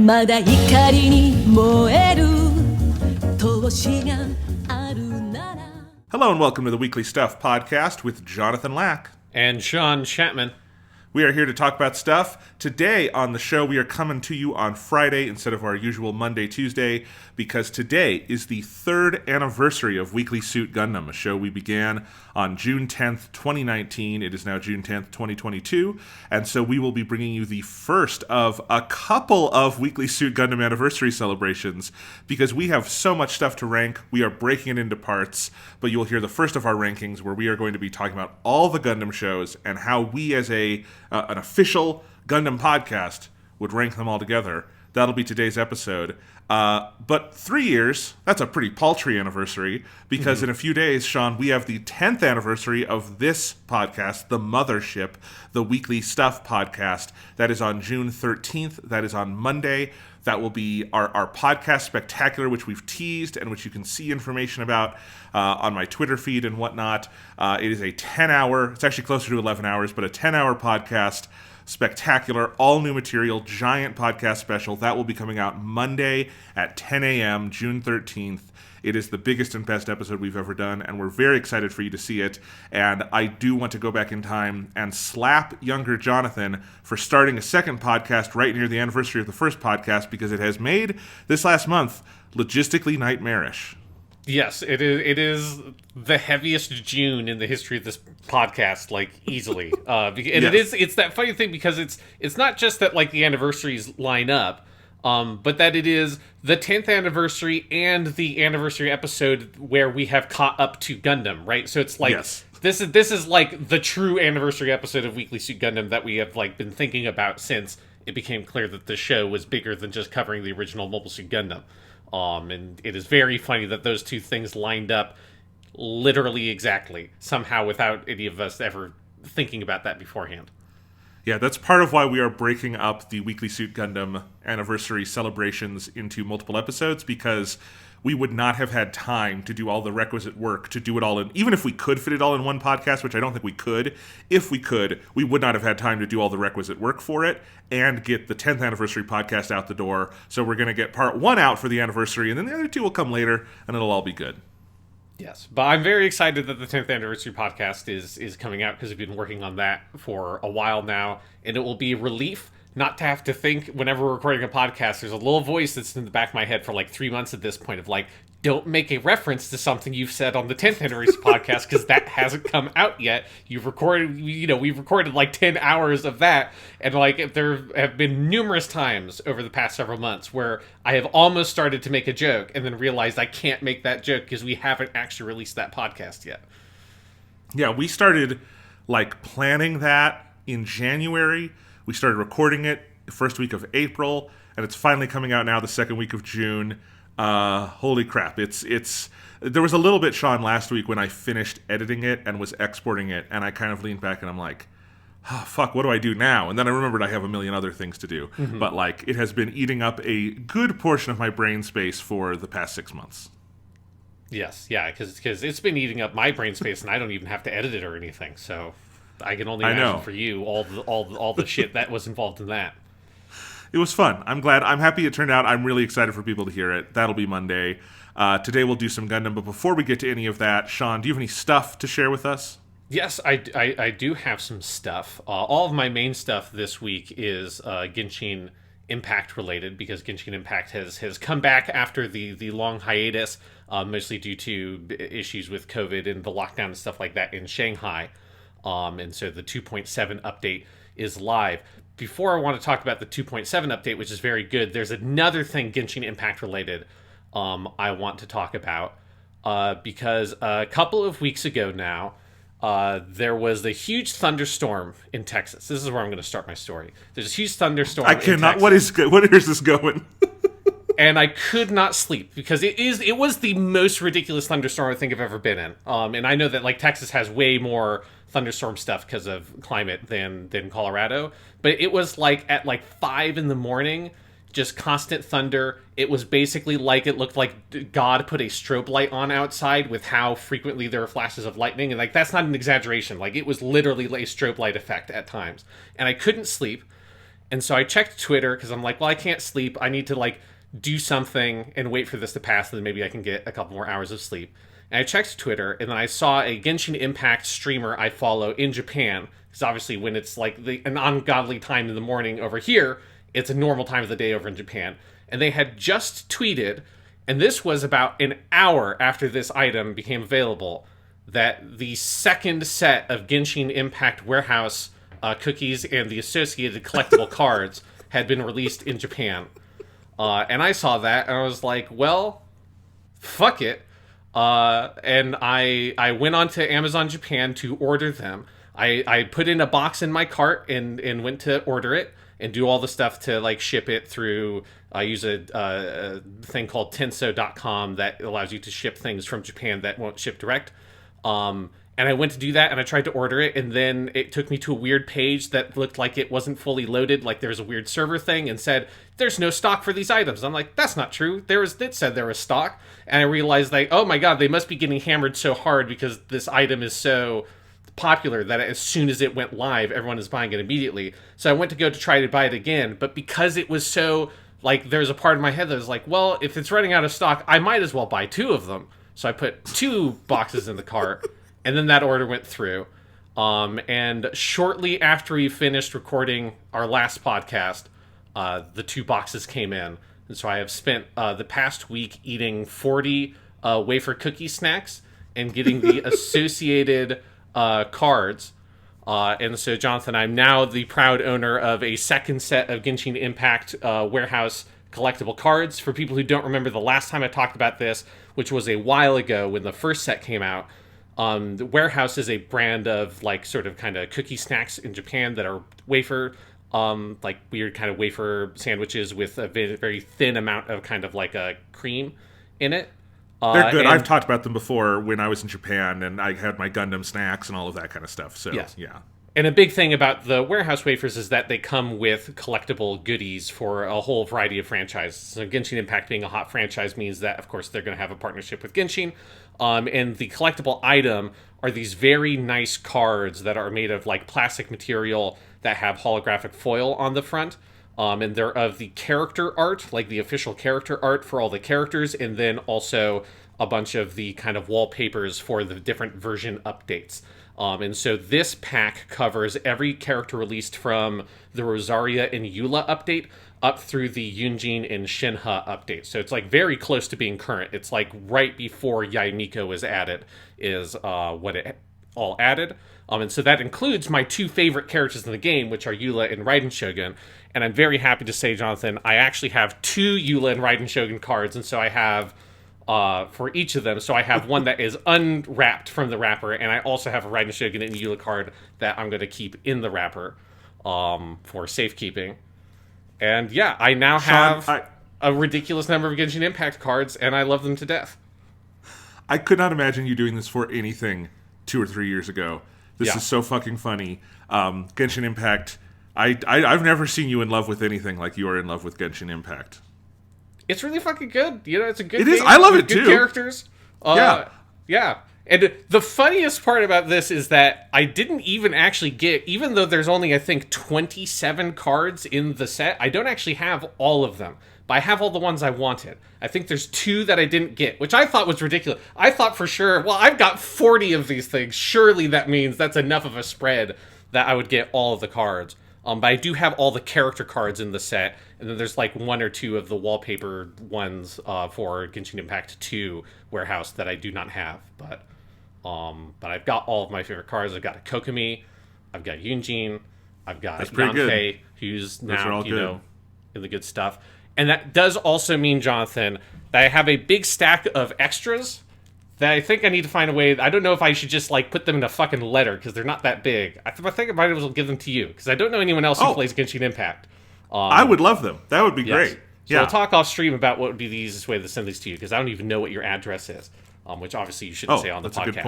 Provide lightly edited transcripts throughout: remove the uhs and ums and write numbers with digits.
まだ光に燃える闘志があるなら Hello and welcome to the Weekly Stuff podcast with Jonathan Lack. And Sean Chapman. We are here to talk about stuff. Today on the show, we are coming to you on Friday instead of our usual Monday, Tuesday, because today is the 3rd anniversary of Weekly Suit Gundam, a show we began on June 10th, 2019. It is now June 10th, 2022, and so we will be bringing you the first of a couple of Weekly Suit Gundam anniversary celebrations, because we have so much stuff to rank. We are breaking it into parts, but you'll hear the first of our rankings where we are going to be talking about all the Gundam shows and how we as an official Gundam podcast would rank them all together. That'll be today's episode. But 3 years, that's a pretty paltry anniversary, because in a few days, Sean, we have the 10th anniversary of this podcast, the Mothership, the Weekly Stuff podcast. That is on June 13th. That is on Monday. That will be our podcast spectacular, which we've teased and which you can see information about on my Twitter feed and whatnot. It is a 10-hour, it's actually closer to 11 hours, but a 10-hour podcast, spectacular, all new material, giant podcast special. That will be coming out Monday at 10 a.m., June 13th. It is the biggest and best episode we've ever done, and we're very excited for you to see it. And I do want to go back in time and slap younger Jonathan for starting a second podcast right near the anniversary of the first podcast, because it has made this last month logistically nightmarish. Yes, it is the heaviest June in the history of this podcast, like, easily. And yes. It's that funny thing, because it's not just that, like, the anniversaries line up, but that it is the 10th anniversary and the anniversary episode where we have caught up to Gundam, right? So it's like, yes. This is like the true anniversary episode of Weekly Suit Gundam that we have, like, been thinking about since it became clear that the show was bigger than just covering the original Mobile Suit Gundam. And it is very funny that those two things lined up literally exactly, somehow, without any of us ever thinking about that beforehand. Yeah, that's part of why we are breaking up the Weekly Suit Gundam anniversary celebrations into multiple episodes, because we would not have had time to do all the requisite work to do it all in, even if we could fit it all in one podcast, which I don't think we could. If we could, we would not have had time to do all the requisite work for it and get the 10th anniversary podcast out the door. So we're going to get part 1 out for the anniversary, and then the other 2 will come later, and it'll all be good. Yes, but I'm very excited that the 10th anniversary podcast is coming out, because we've been working on that for a while now, and it will be a relief not to have to think whenever we're recording a podcast. There's a little voice that's in the back of my head for like 3 months at this point of like, don't make a reference to something you've said on the 10th anniversary podcast, because that hasn't come out yet. We've recorded like 10 hours of that, and like there have been numerous times over the past several months where I have almost started to make a joke and then realized I can't make that joke because we haven't actually released that podcast yet. Yeah, we started like planning that in January. We started recording it the first week of April, and it's finally coming out now the second week of June. Holy crap. There was a little bit, Sean, last week when I finished editing it and was exporting it, and I kind of leaned back and I'm like, oh, fuck, what do I do now? And then I remembered I have a million other things to do. Mm-hmm. But like, it has been eating up a good portion of my brain space for the past 6 months. Yes, yeah, because it's been eating up my brain space, and I don't even have to edit it or anything, so I can only imagine for you all the shit that was involved in that. It was fun. I'm glad. I'm happy it turned out. I'm really excited for people to hear it. That'll be Monday. Today we'll do some Gundam, but before we get to any of that, Sean, do you have any stuff to share with us? Yes, I do have some stuff. All of my main stuff this week is Genshin Impact related, because Genshin Impact has come back after the long hiatus, mostly due to issues with COVID and the lockdown and stuff like that in Shanghai. And so the 2.7 update is live. Before I want to talk about the 2.7 update, which is very good, there's another thing Genshin Impact related I want to talk about, because a couple of weeks ago now, there was a huge thunderstorm in Texas. This is where I'm going to start my story. There's a huge thunderstorm in Texas. Where is this going? And I could not sleep, because it was the most ridiculous thunderstorm I think I've ever been in. And I know that like Texas has way more thunderstorm stuff because of climate than Colorado, but it was like at like 5 a.m, just constant thunder. It was basically like, it looked like God put a strobe light on outside with how frequently there were flashes of lightning, and like that's not an exaggeration. Like it was literally like a strobe light effect at times, and I couldn't sleep. And so I checked Twitter because I'm like, well, I can't sleep. I need to like do something and wait for this to pass, and then maybe I can get a couple more hours of sleep. And I checked Twitter, and then I saw a Genshin Impact streamer I follow in Japan. Because obviously when it's like an ungodly time in the morning over here, it's a normal time of the day over in Japan. And they had just tweeted, and this was about an hour after this item became available, that the second set of Genshin Impact warehouse cookies and the associated collectible cards had been released in Japan. And I saw that, and I was like, well, fuck it. And I went on to Amazon Japan to order them. I put in a box in my cart and went to order it and do all the stuff to like ship it through. I use a thing called Tenso.com that allows you to ship things from Japan that won't ship direct. And I went to do that, and I tried to order it, and then it took me to a weird page that looked like it wasn't fully loaded, like there was a weird server thing, and said, there's no stock for these items. I'm like, that's not true. It said there was stock, and I realized, like, oh my god, they must be getting hammered so hard because this item is so popular that as soon as it went live, everyone is buying it immediately. So I went to go to try to buy it again, but because it was so, like, there's a part of my head that was like, well, if it's running out of stock, I might as well buy 2 of them. So I put 2 boxes in the cart. And then that order went through. And shortly after we finished recording our last podcast, the 2 boxes came in. And so I have spent the past week eating 40 wafer cookie snacks and getting the associated cards. And so, Jonathan, I'm now the proud owner of a second set of Genshin Impact warehouse collectible cards. For people who don't remember the last time I talked about this, which was a while ago when the first set came out, the Warehouse is a brand of like sort of kind of cookie snacks in Japan that are wafer, like weird kind of wafer sandwiches with a very thin amount of kind of like a cream in it. They're good. I've talked about them before when I was in Japan, and I had my Gundam snacks and all of that kind of stuff. So yes. Yeah. And a big thing about the Warehouse wafers is that they come with collectible goodies for a whole variety of franchises. So Genshin Impact being a hot franchise means that, of course, they're going to have a partnership with Genshin. And the collectible item are these very nice cards that are made of like plastic material that have holographic foil on the front. And they're of the character art, like the official character art for all the characters, and then also a bunch of the kind of wallpapers for the different version updates. And so this pack covers every character released from the Rosaria and Eula update up through the Yunjin and Shinha update. So it's like very close to being current. It's like right before Yaimiko was added is what it all added. And so that includes my 2 favorite characters in the game, which are Eula and Raiden Shogun. And I'm very happy to say, Jonathan, I actually have 2 Eula and Raiden Shogun cards. And so I have... for each of them. So I have one that is unwrapped from the wrapper, and I also have a Raiden Shogun and Eula card that I'm going to keep in the wrapper for safekeeping. And yeah, I now have a ridiculous number of Genshin Impact cards, and I love them to death. I could not imagine you doing this for anything 2 or 3 years ago. This is so fucking funny. Genshin Impact, I've never seen you in love with anything like you are in love with Genshin Impact. It's really fucking good. You know, it's a good game. It is. I love it, good too. Characters. Yeah. And the funniest part about this is that I didn't even actually get, even though there's only, I think, 27 cards in the set, I don't actually have all of them. But I have all the ones I wanted. I think there's 2 that I didn't get, which I thought was ridiculous. I thought for sure, well, I've got 40 of these things. Surely that means that's enough of a spread that I would get all of the cards. But I do have all the character cards in the set, and then there's like 1 or 2 of the wallpaper ones for Genshin Impact 2 Warehouse that I do not have. But I've got all of my favorite cards. I've got a Kokomi, I've got Yunjin, I've got Yanfei, who's now, in the good stuff. And that does also mean, Jonathan, that I have a big stack of extras that I think I need to find a way. I don't know if I should just like put them in a fucking letter because they're not that big. I think I might as well give them to you because I don't know anyone else who plays Genshin Impact. I would love them. That would be great. So we'll talk off stream about what would be the easiest way to send these to you because I don't even know what your address is, which obviously you shouldn't say on the podcast. That's a good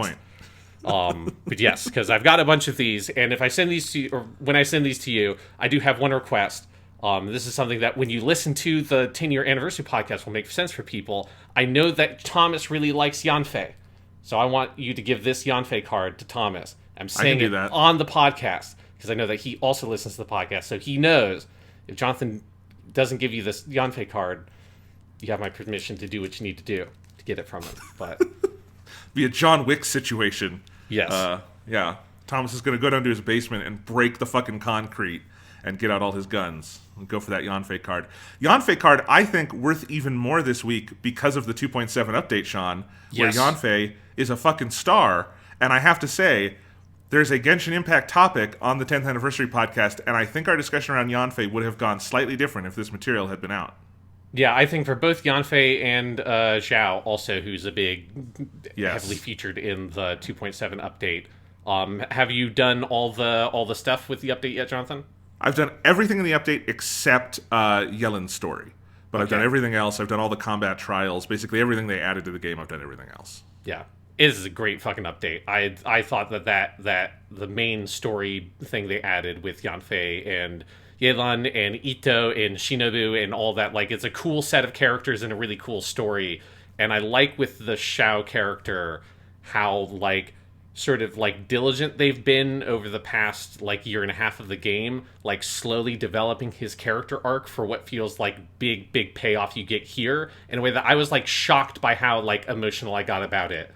point. But yes, because I've got a bunch of these, and if I send these to you, or when I send these to you, I do have one request. This is something that when you listen to the 10-year anniversary podcast will make sense for people. I know that Thomas really likes Yanfei. So I want you to give this Yanfei card to Thomas. I'm saying it on the podcast because I know that he also listens to the podcast, so he knows if Jonathan doesn't give you this Yanfei card, you have my permission to do what you need to do to get it from him. But be a John Wick situation. yes. Yeah. Thomas is going to go down to his basement and break the fucking concrete and get out all his guns and go for that Yanfei card. Yanfei card, I think, worth even more this week because of the 2.7 update, Sean, Yes. where Yanfei is a fucking star. And I have to say, there's a Genshin Impact topic on the 10th anniversary podcast, and I think our discussion around Yanfei would have gone slightly different if this material had been out. Yeah, I think for both Yanfei and Zhao, also, who's a big, heavily featured in the 2.7 update. Have you done all the stuff with the update yet, Jonathan? I've done everything in the update except Yelin's story. But I've done everything else. I've done all the combat trials. Basically everything they added to the game, I've done everything else. Yeah. It is a great fucking update. I thought that the main story thing they added with Yanfei and Yelan and Ito and Shinobu and all that, like, it's a cool set of characters and a really cool story. And I like with the Shao character how, like, sort of, like, diligent they've been over the past, like, year and a half of the game, like, slowly developing his character arc for what feels like big payoff you get here, in a way that I was, like, shocked by how, like, emotional I got about it.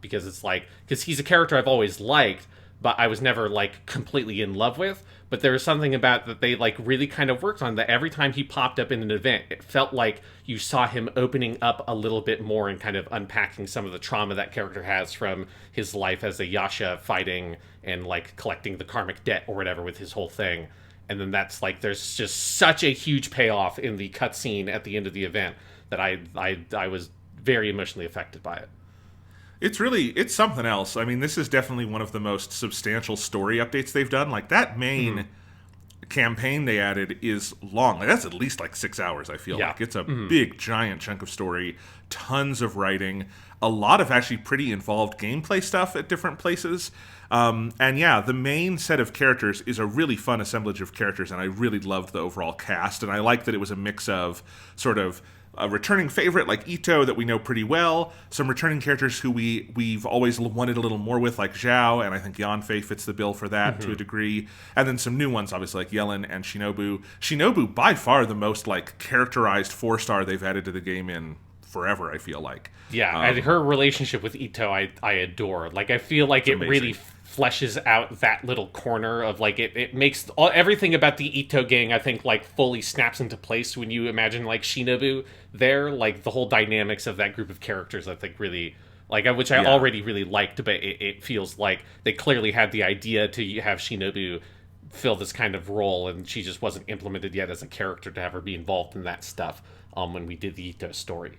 Because it's like, because he's a character I've always liked, but I was never, like, completely in love with. But there was something about that they, like, really kind of worked on, that every time he popped up in an event, it felt like you saw him opening up a little bit more and kind of unpacking some of the trauma that character has from his life as a Yasha, fighting and, like, collecting the karmic debt or whatever with his whole thing. And then that's, like, there's just such a huge payoff in the cutscene at the end of the event that I was very emotionally affected by it. It's something else. I mean, this is definitely one of the most substantial story updates they've done. Like, that main campaign they added is long. Like, that's at least, like, 6 hours, I feel like. It's a big, giant chunk of story, tons of writing, a lot of actually pretty involved gameplay stuff at different places. And yeah, the main set of characters is a really fun assemblage of characters, and I really loved the overall cast. And I like that it was a mix of sort of a returning favorite like Ito that we know pretty well, some returning characters who we've always wanted a little more with, like Zhao, and I think Yanfei fits the bill for that to a degree, and then some new ones, obviously, like Yelin and Shinobu. Shinobu, by far the most, like, characterized 4-star they've added to the game in forever, I feel like. Yeah, and her relationship with Ito, I adore. Like, I feel like it really fleshes out that little corner of, like, it makes everything about the Ito gang, I think, like, fully snaps into place when you imagine, like, Shinobu there. Like, the whole dynamics of that group of characters, I think, really, like, which I already really liked, but it feels like they clearly had the idea to have Shinobu fill this kind of role, and she just wasn't implemented yet as a character to have her be involved in that stuff when we did the Ito story.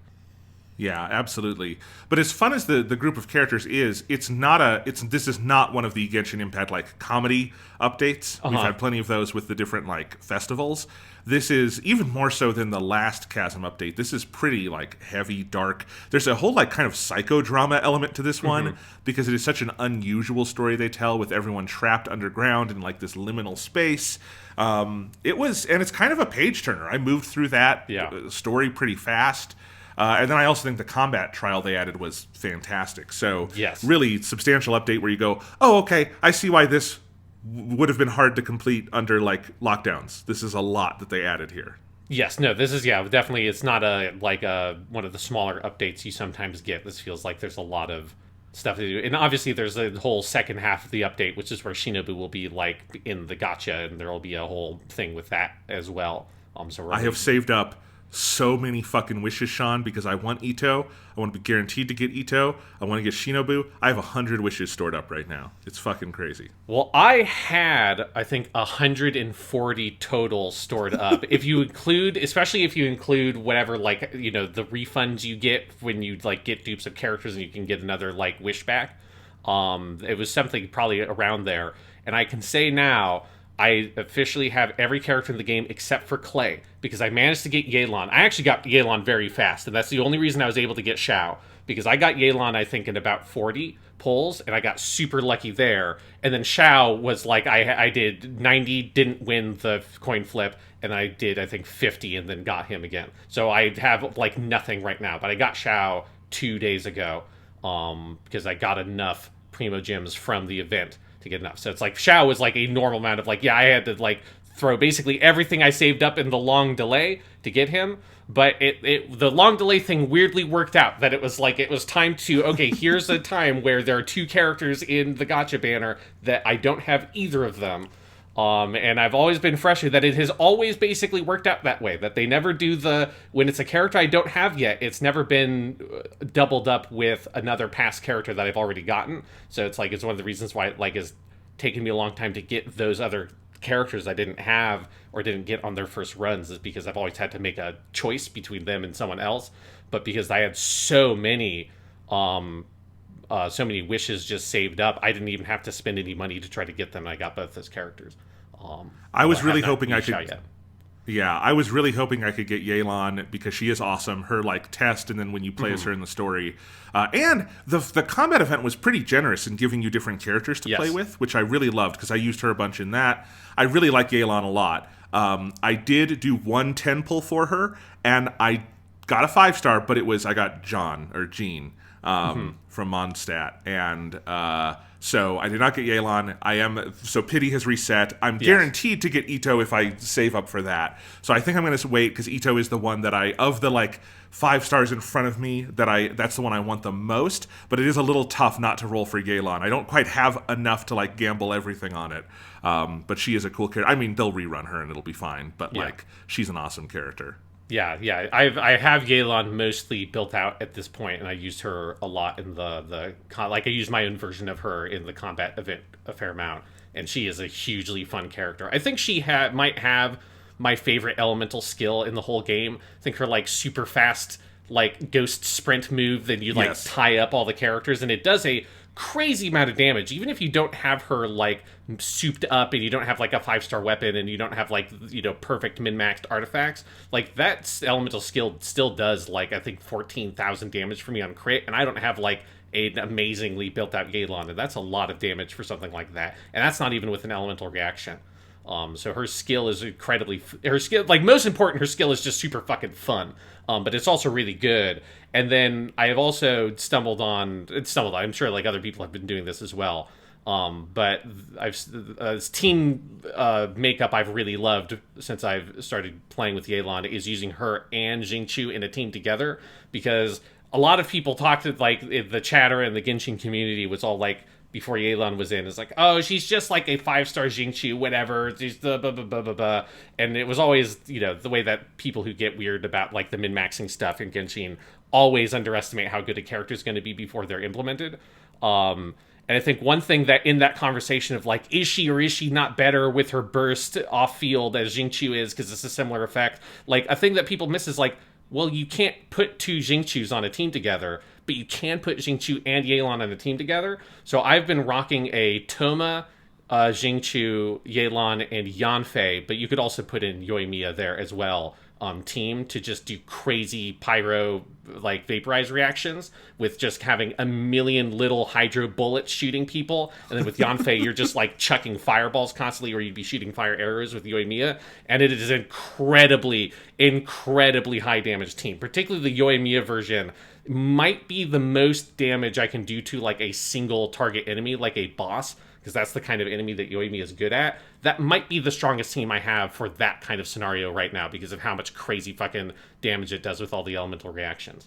Yeah, absolutely. But as fun as the group of characters is, this is not one of the Genshin Impact, like, comedy updates. We've had plenty of those with the different, like, festivals. This is even more so than the last Chasm update. This is pretty, like, heavy, dark. There's a whole, like, kind of psychodrama element to this one because it is such an unusual story they tell with everyone trapped underground in, like, this liminal space. And it's kind of a page turner. I moved through that story pretty fast. And then I also think the combat trial they added was fantastic. So, really substantial update where you go, oh, okay, I see why this would have been hard to complete under, like, lockdowns. This is a lot that they added here. Yes, no, this is, definitely, it's not one of the smaller updates you sometimes get. This feels like there's a lot of stuff to do. And obviously there's a whole second half of the update, which is where Shinobu will be, like, in the gacha, and there will be a whole thing with that as well. I have saved up so many fucking wishes, Sean, because I want Ito. I want to be guaranteed to get Ito. I want to get Shinobu. I have 100 wishes stored up right now. It's fucking crazy. Well, I had, I think, 140 total stored up. Especially if you include whatever, like, you know, the refunds you get when you, like, get dupes of characters and you can get another, like, wish back. It was something probably around there. And I can say now, I officially have every character in the game except for Clay, because I managed to get Yelan. I actually got Yelan very fast, and that's the only reason I was able to get Shao, because I got Yelan, I think, in about 40 pulls, and I got super lucky there. And then Shao was like, I did 90, didn't win the coin flip, and I did, I think, 50, and then got him again. So I have, like, nothing right now, but I got Shao 2 days ago, because I got enough Primo Gems from the event to get enough. So it's like Shao was like a normal amount of, like, I had to, like, throw basically everything I saved up in the long delay to get him. But the long delay thing weirdly worked out, that it was time to, okay, here's a time where there are 2 characters in the gacha banner that I don't have either of them. And I've always been frustrated that it has always basically worked out that way, that they never do when it's a character I don't have yet, it's never been doubled up with another past character that I've already gotten. So it's one of the reasons why it has taken me a long time to get those other characters I didn't have or didn't get on their first runs, is because I've always had to make a choice between them and someone else. But because I had so many wishes just saved up, I didn't even have to spend any money to try to get them. I got both those characters. I was really hoping I could. Yet. Yeah, I was really hoping I could get Yelan because she is awesome. Her test, and then when you play as her in the story, and the combat event was pretty generous in giving you different characters to play with, which I really loved because I used her a bunch in that. I really like Yelan a lot. I did do 1 10 pull for her, and I got a 5-star, but I got Jean from Mondstadt, and so I did not get Yelan. So Pity has reset. I'm guaranteed to get Ito if I save up for that. So I think I'm going to wait because Ito is the one that of the 5 stars in front of me, that's the one I want the most. But it is a little tough not to roll for Yelan. I don't quite have enough to gamble everything on it. But she is a cool character. I mean, they'll rerun her and it'll be fine. But she's an awesome character. Yeah. I have Yelan mostly built out at this point, and I used her a lot in I used my own version of her in the combat event a fair amount, and she is a hugely fun character. I think she might have my favorite elemental skill in the whole game. I think her super fast ghost sprint move that you tie up all the characters, and it does a crazy amount of damage, even if you don't have her souped up and you don't have a 5-star weapon and you don't have perfect min-maxed artifacts. That elemental skill still does I think 14,000 damage for me on crit, and I don't have an amazingly built out Yelan, and that's a lot of damage for something like that, and that's not even with an elemental reaction. So her skill is most important, her skill is just super fucking fun. But it's also really good. And then I have also stumbled on, I'm sure other people have been doing this as well. But team makeup I've really loved since I've started playing with Yelan is using her and Jingchu in a team together, because a lot of people talked to the chatter and the Genshin community was all before Yelan was in, it's oh, she's just a 5-star Jingchu, whatever. She's the blah, blah, blah, blah, blah. And it was always, the way that people who get weird about the min-maxing stuff in Genshin always underestimate how good a character is going to be before they're implemented. And I think one thing that in that conversation of is she or is she not better with her burst off field as Jingchu is, because it's a similar effect. A thing that people miss is well, you can't put 2 Jingchus on a team together, but you can put Jingchu and Yelan on a team together. So I've been rocking a Toma, Jingchu, Yelan, and Yanfei, but you could also put in Yoimiya there as well, team to just do crazy pyro vaporize reactions with just having a million little hydro bullets shooting people, and then with Yanfei you're just chucking fireballs constantly, or you'd be shooting fire arrows with Yoimiya, and it is incredibly high damage team. Particularly the Yoimiya version might be the most damage I can do to a single target enemy, a boss, because that's the kind of enemy that Yoimiya is good at. That might be the strongest team I have for that kind of scenario right now, because of how much crazy fucking damage it does with all the elemental reactions.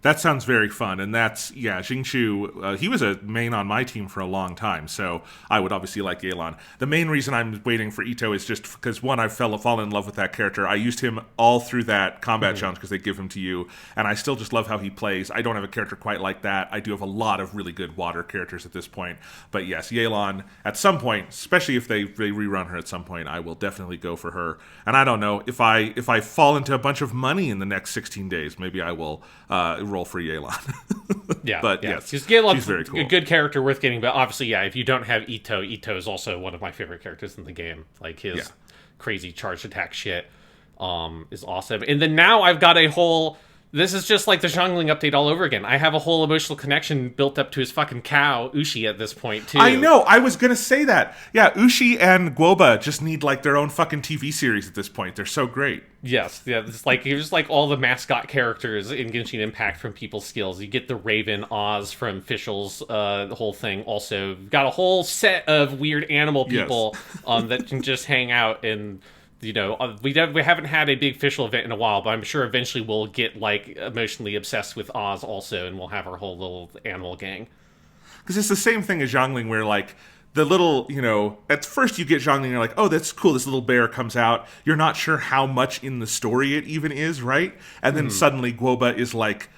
That sounds very fun, and that's, Jingchu, he was a main on my team for a long time, so I would obviously like Yelan. The main reason I'm waiting for Ito is just because, one, I've fallen in love with that character. I used him all through that combat challenge because they give him to you, and I still just love how he plays. I don't have a character quite like that. I do have a lot of really good water characters at this point, but yes, Yelan, at some point, especially if they rerun her at some point, I will definitely go for her. And I don't know, if I fall into a bunch of money in the next 16 days, maybe I will roll for Yelan. But yes, she's very cool. A good character worth getting. But obviously, if you don't have Ito is also one of my favorite characters in the game. His crazy charged attack shit is awesome. And then now I've got a whole This is just like the Xiangling update all over again. I have a whole emotional connection built up to his fucking cow, Ushi, at this point, too. I know, I was gonna say that. Yeah, Ushi and Guoba just need, like, their own fucking TV series at this point. They're so great. Yes, yeah, it's like, here's like all the mascot characters in Genshin Impact from People's Skills. You get the Raven, Oz from Fischl's, the whole thing. Also, got a whole set of weird animal people that can just hang out and... You know, we haven't had a big official event in a while, but I'm sure eventually we'll get, like, emotionally obsessed with Oz also, and we'll have our whole little animal gang. Because it's the same thing as Xiangling, where, like, the little, you know, at first you get Xiangling and you're like, oh, that's cool, this little bear comes out. You're not sure how much in the story it even is, right? And then suddenly Guoba is, like,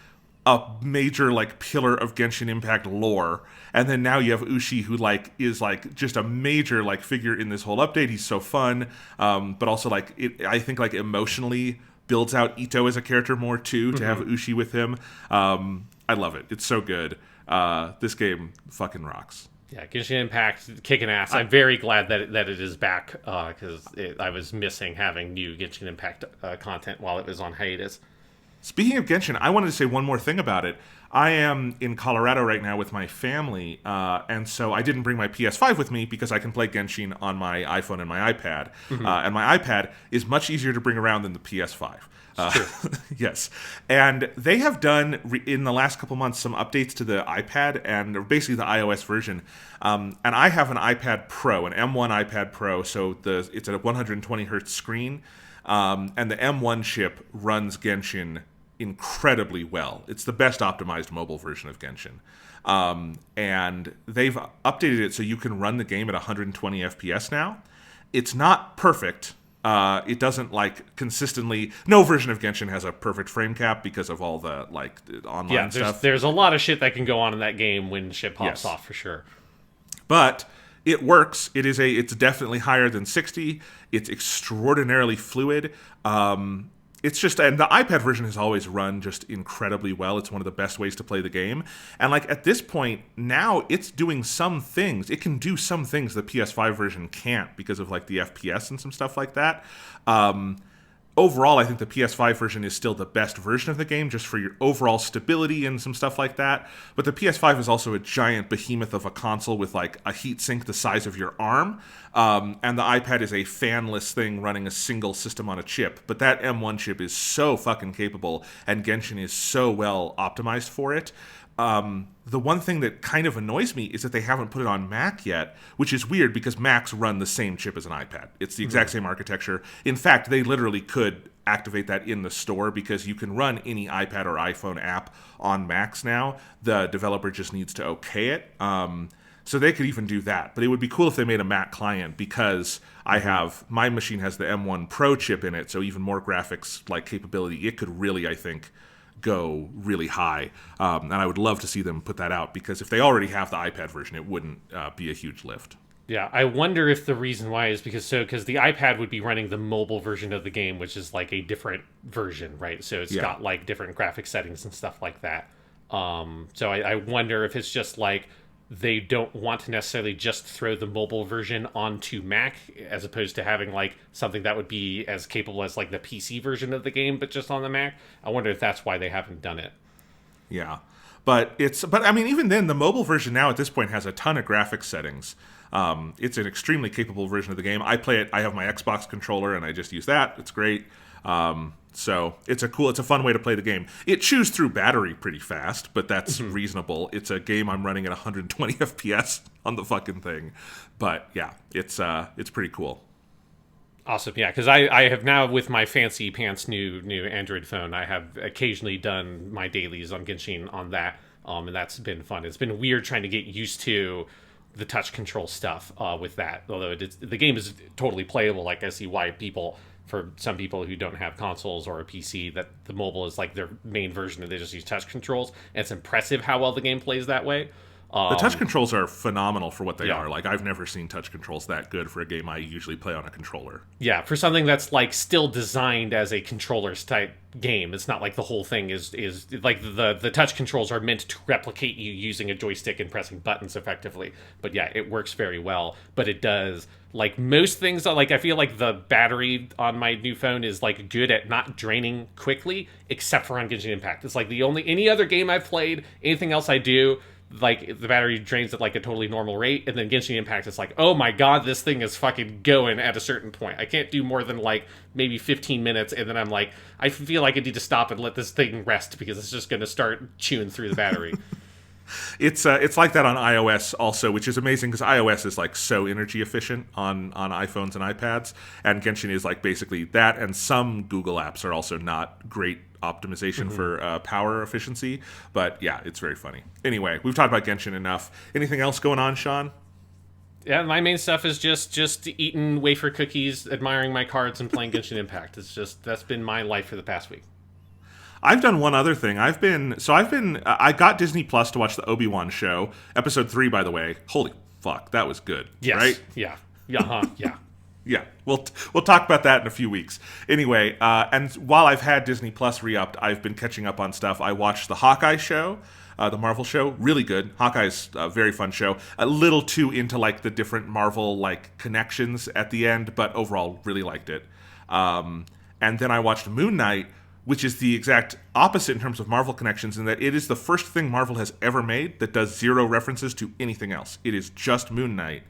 a major, like, pillar of Genshin Impact lore. And then now you have Ushi, who, like, is, like, just a major, like, figure in this whole update. He's so fun. But also, like, I think, like, emotionally builds out Ito as a character more, too, to have Ushi with him. I love it. It's so good. This game fucking rocks. Yeah, Genshin Impact kicking ass. I'm very glad that it is back, because I was missing having new Genshin Impact content while it was on hiatus. Speaking of Genshin, I wanted to say one more thing about it. I am in Colorado right now with my family, and so I didn't bring my PS5 with me because I can play Genshin on my iPhone and my iPad. And my iPad is much easier to bring around than the PS5. Yes. And they have done, in the last couple months, some updates to the iPad, and basically the iOS version. And I have an iPad Pro, an M1 iPad Pro, so it's a 120 hertz screen. And the M1 chip runs Genshin incredibly well. It's the best optimized mobile version of Genshin. And they've updated it so you can run the game at 120 FPS now. It's not perfect. It doesn't, like, consistently... No version of Genshin has a perfect frame cap because of all the, like, online stuff. There's a lot of shit that can go on in that game when shit pops off, for sure. But... it works. It's definitely higher than 60. It's extraordinarily fluid. It's just, and the iPad version has always run just incredibly well. It's one of the best ways to play the game. And, like, at this point, now it's doing some things. It can do some things the PS5 version can't because of, like, the FPS and some stuff like that. Overall, I think the PS5 version is still the best version of the game, just for your overall stability and some stuff like that. But the PS5 is also a giant behemoth of a console with, like, a heatsink the size of your arm. And the iPad is a fanless thing running a single system on a chip. But that M1 chip is so fucking capable, and Genshin is so well optimized for it. The one thing that kind of annoys me is that they haven't put it on Mac yet, which is weird because Macs run the same chip as an iPad. It's the exact same architecture. In fact, they literally could activate that in the store because you can run any iPad or iPhone app on Macs now. The developer just needs to okay it. So they could even do that. But it would be cool if they made a Mac client because my machine has the M1 Pro chip in it, so even more graphics like capability. It could really, I think, go really high, and I would love to see them put that out because if they already have the iPad version, it wouldn't be a huge lift. Yeah, I wonder if the reason why is because the iPad would be running the mobile version of the game, which is like a different version, right? So it's got like different graphic settings and stuff like that. So I wonder if it's just like they don't want to necessarily just throw the mobile version onto Mac as opposed to having like something that would be as capable as like the PC version of the game, but just on the Mac. I wonder if that's why they haven't done it. Yeah. But I mean, even then, the mobile version now at this point has a ton of graphics settings. It's an extremely capable version of the game. I play it. I have my Xbox controller and I just use that. It's great. So it's a fun way to play the game. It chews through battery pretty fast, but that's reasonable. It's a game I'm running at 120 FPS on the fucking thing. But yeah, it's pretty cool. Awesome, yeah, because I have now, with my fancy pants new Android phone, I have occasionally done my dailies on Genshin on that, and that's been fun. It's been weird trying to get used to the touch control stuff with that, although the game is totally playable. Like, I see why for some people who don't have consoles or a PC, that the mobile is like their main version, and they just use touch controls, and it's impressive how well the game plays that way. The touch controls are phenomenal for what they are. Like, I've never seen touch controls that good for a game I usually play on a controller. Yeah, for something that's like still designed as a controller type game. It's not like the whole thing is like the touch controls are meant to replicate you using a joystick and pressing buttons effectively. But yeah, it works very well. But it does, like most things, like I feel like the battery on my new phone is like good at not draining quickly, except for on Genshin Impact. It's like any other game I've played, anything else I do, like the battery drains at like a totally normal rate, and then Genshin Impact is like, oh my god, this thing is fucking going at a certain point. I can't do more than like maybe 15 minutes, and then I'm like, I feel like I need to stop and let this thing rest because it's just going to start chewing through the battery. It's like that on iOS also, which is amazing because iOS is like so energy efficient on iPhones and iPads, and Genshin is like basically that, and some Google apps are also not great optimization for power efficiency, but yeah, it's very funny. Anyway, we've talked about Genshin enough. Anything else going on, Sean? Yeah, my main stuff is just eating wafer cookies, admiring my cards, and playing Genshin Impact. That's been my life for the past week. I've done one other thing. I got Disney Plus to watch the Obi-Wan show, episode 3, by the way. Holy fuck, that was good. Yes. Right? Yeah. Yeah. Yeah, we'll talk about that in a few weeks. Anyway, and while I've had Disney Plus re-upped, I've been catching up on stuff. I watched the Hawkeye show, the Marvel show, really good. Hawkeye's a very fun show. A little too into like the different Marvel like connections at the end, but overall really liked it. And then I watched Moon Knight, which is the exact opposite in terms of Marvel connections, in that it is the first thing Marvel has ever made that does zero references to anything else. It is just Moon Knight.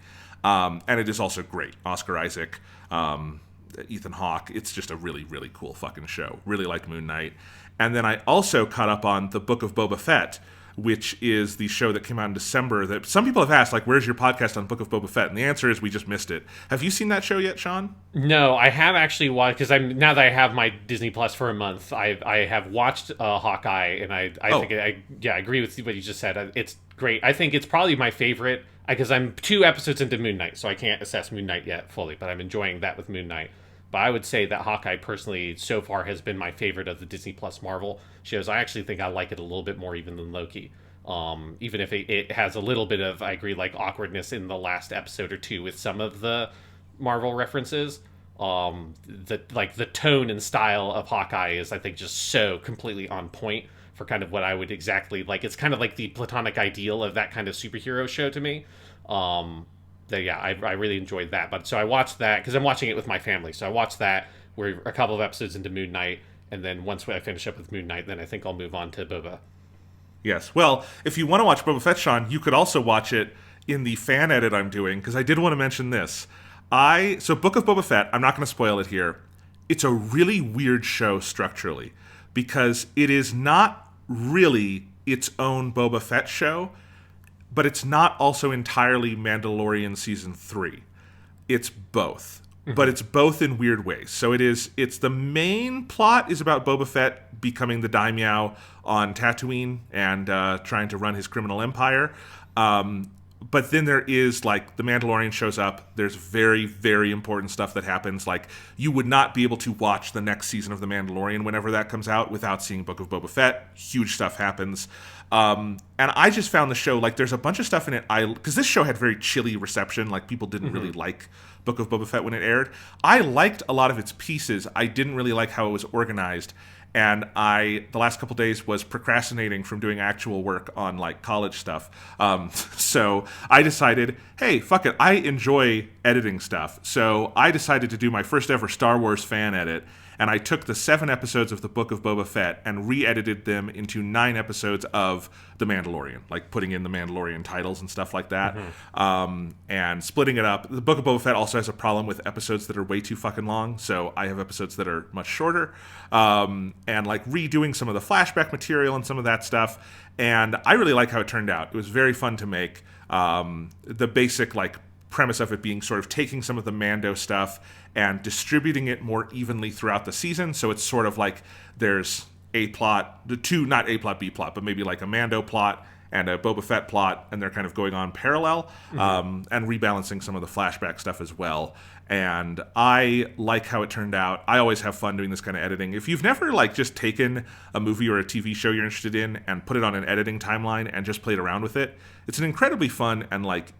And it is also great. Oscar Isaac, Ethan Hawke. It's just a really, really cool fucking show. Really like Moon Knight. And then I also caught up on the Book of Boba Fett, which is the show that came out in December that some people have asked, like, where's your podcast on Book of Boba Fett? And the answer is we just missed it. Have you seen that show yet, Sean? No, I have actually watched, because now that I have my Disney Plus for a month, I have watched Hawkeye, and I think I agree with what you just said. It's great. I think it's probably my favorite, because I'm 2 episodes into Moon Knight, so I can't assess Moon Knight yet fully, but I'm enjoying that with Moon Knight. But I would say that Hawkeye personally so far has been my favorite of the Disney Plus Marvel shows. I actually think I like it a little bit more even than Loki. Even if it has a little bit of, I agree, like awkwardness in the last episode or 2 with some of the Marvel references. The tone and style of Hawkeye is, I think, just so completely on point for kind of what I would exactly like. It's kind of like the platonic ideal of that kind of superhero show to me. I really enjoyed that. But so I watched that because I'm watching it with my family. So I watched that. We're a couple of episodes into Moon Knight, and then once I finish up with Moon Knight, then I think I'll move on to Boba. Yes. Well, if you want to watch Boba Fett, Sean, you could also watch it in the fan edit I'm doing, because I did want to mention this. So Book of Boba Fett, I'm not going to spoil it here. It's a really weird show structurally, because it is not really its own Boba Fett show, but it's not also entirely Mandalorian Season 3. It's both. But it's both in weird ways. So it's the main plot is about Boba Fett becoming the daimyo on Tatooine and trying to run his criminal empire. But then there is, like, the Mandalorian shows up. There's very, very important stuff that happens. Like, you would not be able to watch the next season of The Mandalorian whenever that comes out without seeing Book of Boba Fett. Huge stuff happens. And I just found the show, like, there's a bunch of stuff in it. Because this show had very chilly reception. Like, people didn't really like Book of Boba Fett when it aired. I liked a lot of its pieces. I didn't really like how it was organized. And the last couple days was procrastinating from doing actual work on, like, college stuff. So I decided, hey, fuck it. I enjoy editing stuff. So I decided to do my first ever Star Wars fan edit. And I took the 7 episodes of the Book of Boba Fett and re-edited them into 9 episodes of The Mandalorian, like putting in the Mandalorian titles and stuff like that, and splitting it up. The Book of Boba Fett also has a problem with episodes that are way too fucking long, so I have episodes that are much shorter, and like redoing some of the flashback material and some of that stuff, and I really like how it turned out. It was very fun to make. The basic, like, premise of it being sort of taking some of the Mando stuff and distributing it more evenly throughout the season. So it's sort of like there's a plot, not A plot, B plot, but maybe like a Mando plot and a Boba Fett plot, and they're kind of going on parallel, and rebalancing some of the flashback stuff as well. And I like how it turned out. I always have fun doing this kind of editing. If you've never, like, just taken a movie or a TV show you're interested in and put it on an editing timeline and just played around with it, it's an incredibly fun and, like,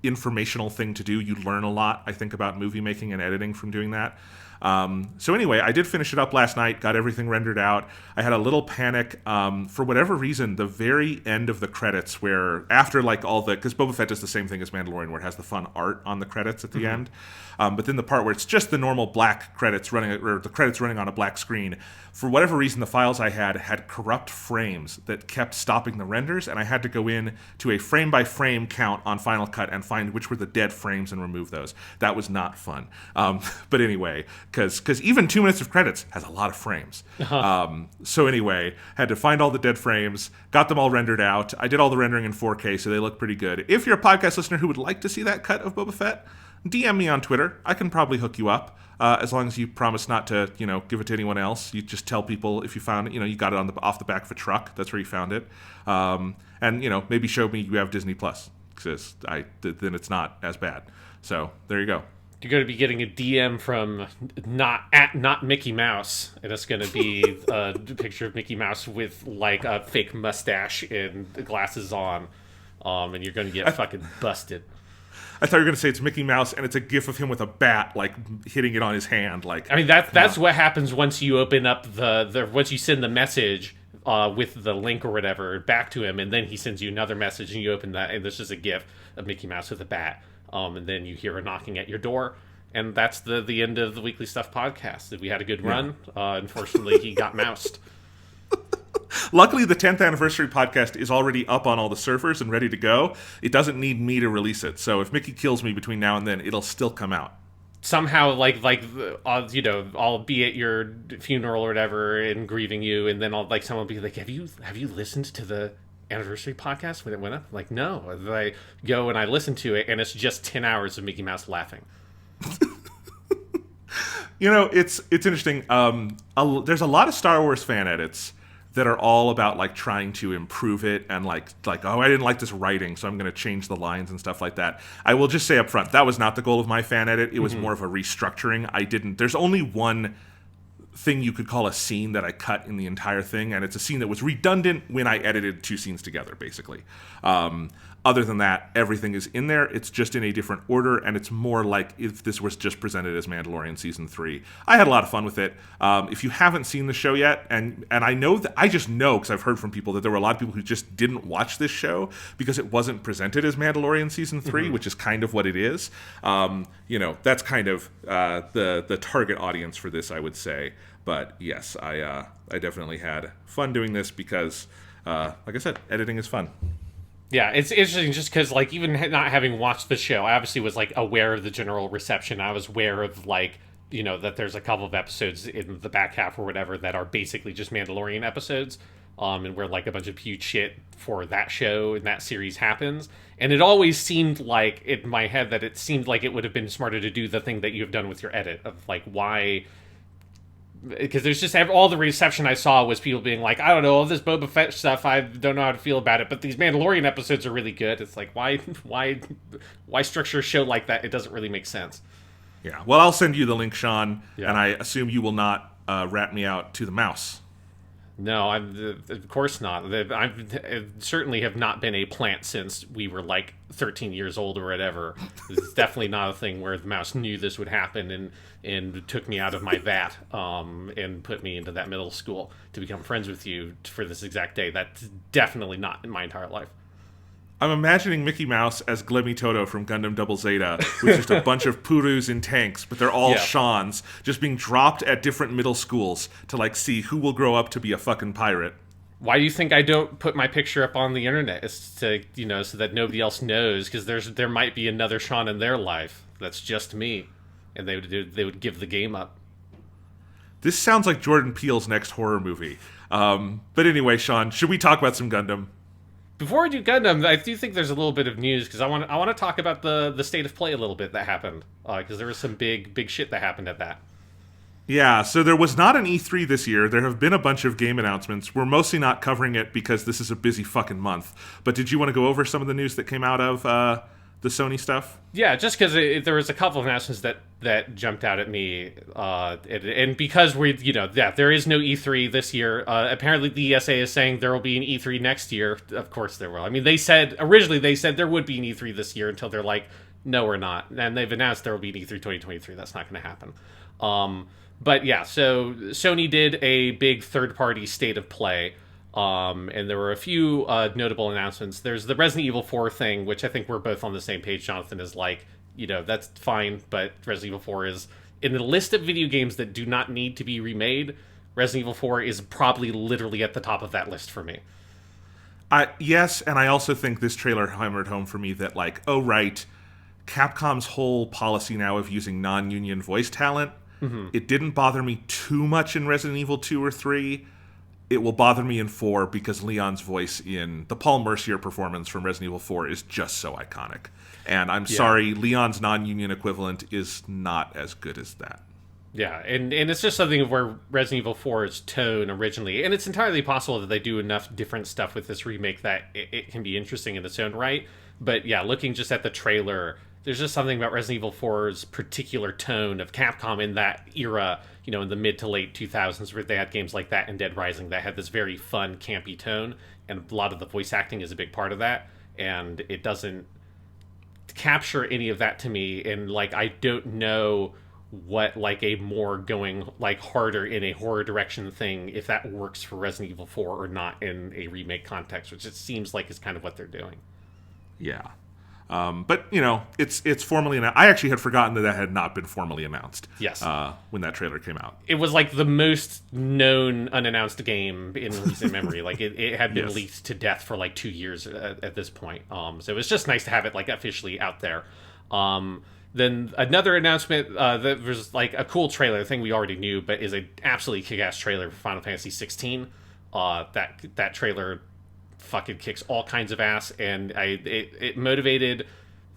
informational thing to do. You learn a lot, I think, about movie making and editing from doing that. So anyway, I did finish it up last night, got everything rendered out. I had a little panic. For whatever reason, the very end of the credits, where after like all the, because Boba Fett does the same thing as Mandalorian, where it has the fun art on the credits at the end. But then the part where it's just the normal black credits running, or the credits running on a black screen, for whatever reason, the files I had corrupt frames that kept stopping the renders, and I had to go in to a frame-by-frame count on Final Cut and find which were the dead frames and remove those. That was not fun. But anyway, because even 2 minutes of credits has a lot of frames. So anyway, had to find all the dead frames, got them all rendered out. I did all the rendering in 4K, so they look pretty good. If you're a podcast listener who would like to see that cut of Boba Fett, DM me on Twitter. I can probably hook you up. As long as you promise not to, give it to anyone else. You just tell people if you found it, you got it off the back of a truck. That's where you found it. And maybe show me you have Disney Plus, because then it's not as bad. So there you go. You're going to be getting a DM from not Mickey Mouse, and it's going to be a picture of Mickey Mouse with like a fake mustache and glasses on, and you're going to get fucking busted. I thought you were going to say it's Mickey Mouse, and it's a gif of him with a bat, like, hitting it on his hand. Like, I mean, that's what happens once you open up once you send the message with the link or whatever back to him, and then he sends you another message, and you open that, and there's just a gif of Mickey Mouse with a bat, and then you hear a knocking at your door, and that's the end of the Weekly Stuff podcast. We had a good run. Unfortunately, he got moused. Luckily, the 10th anniversary podcast is already up on all the servers and ready to go. It doesn't need me to release it. So if Mickey kills me between now and then, it'll still come out. Somehow, I'll be at your funeral or whatever and grieving you, and then someone will be like, have you listened to the anniversary podcast when it went up? I'm like, no. And I go and I listen to it, and it's just 10 hours of Mickey Mouse laughing. It's interesting. There's a lot of Star Wars fan edits that are all about like trying to improve it and like oh, I didn't like this writing, so I'm going to change the lines and stuff like that. I will just say up front, that was not the goal of my fan edit. It was more of a restructuring. There's only one thing you could call a scene that I cut in the entire thing, and it's a scene that was redundant when I edited 2 scenes together, basically. Other than that, everything is in there. It's just in a different order, and it's more like if this was just presented as Mandalorian Season 3. I had a lot of fun with it. If you haven't seen the show yet, and I know that, I just know, because I've heard from people, that there were a lot of people who just didn't watch this show because it wasn't presented as Mandalorian Season 3, which is kind of what it is. That's kind of the target audience for this, I would say. But yes, I definitely had fun doing this because, like I said, editing is fun. Yeah, it's interesting just because, even not having watched the show, I obviously was, aware of the general reception. I was aware of, that there's a couple of episodes in the back half or whatever that are basically just Mandalorian episodes, and where, a bunch of huge shit for that show and that series happens. And it always seemed like, in my head, that it seemed like it would have been smarter to do the thing that you have done with your edit of, why... Because there's just all the reception I saw was people being like, I don't know, all this Boba Fett stuff, I don't know how to feel about it, but these Mandalorian episodes are really good. It's like, why structure a show like that? It doesn't really make sense. Yeah, well, I'll send you the link, Sean, yeah. And I assume you will not rat me out to the mouse. No, of course not. I certainly have not been a plant since we were 13 years old or whatever. It's definitely not a thing where the mouse knew this would happen and took me out of my vat and put me into that middle school to become friends with you for this exact day. That's definitely not in my entire life. I'm imagining Mickey Mouse as Glemmy Toto from Gundam Double Zeta, with just a bunch of Purus in tanks, but they're all Seans, just being dropped at different middle schools to see who will grow up to be a fucking pirate. Why do you think I don't put my picture up on the internet? It's to, so that nobody else knows, because there might be another Sean in their life that's just me, and they would give the game up. This sounds like Jordan Peele's next horror movie. But anyway, Sean, should we talk about some Gundam? Before we do Gundam, I do think there's a little bit of news, because I want to talk about the state of play a little bit that happened, because there was some big shit that happened at that. Yeah, so there was not an E3 this year. There have been a bunch of game announcements. We're mostly not covering it because this is a busy fucking month. But did you want to go over some of the news that came out of the Sony stuff? Yeah, just because there was a couple of announcements that jumped out at me, and because there is no E3 this year. Apparently, the ESA is saying there will be an E3 next year. Of course, there will. I mean, originally they said there would be an E3 this year until they're like, no, we're not, and they've announced there will be an E3 2023. That's not going to happen. But yeah, so Sony did a big third-party state of play, and there were a few notable announcements. There's the Resident Evil 4 thing, which I think we're both on the same page. Jonathan is like, that's fine, but Resident Evil 4 is in the list of video games that do not need to be remade. Resident Evil 4 is probably literally at the top of that list for me. Yes, and I also think this trailer hammered home for me that, like, oh, right, Capcom's whole policy now of using non-union voice talent, it didn't bother me too much in Resident Evil 2 or 3. It will bother me in 4 because Leon's voice in the Paul Mercier performance from Resident Evil 4 is just so iconic. And I'm sorry, Leon's non-union equivalent is not as good as that. Yeah, and it's just something of where Resident Evil 4's tone originally, and it's entirely possible that they do enough different stuff with this remake that it can be interesting in its own right. But yeah, looking just at the trailer, there's just something about Resident Evil 4's particular tone of Capcom in that era, in the mid to late 2000s, where they had games like that and Dead Rising that had this very fun, campy tone, and a lot of the voice acting is a big part of that, and it doesn't capture any of that to me, and, like, I don't know what, like, a more going, like, harder in a horror direction thing, if that works for Resident Evil 4 or not in a remake context, which it seems like is kind of what they're doing. Yeah. But, it's formally announced. I actually had forgotten that had not been formally announced. Yes. When that trailer came out. It was, like, the most known unannounced game in recent memory. Like, it had been leaked to death for, like, 2 years at this point. So it was just nice to have it, like, officially out there. Then another announcement that was, like, a cool trailer, a thing we already knew, but is an absolutely kick-ass trailer for Final Fantasy 16. That trailer fucking kicks all kinds of ass, and it motivated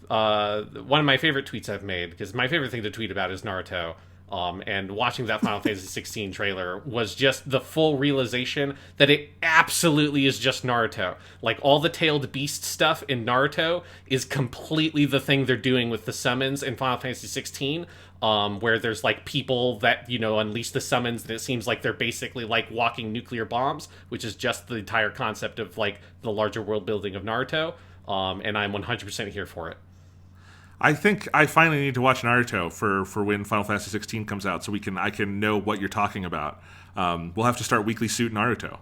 one of my favorite tweets I've made, because my favorite thing to tweet about is Naruto. And watching that Final Fantasy 16 trailer was just the full realization that it absolutely is just Naruto. Like, all the tailed beast stuff in Naruto is completely the thing they're doing with the summons in Final Fantasy 16, where there's, like, people that, unleash the summons, and it seems like they're basically, like, walking nuclear bombs, which is just the entire concept of, like, the larger world building of Naruto, and I'm 100% here for it. I think I finally need to watch Naruto for when Final Fantasy 16 comes out, so I can know what you're talking about. We'll have to start Weekly Suit Naruto.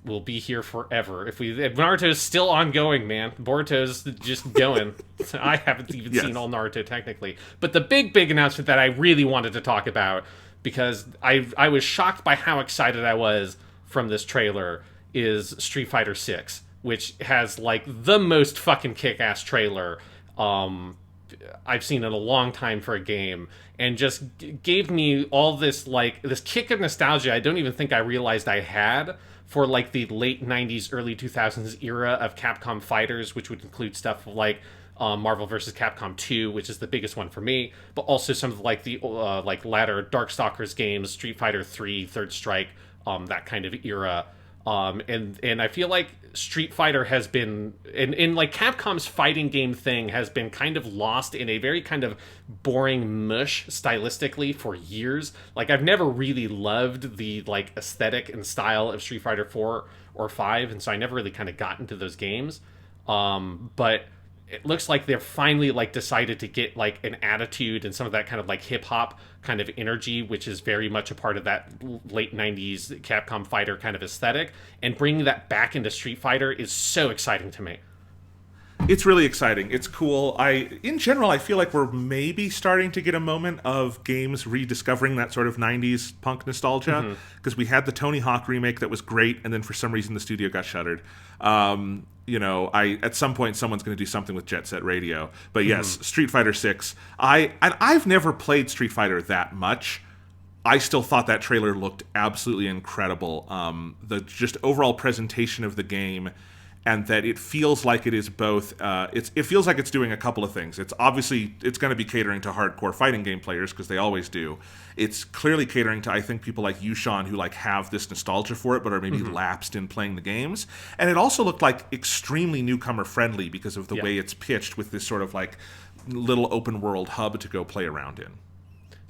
We'll be here forever. If Naruto's still ongoing, man. Boruto's just going. I haven't even seen all Naruto technically. But the big announcement that I really wanted to talk about, because I was shocked by how excited I was from this trailer, is Street Fighter 6, which has, like, the most fucking kick-ass trailer I've seen in a long time for a game, and just gave me all this, like, this kick of nostalgia I don't even think I realized I had for, like, the late 90s, early 2000s era of Capcom fighters, which would include stuff like Marvel vs. Capcom 2, which is the biggest one for me, but also some of, like, the like latter Darkstalkers games, Street Fighter 3, Third Strike, that kind of era. And I feel like Street Fighter has been, in like Capcom's fighting game thing has been kind of lost in a very kind of boring mush stylistically for years. Like, I've never really loved the, like, aesthetic and style of Street Fighter 4 or 5, and so I never really kind of got into those games. But it looks like they've finally, like, decided to get, like, an attitude and some of that kind of, like, hip-hop kind of energy, which is very much a part of that late 90s Capcom fighter kind of aesthetic, and bringing that back into Street Fighter is so exciting to me. It's really exciting. It's cool. In general, I feel like we're maybe starting to get a moment of games rediscovering that sort of 90s punk nostalgia, because we had the Tony Hawk remake that was great, and then for some reason the studio got shuttered. At some point someone's going to do something with Jet Set Radio. But yes, Street Fighter 6. I've never played Street Fighter that much. I still thought that trailer looked absolutely incredible. The just overall presentation of the game, and that it feels like it is both. It feels like it's doing a couple of things. It's going to be catering to hardcore fighting game players, because they always do. It's clearly catering to, I think, people like you, Sean, who, like, have this nostalgia for it, but are maybe lapsed in playing the games. And it also looked like extremely newcomer friendly because of the way it's pitched, with this sort of, like, little open world hub to go play around in.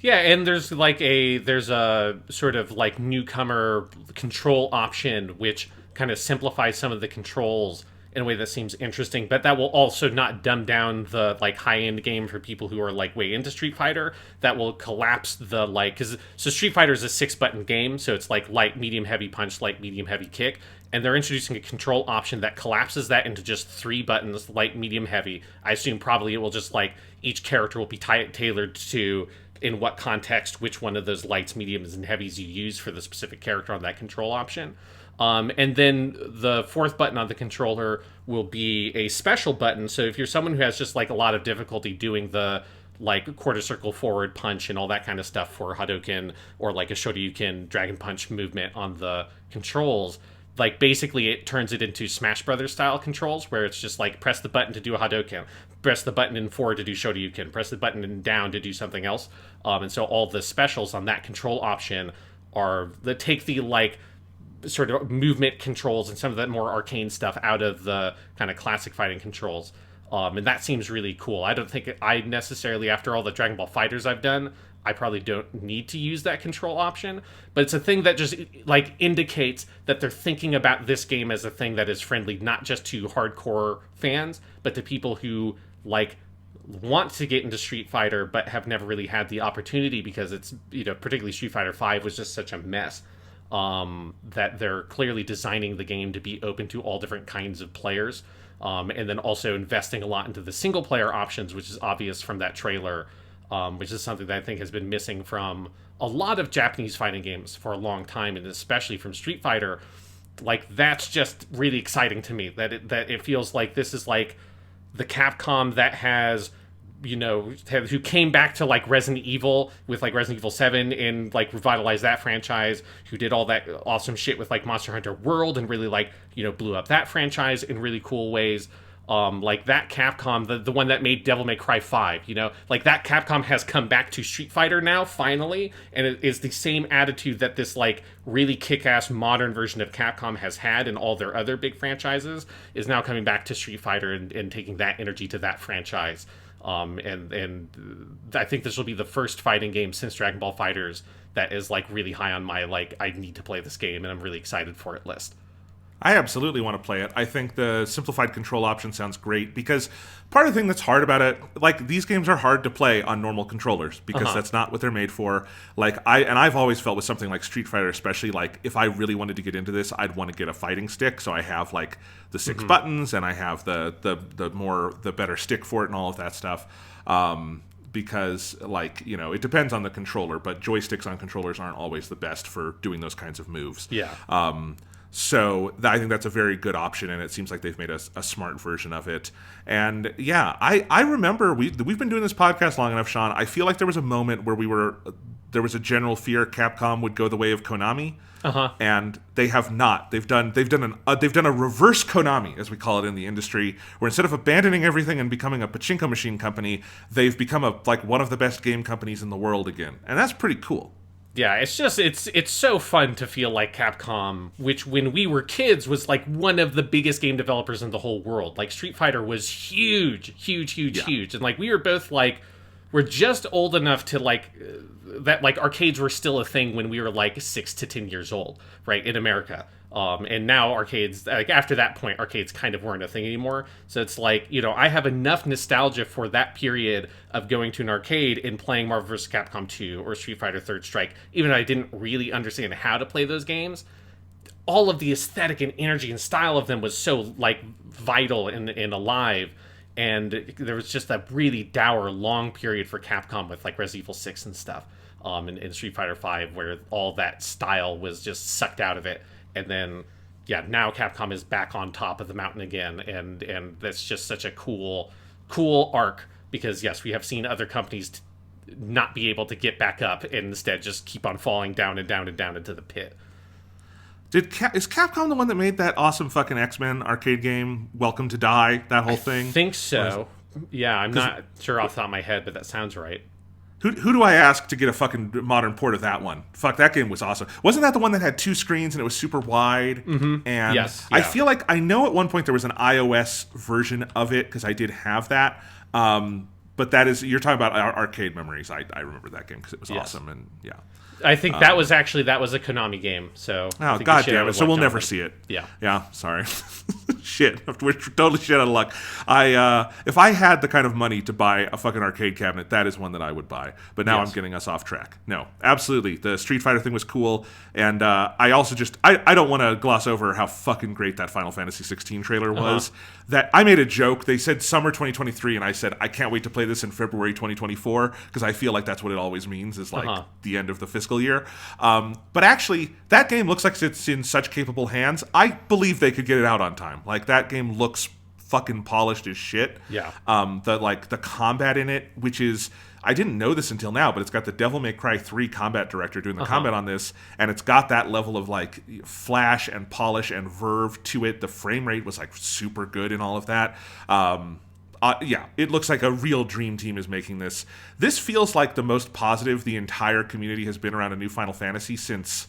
Yeah, and there's a sort of, like, newcomer control option, which kind of simplifies some of the controls in a way that seems interesting, but that will also not dumb down the like high-end game for people who are like way into Street Fighter. That will collapse the like, because so Street Fighter is a 6-button game, so it's like light, medium, heavy punch, light, medium, heavy kick, and they're introducing a control option that collapses that into just 3 buttons, light, medium, heavy. I assume probably it will just like each character will be tailored to in what context which one of those lights, mediums, and heavies you use for the specific character on that control option. And then the 4th button on the controller will be a special button. So if you're someone who has just like a lot of difficulty doing the like quarter circle forward punch and all that kind of stuff for Hadouken, or like a Shoryuken dragon punch movement on the controls, like basically it turns it into Smash Brothers style controls, where it's just like press the button to do a Hadouken, press the button in forward to do Shoryuken, press the button in down to do something else. And so all the specials on that control option are that take the like sort of movement controls and some of that more arcane stuff out of the kind of classic fighting controls. And that seems really cool. I don't think I necessarily, after all the Dragon Ball Fighters I've done, I probably don't need to use that control option, but it's a thing that just like indicates that they're thinking about this game as a thing that is friendly not just to hardcore fans, but to people who like want to get into Street Fighter but have never really had the opportunity, because it's, you know, particularly Street Fighter 5 was just such a mess. That they're clearly designing the game to be open to all different kinds of players, and then also investing a lot into the single player options, which is obvious from that trailer, which is something that I think has been missing from a lot of Japanese fighting games for a long time, and especially from Street Fighter. Like, that's just really exciting to me, that it feels like this is like the Capcom that has, you know, who came back to like Resident Evil with like Resident Evil 7 and like revitalized that franchise, who did all that awesome shit with like Monster Hunter World and really like, you know, blew up that franchise in really cool ways. Like that Capcom, the one that made Devil May Cry 5, you know, like that Capcom has come back to Street Fighter now, finally, and it is the same attitude that this like really kick-ass modern version of Capcom has had in all their other big franchises, is now coming back to Street Fighter and taking that energy to that franchise. And I think this will be the first fighting game since Dragon Ball Fighters that is like really high on my like I need to play this game and I'm really excited for it list. I absolutely want to play it. I think the simplified control option sounds great, because part of the thing that's hard about it, like, these games are hard to play on normal controllers, because that's not what they're made for. Like, I've always felt with something like Street Fighter, especially, like, if I really wanted to get into this, I'd want to get a fighting stick, so I have like the 6 buttons, and I have the better stick for it and all of that stuff. Because, like, you know, it depends on the controller, but joysticks on controllers aren't always the best for doing those kinds of moves. Yeah. So I think that's a very good option, and it seems like they've made a smart version of it. And yeah, I remember we've been doing this podcast long enough, Sean. I feel like there was a moment where there was a general fear Capcom would go the way of Konami, and they have not. They've done a reverse Konami, as we call it in the industry, where instead of abandoning everything and becoming a pachinko machine company, they've become one of the best game companies in the world again, and that's pretty cool. Yeah, it's just, it's so fun to feel like Capcom, which when we were kids was like one of the biggest game developers in the whole world. Like, Street Fighter was huge. And like, we were both like, we're just old enough to like, that like arcades were still a thing when we were like 6 to 10 years old, right, in America. And now arcades, like after that point, arcades kind of weren't a thing anymore. So it's like, you know, I have enough nostalgia for that period of going to an arcade and playing Marvel vs. Capcom 2 or Street Fighter Third Strike, even though I didn't really understand how to play those games. All of the aesthetic and energy and style of them was so like vital and alive. And there was just a really dour, long period for Capcom with like Resident Evil 6 and stuff, and Street Fighter 5, where all that style was just sucked out of it. And then, yeah, now Capcom is back on top of the mountain again, and that's just such a cool arc, because, yes, we have seen other companies not be able to get back up and instead just keep on falling down and down and down into the pit. Is Capcom the one that made that awesome fucking X-Men arcade game, Welcome to Die, that whole thing? I think so. Yeah, I'm not sure off the top of my head, but that sounds right. Who do I ask to get a fucking modern port of that one? Fuck, that game was awesome. Wasn't that the one that had 2 screens and it was super wide? Mm-hmm. And yes, I feel like I know at one point there was an iOS version of it, because I did have that. But that is, you're talking about our arcade memories. I remember that game because it was awesome, and yeah. I think that was a Konami game. So oh god damn it! So we'll never see it. Yeah. Sorry. Shit, we're totally shit out of luck. If I had the kind of money to buy a fucking arcade cabinet, that is one that I would buy. But now I'm getting us off track. No, absolutely, the Street Fighter thing was cool, and I also I don't want to gloss over how fucking great that Final Fantasy 16 trailer was. That I made a joke. They said summer 2023, and I said I can't wait to play this in February 2024 because I feel like that's what it always means is like the end of the fiscal year. But actually, that game looks like it's in such capable hands. I believe they could get it out on time. Like that game looks fucking polished as shit. Yeah. The combat in it, which is I didn't know this until now, but it's got the Devil May Cry 3 combat director doing the combat on this, and it's got that level of like flash and polish and verve to it. The frame rate was like super good in all of that. It looks like a real dream team is making this. This feels like the most positive the entire community has been around a new Final Fantasy since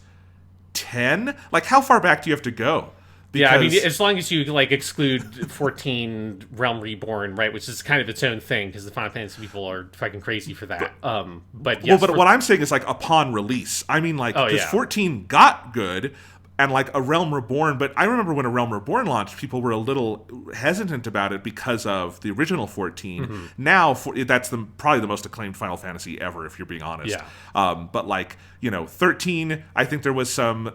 10. Like, how far back do you have to go? Because, I mean, as long as you like exclude 14 Realm Reborn, right, which is kind of its own thing because the Final Fantasy people are fucking crazy for that. But what I'm saying is like upon release. I mean, like because 14 got good. And like a Realm Reborn, but I remember when a Realm Reborn launched, people were a little hesitant about it because of the original 14. Now, that's probably the most acclaimed Final Fantasy ever, if you're being honest. But like, 13, I think there was some,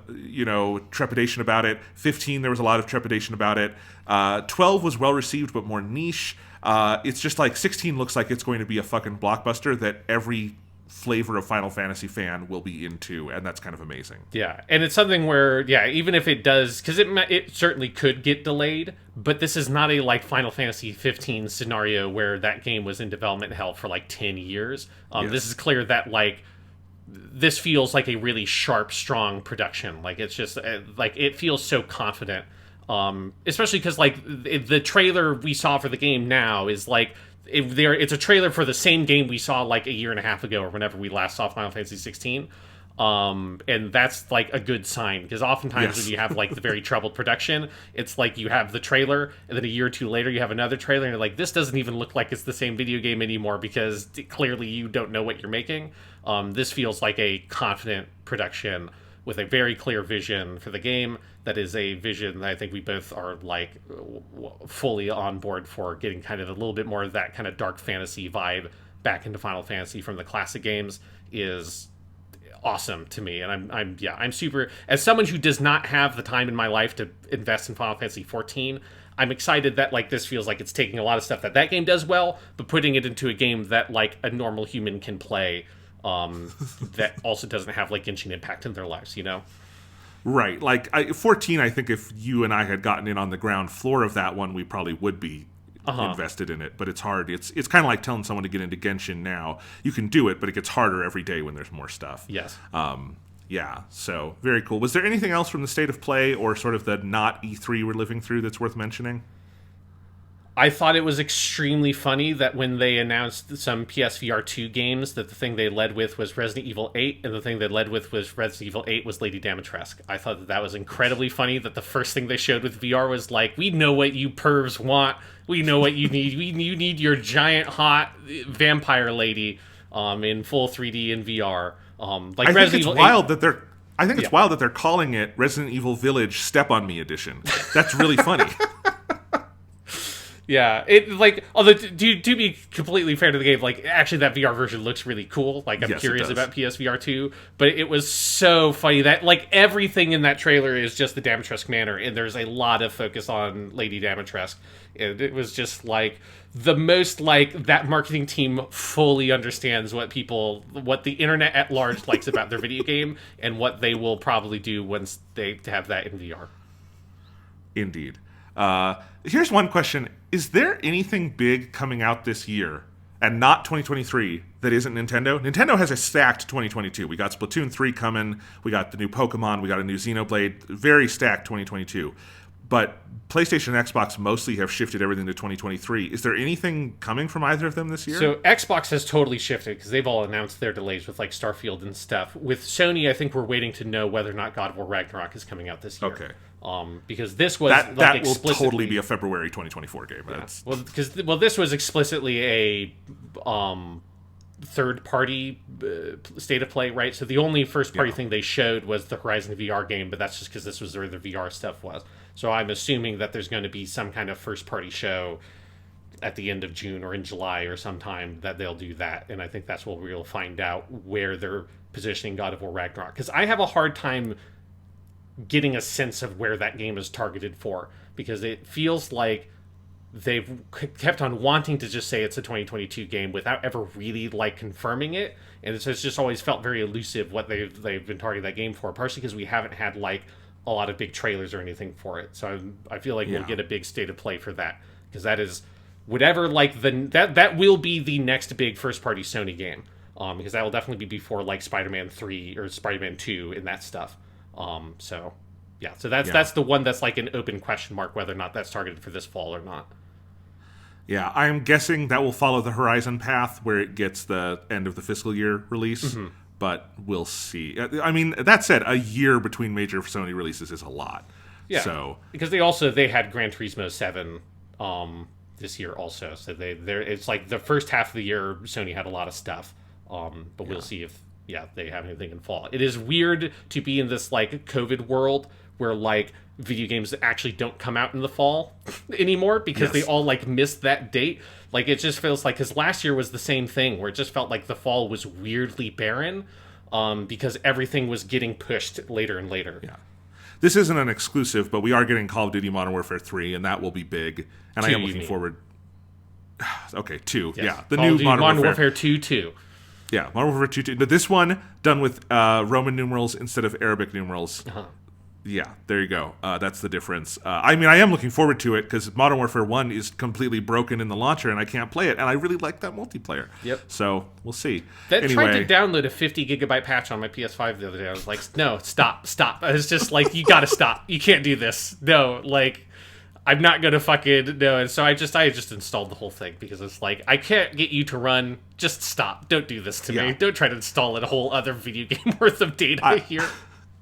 trepidation about it. 15, there was a lot of trepidation about it. 12 was well received, but more niche. It's just like 16 looks like it's going to be a fucking blockbuster that every flavor of Final Fantasy fan will be into, and that's kind of amazing. Yeah, and it's something where, even if it does, because it certainly could get delayed, but this is not a like Final Fantasy 15 scenario where that game was in development hell for like 10 years. This is clear that like this feels like a really sharp, strong production. Like it's just like it feels so confident, especially because like the trailer we saw for the game now is like. It's a trailer for the same game we saw like a year and a half ago or whenever we last saw Final Fantasy 16. And that's like a good sign because oftentimes when you have like the very troubled production, it's like you have the trailer and then a year or two later you have another trailer and you're like, this doesn't even look like it's the same video game anymore because clearly you don't know what you're making. This feels like a confident production with a very clear vision for the game. That is a vision that I think we both are like fully on board for, getting kind of a little bit more of that kind of dark fantasy vibe back into Final Fantasy from the classic games is awesome to me. And I'm super, as someone who does not have the time in my life to invest in Final Fantasy 14, I'm excited that like this feels like it's taking a lot of stuff that game does well, but putting it into a game that like a normal human can play. That also doesn't have like Genshin Impact in their lives, Right. Like 14, I think if you and I had gotten in on the ground floor of that one, we probably would be invested in it. But it's hard. It's kind of like telling someone to get into Genshin now. You can do it, but it gets harder every day when there's more stuff. Yes. So very cool. Was there anything else from the state of play or sort of the not E3 we're living through that's worth mentioning? I thought it was extremely funny that when they announced some PSVR 2 games, that the thing they led with was Resident Evil 8, and the thing they led with was Resident Evil 8 was Lady Dimitrescu. I thought that was incredibly funny, that the first thing they showed with VR was like, we know what you pervs want, we know what you need, you need your giant hot vampire lady in full 3D and VR. I think it's wild that they're... I think it's wild that they're calling it Resident Evil Village Step On Me Edition. That's really funny. Yeah, it like, although to be completely fair to the game, like actually that VR version looks really cool. Like I'm curious about PSVR 2, but it was so funny that like everything in that trailer is just the Dimitrescu manor, and there's a lot of focus on Lady Dimitrescu, and it was just like the most like that marketing team fully understands what the internet at large likes about their video game, and what they will probably do once they have that in VR. Indeed. Here's one question. Is there anything big coming out this year, and not 2023, that isn't Nintendo? Nintendo has a stacked 2022. We got Splatoon 3 coming, we got the new Pokemon, we got a new Xenoblade, very stacked 2022. But PlayStation and Xbox mostly have shifted everything to 2023. Is there anything coming from either of them this year? So Xbox has totally shifted, because they've all announced their delays with like Starfield and stuff. With Sony, I think we're waiting to know whether or not God of War Ragnarok is coming out this year. Okay. Because this was that will totally be a February 2024 game. Yeah. Well, this was explicitly a third-party state of play, right? So the only first-party thing they showed was the Horizon VR game, but that's just because this was where the VR stuff was. So I'm assuming that there's going to be some kind of first-party show at the end of June or in July or sometime that they'll do that. And I think that's where we'll find out where they're positioning God of War Ragnarok. Because I have a hard time getting a sense of where that game is targeted for. Because it feels like they've kept on wanting to just say it's a 2022 game without ever really, like, confirming it. And it's just always felt very elusive what they've been targeting that game for. Partially because we haven't had, like, a lot of big trailers or anything for it. So I feel like we'll get a big state of play for that. Because that is... whatever, like, that will be the next big first-party Sony game, because that will definitely be before, like, Spider-Man 3 or Spider-Man 2 and that stuff. So that's the one that's, like, an open question mark whether or not that's targeted for this fall or not. Yeah, I'm guessing that will follow the Horizon path where it gets the end of the fiscal year release, but we'll see. I mean, that said, a year between major Sony releases is a lot. Yeah, so because they had Gran Turismo 7 this year also, so it's like the first half of the year Sony had a lot of stuff, but we'll see if they have anything in fall. It is weird to be in this, like, COVID world where, like, video games actually don't come out in the fall anymore because they all, like, missed that date. Like, it just feels like, because last year was the same thing where it just felt like the fall was weirdly barren, because everything was getting pushed later and later. Yeah. This isn't an exclusive, but we are getting Call of Duty Modern Warfare 3, and that will be big. And I am looking forward... Okay, 2. Yes. Yeah. The new Modern Warfare 2, 2. Yeah, Modern Warfare 2, 2. But this one, done with Roman numerals instead of Arabic numerals. Yeah, there you go. That's the difference. I mean, I am looking forward to it, because Modern Warfare 1 is completely broken in the launcher, and I can't play it. And I really like that multiplayer. Yep. So, we'll see. Tried to download a 50-gigabyte patch on my PS5 the other day. I was like, no, stop. It's just like, you gotta stop. You can't do this. No, like, I'm not gonna fucking... No, and so I just installed the whole thing, because it's like, I can't get you to run. Just stop. Don't do this to me. Don't try to install a whole other video game worth of data here.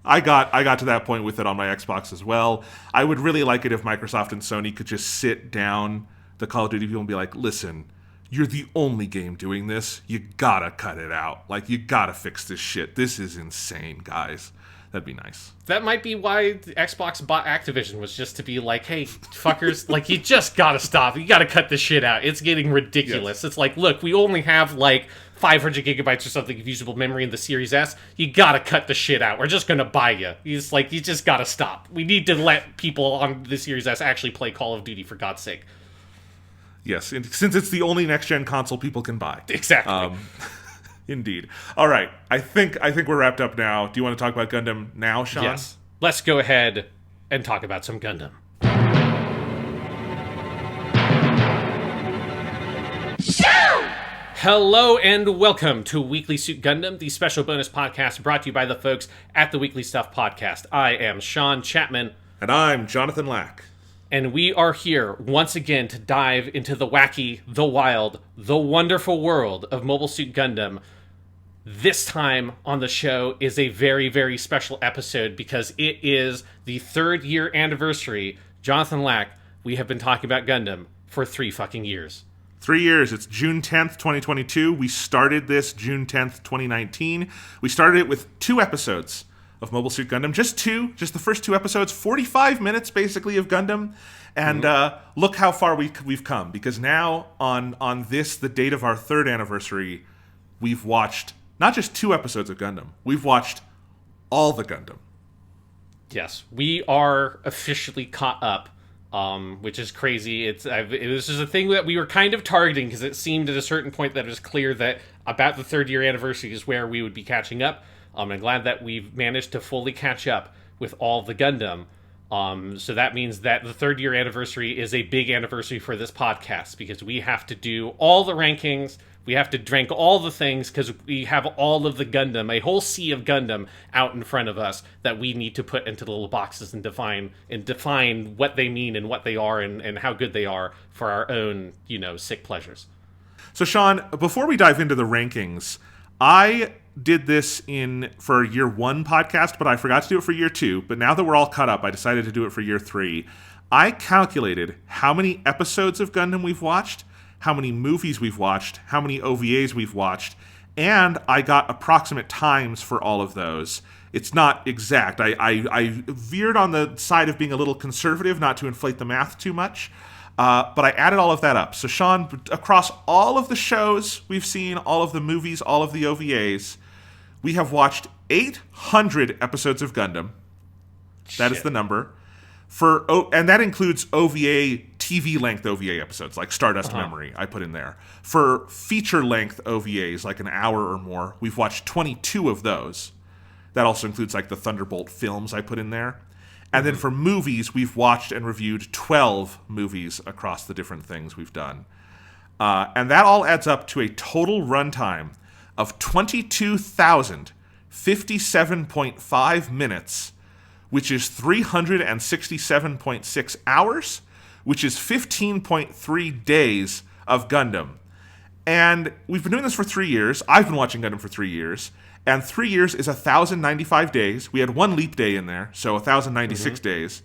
I got to that point with it on my Xbox as well. I would really like it if Microsoft and Sony could just sit down the Call of Duty people and be like, listen, you're the only game doing this. You gotta cut it out. Like, you gotta fix this shit. This is insane, guys. That'd be nice. That might be why Xbox bought Activision, was just to be like, hey, fuckers, like, you just gotta stop. You gotta cut this shit out. It's getting ridiculous. Yes. It's like, look, we only have, like, 500 gigabytes or something of usable memory in the Series S. You gotta cut the shit out. We're just gonna buy you. You just gotta stop. We need to let people on the Series S actually play Call of Duty, for God's sake. Yes, since it's the only next-gen console people can buy. Exactly. Indeed. All right. I think we're wrapped up now. Do you want to talk about Gundam now, Sean? Yes. Let's go ahead and talk about some Gundam. Hello and welcome to Weekly Suit Gundam, the special bonus podcast brought to you by the folks at the Weekly Stuff Podcast. I am Sean Chapman. And I'm Jonathan Lack. And we are here once again to dive into the wacky, the wild, the wonderful world of Mobile Suit Gundam. This time on the show is a very, very special episode because it is the 3rd year anniversary. Jonathan Lack, we have been talking about Gundam for 3 fucking years. 3 years. It's June 10th, 2022. We started this June 10th, 2019. We started it with 2 episodes of Mobile Suit Gundam. Just the first 2 episodes, 45 minutes basically of Gundam. And look how far we've come, because now on this, the date of our 3rd anniversary, we've watched not just 2 episodes of Gundam, we've watched all the Gundam. Yes, we are officially caught up, which is crazy. It was just a thing that we were kind of targeting, because it seemed at a certain point that it was clear that about the 3rd year anniversary is where we would be catching up. I'm glad that we've managed to fully catch up with all the Gundam. So that means that the 3rd year anniversary is a big anniversary for this podcast, because we have to do all the rankings, we have to rank all the things, because we have all of the Gundam, a whole sea of Gundam out in front of us that we need to put into little boxes and define what they mean and what they are and how good they are for our own, sick pleasures. So Sean, before we dive into the rankings, I did this for year 1 podcast, but I forgot to do it for year 2. But now that we're all caught up, I decided to do it for year 3. I calculated how many episodes of Gundam we've watched, how many movies we've watched, how many OVAs we've watched, and I got approximate times for all of those. It's not exact. I veered on the side of being a little conservative, not to inflate the math too much, but I added all of that up. So, Sean, across all of the shows we've seen, all of the movies, all of the OVAs, we have watched 800 episodes of Gundam. That is the number. And that includes OVA, TV-length OVA episodes, like Stardust Memory, I put in there. For feature-length OVAs, like an hour or more, we've watched 22 of those. That also includes, like, the Thunderbolt films I put in there. And then for movies, we've watched and reviewed 12 movies across the different things we've done. And that all adds up to a total runtime of 22,057.5 minutes, which is 367.6 hours, which is 15.3 days of Gundam. And we've been doing this for 3 years. I've been watching Gundam for 3 years. And 3 years is 1,095 days. We had one leap day in there, so 1,096 days.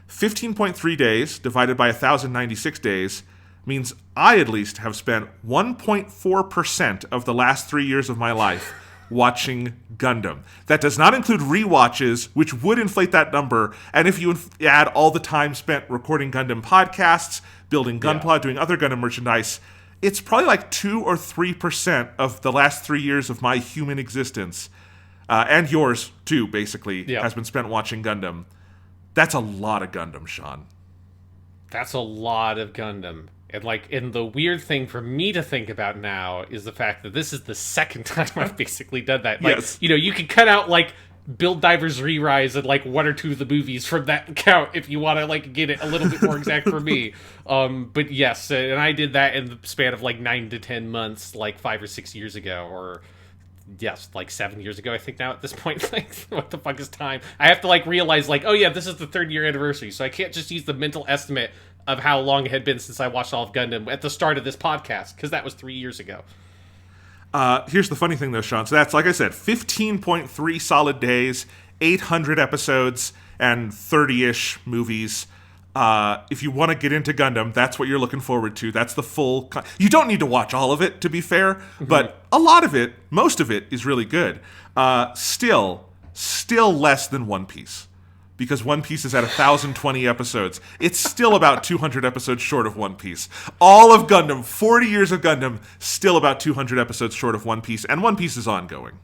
15.3 days divided by 1,096 days means I at least have spent 1.4% of the last 3 years of my life watching Gundam. That does not include rewatches, which would inflate that number. And if you add all the time spent recording Gundam podcasts, building Gunpla, doing other Gundam merchandise, it's probably like 2 or 3% of the last 3 years of my human existence, and yours too, basically, has been spent watching Gundam. That's a lot of Gundam, Sean. That's a lot of Gundam. And the weird thing for me to think about now is the fact that this is the second time I've basically done that. Like, yes. You can cut out, like, Build Divers Re-Rise and, like, 1 or 2 of the movies from that count if you want to, like, get it a little bit more exact for me. But yes, and I did that in the span of, like, 9 to 10 months, like, 5 or 6 years ago, or... Yes, like 7 years ago, I think now at this point. Like, what the fuck is time? I have to, like, realize, like, oh yeah, this is the 3rd year anniversary, so I can't just use the mental estimate of how long it had been since I watched all of Gundam at the start of this podcast, because that was 3 years ago. Here's the funny thing, though, Sean. So that's, like I said, 15.3 solid days, 800 episodes, and 30-ish movies. If you want to get into Gundam, that's what you're looking forward to. That's the full... You don't need to watch all of it, to be fair, but a lot of it, most of it, is really good. Still less than One Piece, because One Piece is at 1,020 episodes. It's still about 200 episodes short of One Piece. All of Gundam, 40 years of Gundam, still about 200 episodes short of One Piece, and One Piece is ongoing.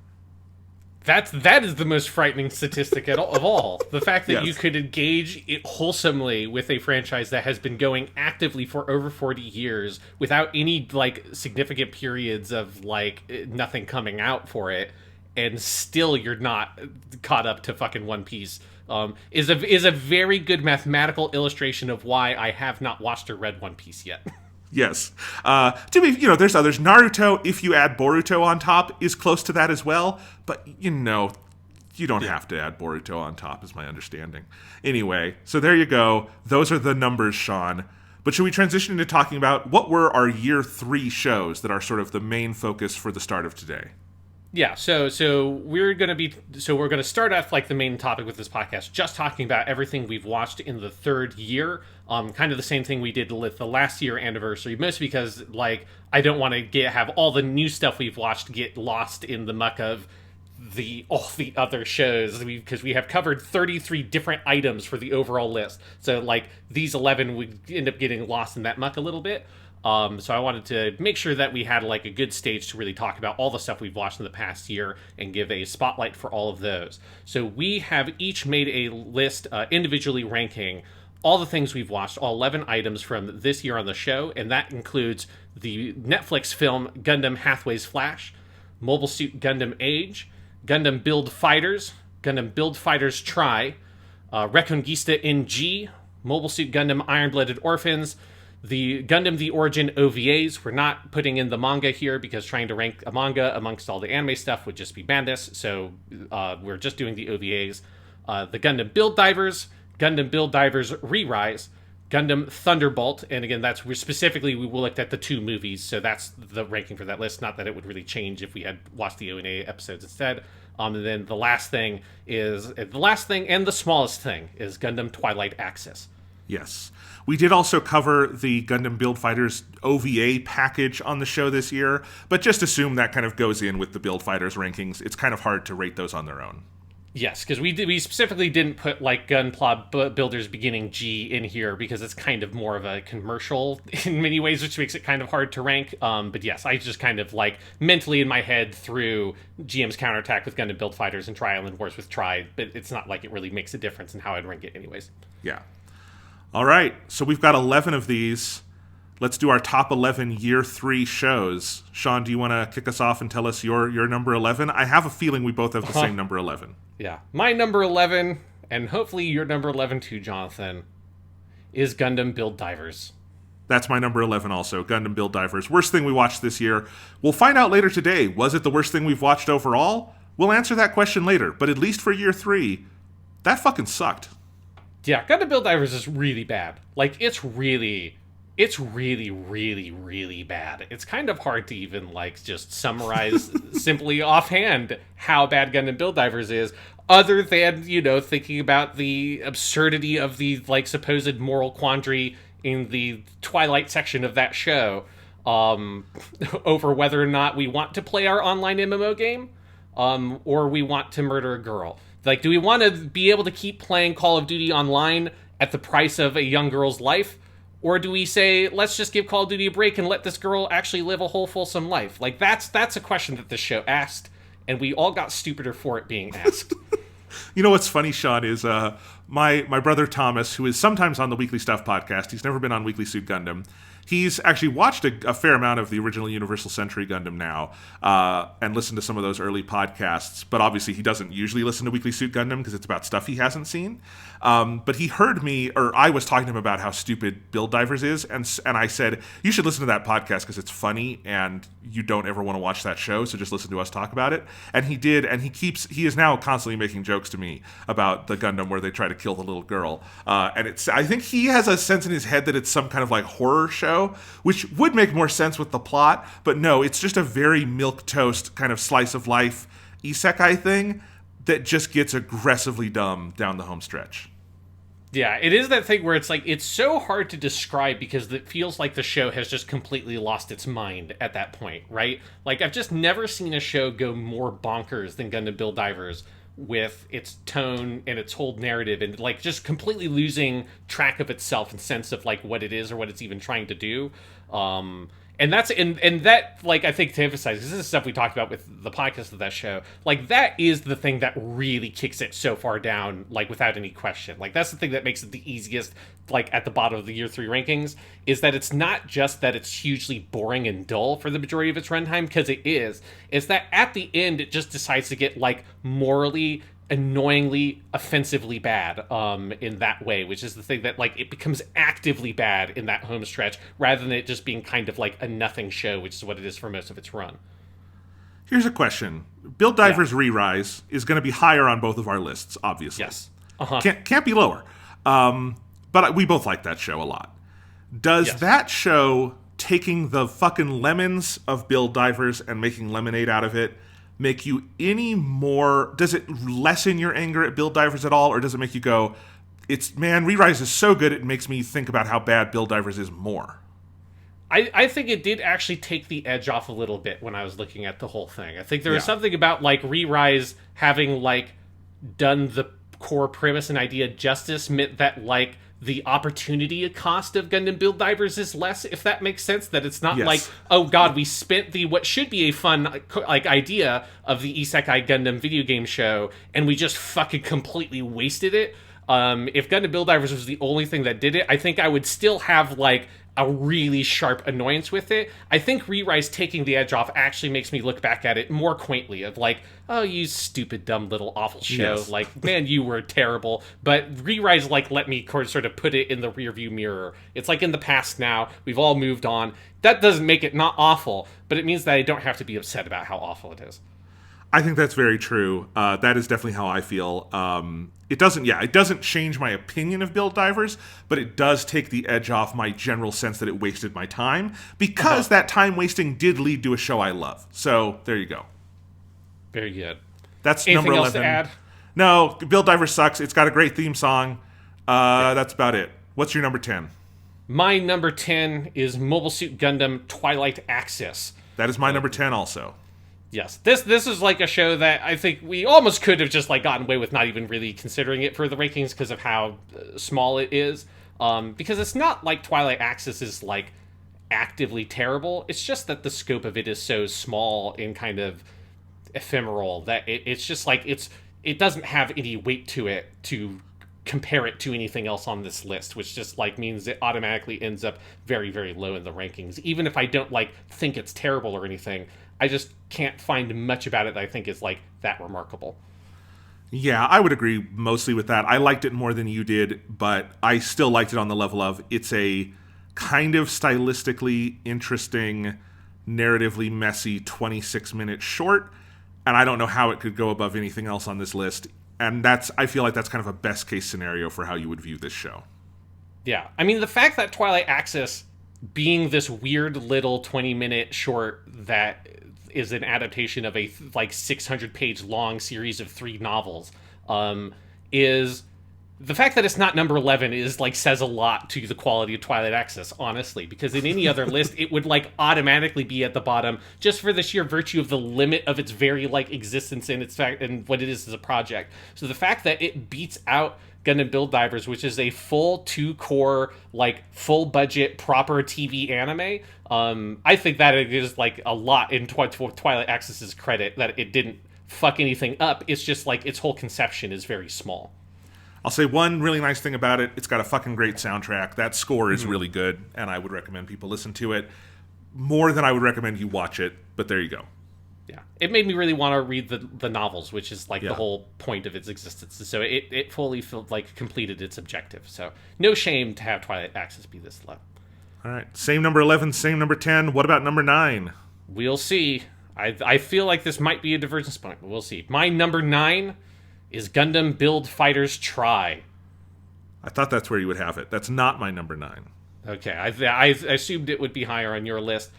That is the most frightening statistic of all. The fact that you could engage it wholesomely with a franchise that has been going actively for over 40 years without any, like, significant periods of, like, nothing coming out for it, and still you're not caught up to fucking One Piece, is a very good mathematical illustration of why I have not watched or read One Piece yet. Yes. There's others. Naruto, if you add Boruto on top, is close to that as well. But, you don't have to add Boruto on top, is my understanding. Anyway, so there you go. Those are the numbers, Sean. But should we transition into talking about what were our year 3 shows that are sort of the main focus for the start of today? Yeah, so we're gonna start off, like, the main topic with this podcast, just talking about everything we've watched in the 3rd year. Kind of the same thing we did with the last year anniversary, mostly because, like, I don't want to have all the new stuff we've watched get lost in the muck of all the other shows, because we have covered 33 different items for the overall list. So, like, these 11 would end up getting lost in that muck a little bit. So I wanted to make sure that we had, like, a good stage to really talk about all the stuff we've watched in the past year and give a spotlight for all of those. So we have each made a list individually ranking all the things we've watched, all 11 items from this year on the show, and that includes the Netflix film Gundam Hathaway's Flash, Mobile Suit Gundam Age, Gundam Build Fighters, Gundam Build Fighters Try, Reconquista NG, Mobile Suit Gundam Iron-Blooded Orphans, the Gundam The Origin OVAs. We're not putting in the manga here because trying to rank a manga amongst all the anime stuff would just be madness, so we're just doing the OVAs. The Gundam Build Divers, Gundam Build Divers Re-Rise, Gundam Thunderbolt, and again, we looked at the 2 movies, so that's the ranking for that list. Not that it would really change if we had watched the ONA episodes instead. And then the last thing and the smallest thing is Gundam Twilight Axis. Yes. We did also cover the Gundam Build Fighters OVA package on the show this year, but just assume that kind of goes in with the Build Fighters rankings. It's kind of hard to rate those on their own. Yes, because we specifically didn't put like Gunpla Builders Beginning G in here because it's kind of more of a commercial in many ways, which makes it kind of hard to rank. But yes, I just kind of like mentally in my head through GM's Counterattack with Gundam Build Fighters and Tri-Island Wars with Tri, but it's not like it really makes a difference in how I'd rank it anyways. Yeah. All right, so we've got 11 of these. Let's do our top 11 year 3 shows. Sean, do you want to kick us off and tell us your number 11? I have a feeling we both have the same number 11. Yeah. My number 11, and hopefully your number 11 too, Jonathan, is Gundam Build Divers. That's my number 11 also, Gundam Build Divers. Worst thing we watched this year. We'll find out later today. Was it the worst thing we've watched overall? We'll answer that question later, but at least for year 3, that fucking sucked. Yeah, Gundam Build Divers is really bad. Like, it's really, really bad. It's kind of hard to even, like, just summarize simply offhand how bad Gundam Build Divers is, other than, you know, thinking about the absurdity of the, like, supposed moral quandary in the Twilight section of that show, over whether or not we want to play our online MMO game, or we want to murder a girl. Like, do we want to be able to keep playing Call of Duty online at the price of a young girl's life? Or do we say, let's just give Call of Duty a break and let this girl actually live a whole, fulsome life? Like, that's a question that this show asked, and we all got stupider for it being asked. You know what's funny, Sean, is my brother Thomas, who is sometimes on the Weekly Stuff podcast, he's never been on Weekly Suit Gundam. He's actually watched a fair amount of the original Universal Century Gundam now, and listened to some of those early podcasts, but obviously he doesn't usually listen to Weekly Suit Gundam because it's about stuff he hasn't seen. But he heard me, or I was talking to him about how stupid Build Divers is, and I said, you should listen to that podcast because it's funny, and you don't ever want to watch that show, so just listen to us talk about it. And he did, and he is now constantly making jokes to me about the Gundam where they try to kill the little girl. And I think he has a sense in his head that it's some kind of like horror show, which would make more sense with the plot, but no, it's just a very milquetoast kind of slice of life isekai thing that just gets aggressively dumb down the home stretch. Yeah, it is that thing where it's like, it's so hard to describe because it feels like the show has just completely lost its mind at that point, right? Like, I've just never seen a show go more bonkers than Gundam Build Divers with its tone and its whole narrative, and like just completely losing track of itself and sense of like what it is or what it's even trying to do. And that's and that, like, I think to emphasize, because this is stuff we talked about with the podcast of that show, like, that is the thing that really kicks it so far down, like, without any question. Like, that's the thing that makes it the easiest, like, at the bottom of the year 3 rankings, is that it's not just that it's hugely boring and dull for the majority of its runtime, because it is. It's that at the end, it just decides to get, like, morally, annoyingly, offensively bad in that way, which is the thing that, like, it becomes actively bad in that home stretch rather than it just being kind of like a nothing show, which is what it is for most of its run. Here's a question. Build Divers Re-Rise is going to be higher on both of our lists, obviously. Yes. Can't be lower. But we both like that show a lot. Does that show taking the fucking lemons of Build Divers and making lemonade out of it make you any more, does it lessen your anger at Build Divers at all, or does it make you go, Re-Rise is so good it makes me think about how bad Build Divers is more? I think it did actually take the edge off a little bit when I was looking at the whole thing. I think there was something about, like, Re-Rise having, like, done the core premise and idea justice meant that, like, the opportunity cost of Gundam Build Divers is less, if that makes sense. That it's not like, oh god, we spent the what should be a fun, like, idea of the Isekai Gundam video game show, and we just fucking completely wasted it. If Gundam Build Divers was the only thing that did it, I think I would still have, like, a really sharp annoyance with it. I think Re-Rise taking the edge off actually makes me look back at it more quaintly, of like, oh, you stupid, dumb, little, awful show. Yes. Like, man, you were terrible. But Re-Rise, like, let me sort of put it in the rearview mirror. It's like in the past now. We've all moved on. That doesn't make it not awful, but it means that I don't have to be upset about how awful it is. I think that's very true. That is definitely how I feel. It doesn't change my opinion of Build Divers, but it does take the edge off my general sense that it wasted my time, because that time wasting did lead to a show I love. So there you go. Very good. That's anything number 11. Else to add? No, Build Divers sucks. It's got a great theme song. That's about it. What's your number 10? My number 10 is Mobile Suit Gundam Twilight Axis. That is my number 10 also. Yes, this is like a show that I think we almost could have just like gotten away with not even really considering it for the rankings because of how small it is. Because it's not like Twilight Axis is like actively terrible. It's just that the scope of it is so small and kind of ephemeral that it's just like it doesn't have any weight to it to compare it to anything else on this list, which just like means it automatically ends up very, very low in the rankings. Even if I don't like think it's terrible or anything, I just can't find much about it that I think is like that remarkable. Yeah, I would agree mostly with that. I liked it more than you did, but I still liked it on the level of it's a kind of stylistically interesting, narratively messy 26-minute short, and I don't know how it could go above anything else on this list. And I feel like that's kind of a best case scenario for how you would view this show. Yeah. I mean, the fact that Twilight Axis being this weird little 20-minute short that is an adaptation of a like 600-page long series of 3 novels is the fact that it's not number 11 is like says a lot to the quality of Twilight Axis, honestly, because in any other list it would like automatically be at the bottom just for the sheer virtue of the limit of its very like existence and its fact and what it is as a project. So the fact that it beats out Gundam Build Divers, which is a full 2-core like full budget proper TV anime, I think that it is like a lot in Twilight Axis's credit that it didn't fuck anything up. It's just like its whole conception is very small. I'll say one really nice thing about it, it's got a fucking great soundtrack. That score is really good, and I would recommend people listen to it more than I would recommend you watch it, but there you go. Yeah. It made me really want to read the novels, which is like the whole point of its existence. So it fully felt like completed its objective. So no shame to have Twilight Axis be this low. All right. Same number 11, same number 10. What about number 9? We'll see. I feel like this might be a divergence point, but we'll see. My number 9 is Gundam Build Fighters Try. I thought that's where you would have it. That's not my number 9. Okay, I assumed it would be higher on your list.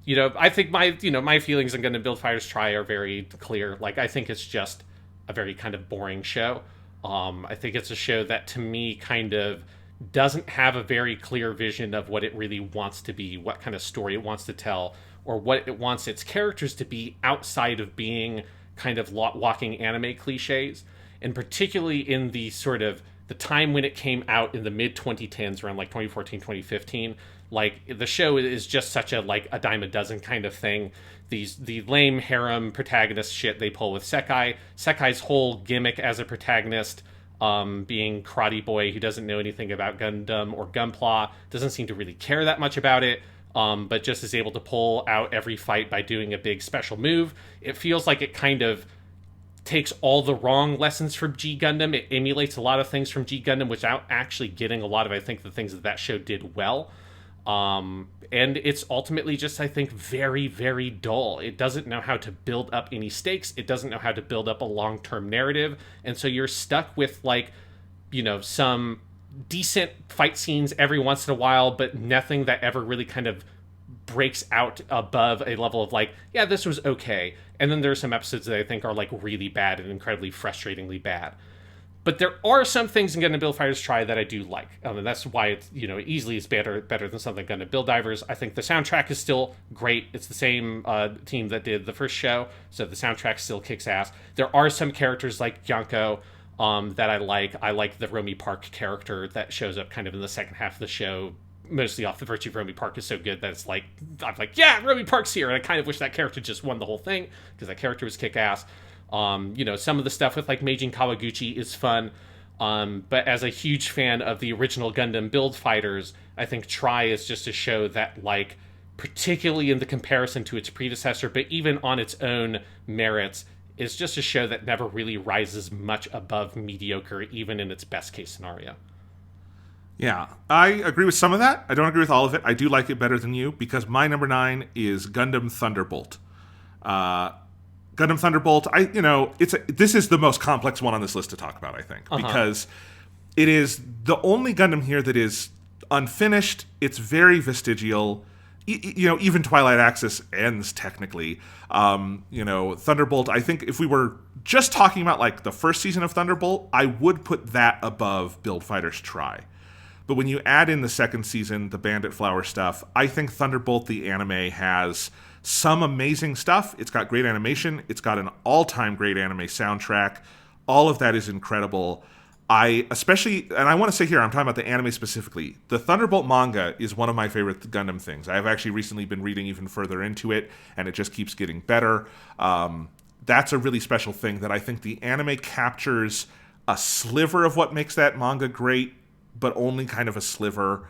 You know, I think my feelings on Gundam Build Fighters Try are very clear. Like, I think it's just a very kind of boring show. I think it's a show that, to me, kind of doesn't have a very clear vision of what it really wants to be, what kind of story it wants to tell, or what it wants its characters to be outside of being kind of walking anime cliches. And particularly in the sort of the time when it came out in the mid 2010s, around like 2014, 2015, like the show is just such a like a dime a dozen kind of thing. The lame harem protagonist shit they pull with Sekai's whole gimmick as a protagonist, being karate boy who doesn't know anything about Gundam or Gunpla, doesn't seem to really care that much about it, but just is able to pull out every fight by doing a big special move. It feels like it kind of takes all the wrong lessons from G Gundam. It emulates a lot of things from G Gundam without actually getting a lot of, I think, the things that show did well. And it's ultimately just, I think, very, very dull. It doesn't know how to build up any stakes. It doesn't know how to build up a long-term narrative. And so you're stuck with, like, you know, some decent fight scenes every once in a while, but nothing that ever really kind of breaks out above a level of like, yeah, this was okay. And then there are some episodes that I think are like really bad and incredibly frustratingly bad. But there are some things in Gundam Build Fighters Try that I do like. And that's why it's, you know, easily is better than something Gundam Build Divers. I think the soundtrack is still great. It's the same team that did the first show, so the soundtrack still kicks ass. There are some characters like Yonko that I like. I like the Romy Park character that shows up kind of in the second half of the show, mostly off the virtue of Romy Park is so good that it's like, I'm like, yeah, Romy Park's here. And I kind of wish that character just won the whole thing because that character was kick-ass. You know, some of the stuff with like Meijin Kawaguchi is fun. But as a huge fan of the original Gundam Build Fighters, I think Try is just a show that, like, particularly in the comparison to its predecessor, but even on its own merits, is just a show that never really rises much above mediocre, even in its best case scenario. Yeah, I agree with some of that. I don't agree with all of it. I do like it better than you because my number 9 is Gundam Thunderbolt. Gundam Thunderbolt, this is the most complex one on this list to talk about, I think, because it is the only Gundam here that is unfinished. It's very vestigial. Even Twilight Axis ends technically. Thunderbolt, I think if we were just talking about like the first season of Thunderbolt, I would put that above Build Fighters Try. But when you add in the second season, the Bandit Flower stuff, I think Thunderbolt the anime has some amazing stuff. It's got great animation. It's got an all-time great anime soundtrack. All of that is incredible. I want to say here, I'm talking about the anime specifically. The Thunderbolt manga is one of my favorite Gundam things. I have actually recently been reading even further into it, and it just keeps getting better. That's a really special thing that I think the anime captures a sliver of what makes that manga great, but only kind of a sliver.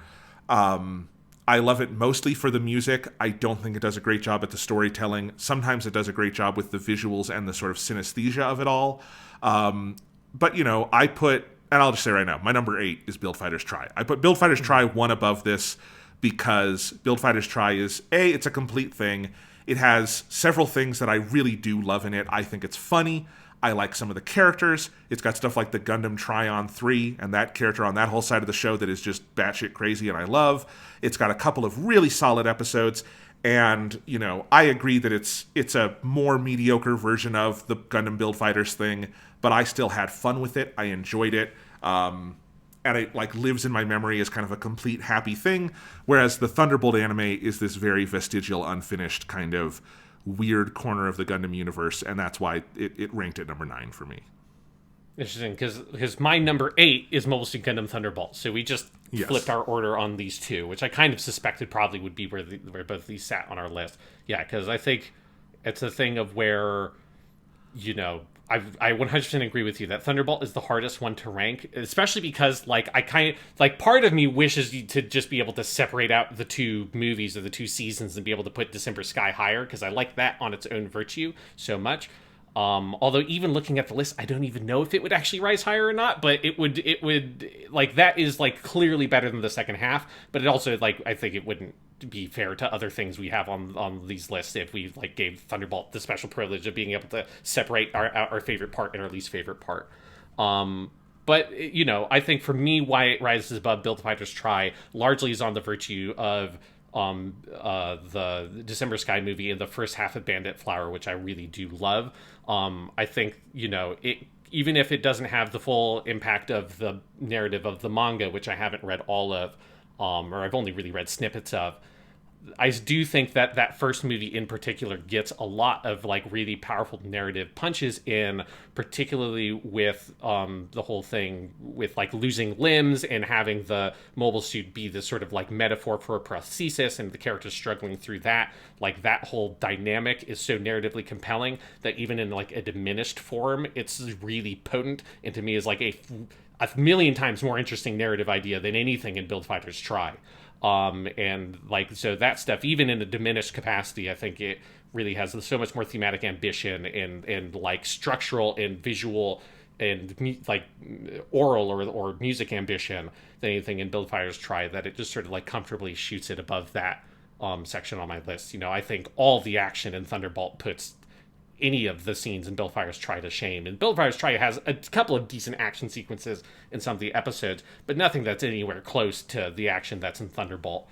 I love it mostly for the music. I don't think it does a great job at the storytelling. Sometimes it does a great job with the visuals and the sort of synesthesia of it all. But, I put, and I'll just say right now, my number 8 is Build Fighters Try. I put Build Fighters Try one above this because Build Fighters Try is, it's a complete thing. It has several things that I really do love in it. I think it's funny. I like some of the characters. It's got stuff like the Gundam Tryon 3 and that character on that whole side of the show that is just batshit crazy and I love. It's got a couple of really solid episodes. And, I agree that it's a more mediocre version of the Gundam Build Fighters thing, but I still had fun with it. I enjoyed it. And it lives in my memory as kind of a complete happy thing. Whereas the Thunderbolt anime is this very vestigial, unfinished kind of weird corner of the Gundam universe. And that's why it ranked at number 9 for me. Interesting, because my number 8 is Mobile Suit Gundam Thunderbolt. So we just flipped our order on these two, which I kind of suspected probably would be where both these sat on our list. Yeah, because I think it's a thing of where, I 100% agree with you that Thunderbolt is the hardest one to rank, especially because part of me wishes you to just be able to separate out the two movies or the two seasons and be able to put December Sky higher, because I like that on its own virtue so much. Although even looking at the list, I don't even know if it would actually rise higher or not, but it would that is clearly better than the second half, but it also I think it wouldn't be fair to other things we have on these lists if we gave Thunderbolt the special privilege of being able to separate our favorite part and our least favorite part. But I think for me, why it rises above Build Fighters Try largely is on the virtue of the December Sky movie and the first half of Bandit Flower, which I really do love. I think, it, even if it doesn't have the full impact of the narrative of the manga, which I haven't read all of, or I've only really read snippets of, I do think that first movie in particular gets a lot of really powerful narrative punches in, particularly with the whole thing with losing limbs and having the mobile suit be this sort of metaphor for a prosthesis and the characters struggling through that. That whole dynamic is so narratively compelling that even in a diminished form, it's really potent, and to me is a million times more interesting narrative idea than anything in Build Fighters Try. So that stuff, even in a diminished capacity, I think it really has so much more thematic ambition and structural and visual and oral or music ambition than anything in Build Fighters Try, that it just sort of comfortably shoots it above that section on my list. I think all the action in Thunderbolt puts any of the scenes in Build Fighters Try to shame. And Build Fighters Try has a couple of decent action sequences in some of the episodes, but nothing that's anywhere close to the action that's in Thunderbolt.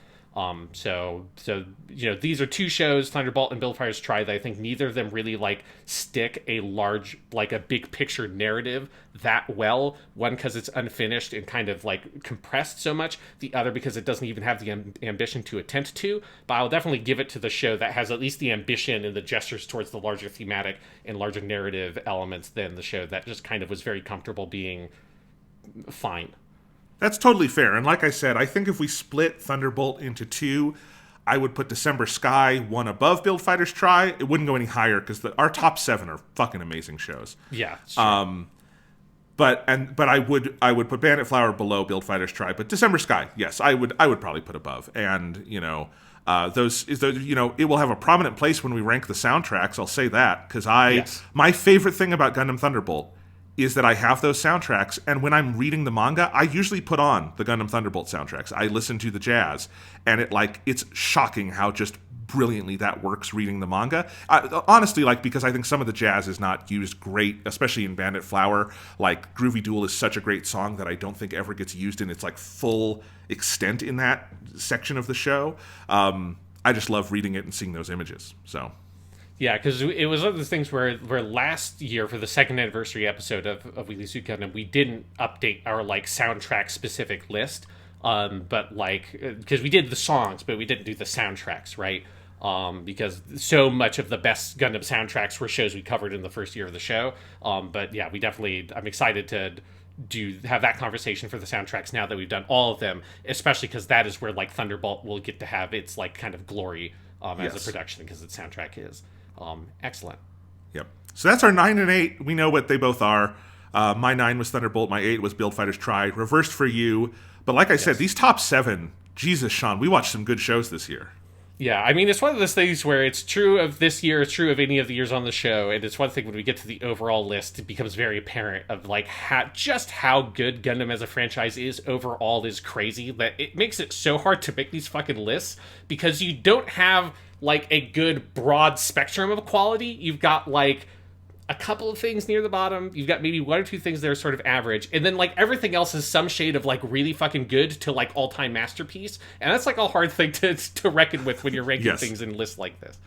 So these are two shows, Thunderbolt and Build Fighters Try, that I think neither of them really stick a large, a big picture narrative that well. One because it's unfinished and kind of compressed so much. The other because it doesn't even have the ambition to attempt to. But I'll definitely give it to the show that has at least the ambition and the gestures towards the larger thematic and larger narrative elements than the show that just kind of was very comfortable being fine. That's totally fair. And like I said, I think if we split Thunderbolt into two, I would put December Sky one above Build Fighters Try. It wouldn't go any higher because our top 7 are fucking amazing shows. Yeah. Sure. But I would put Bandit Flower below Build Fighters Try. But December Sky, yes, I would probably put above. And those it will have a prominent place when we rank the soundtracks. I'll say that because my favorite thing about Gundam Thunderbolt is that I have those soundtracks, and when I'm reading the manga, I usually put on the Gundam Thunderbolt soundtracks. I listen to the jazz, and it's shocking how just brilliantly that works reading the manga. Honestly, because I think some of the jazz is not used great, especially in Bandit Flower. Groovy Duel is such a great song that I don't think ever gets used in its full extent in that section of the show. I just love reading it and seeing those images, so... Yeah, because it was one of those things where last year, for the second anniversary episode of Weekly Suit Gundam, we didn't update our soundtrack specific list. But like, because we did the songs, but we didn't do the soundtracks, right? Because so much of the best Gundam soundtracks were shows we covered in the first year of the show. But yeah, I'm excited to have that conversation for the soundtracks now that we've done all of them, especially because that is where like Thunderbolt will get to have its like kind of glory as a production, because its soundtrack is excellent. Yep. So that's our 9 and 8. We know what they both are. My 9 was Thunderbolt. My 8 was Build Fighters Try. Reversed for you. But like I said, these top 7, Jesus, Sean, we watched some good shows this year. Yeah, I mean, it's one of those things where it's true of this year, it's true of any of the years on the show, and it's one thing when we get to the overall list, it becomes very apparent of like just how good Gundam as a franchise is overall is crazy, that it makes it so hard to make these fucking lists, because you don't have like a good broad spectrum of quality. You've got like a couple of things near the bottom. You've got maybe 1 or 2 things that are sort of average. And then, like, everything else is some shade of, like, really fucking good to, like, all-time masterpiece. And that's, like, a hard thing to reckon with when you're ranking things in lists like this.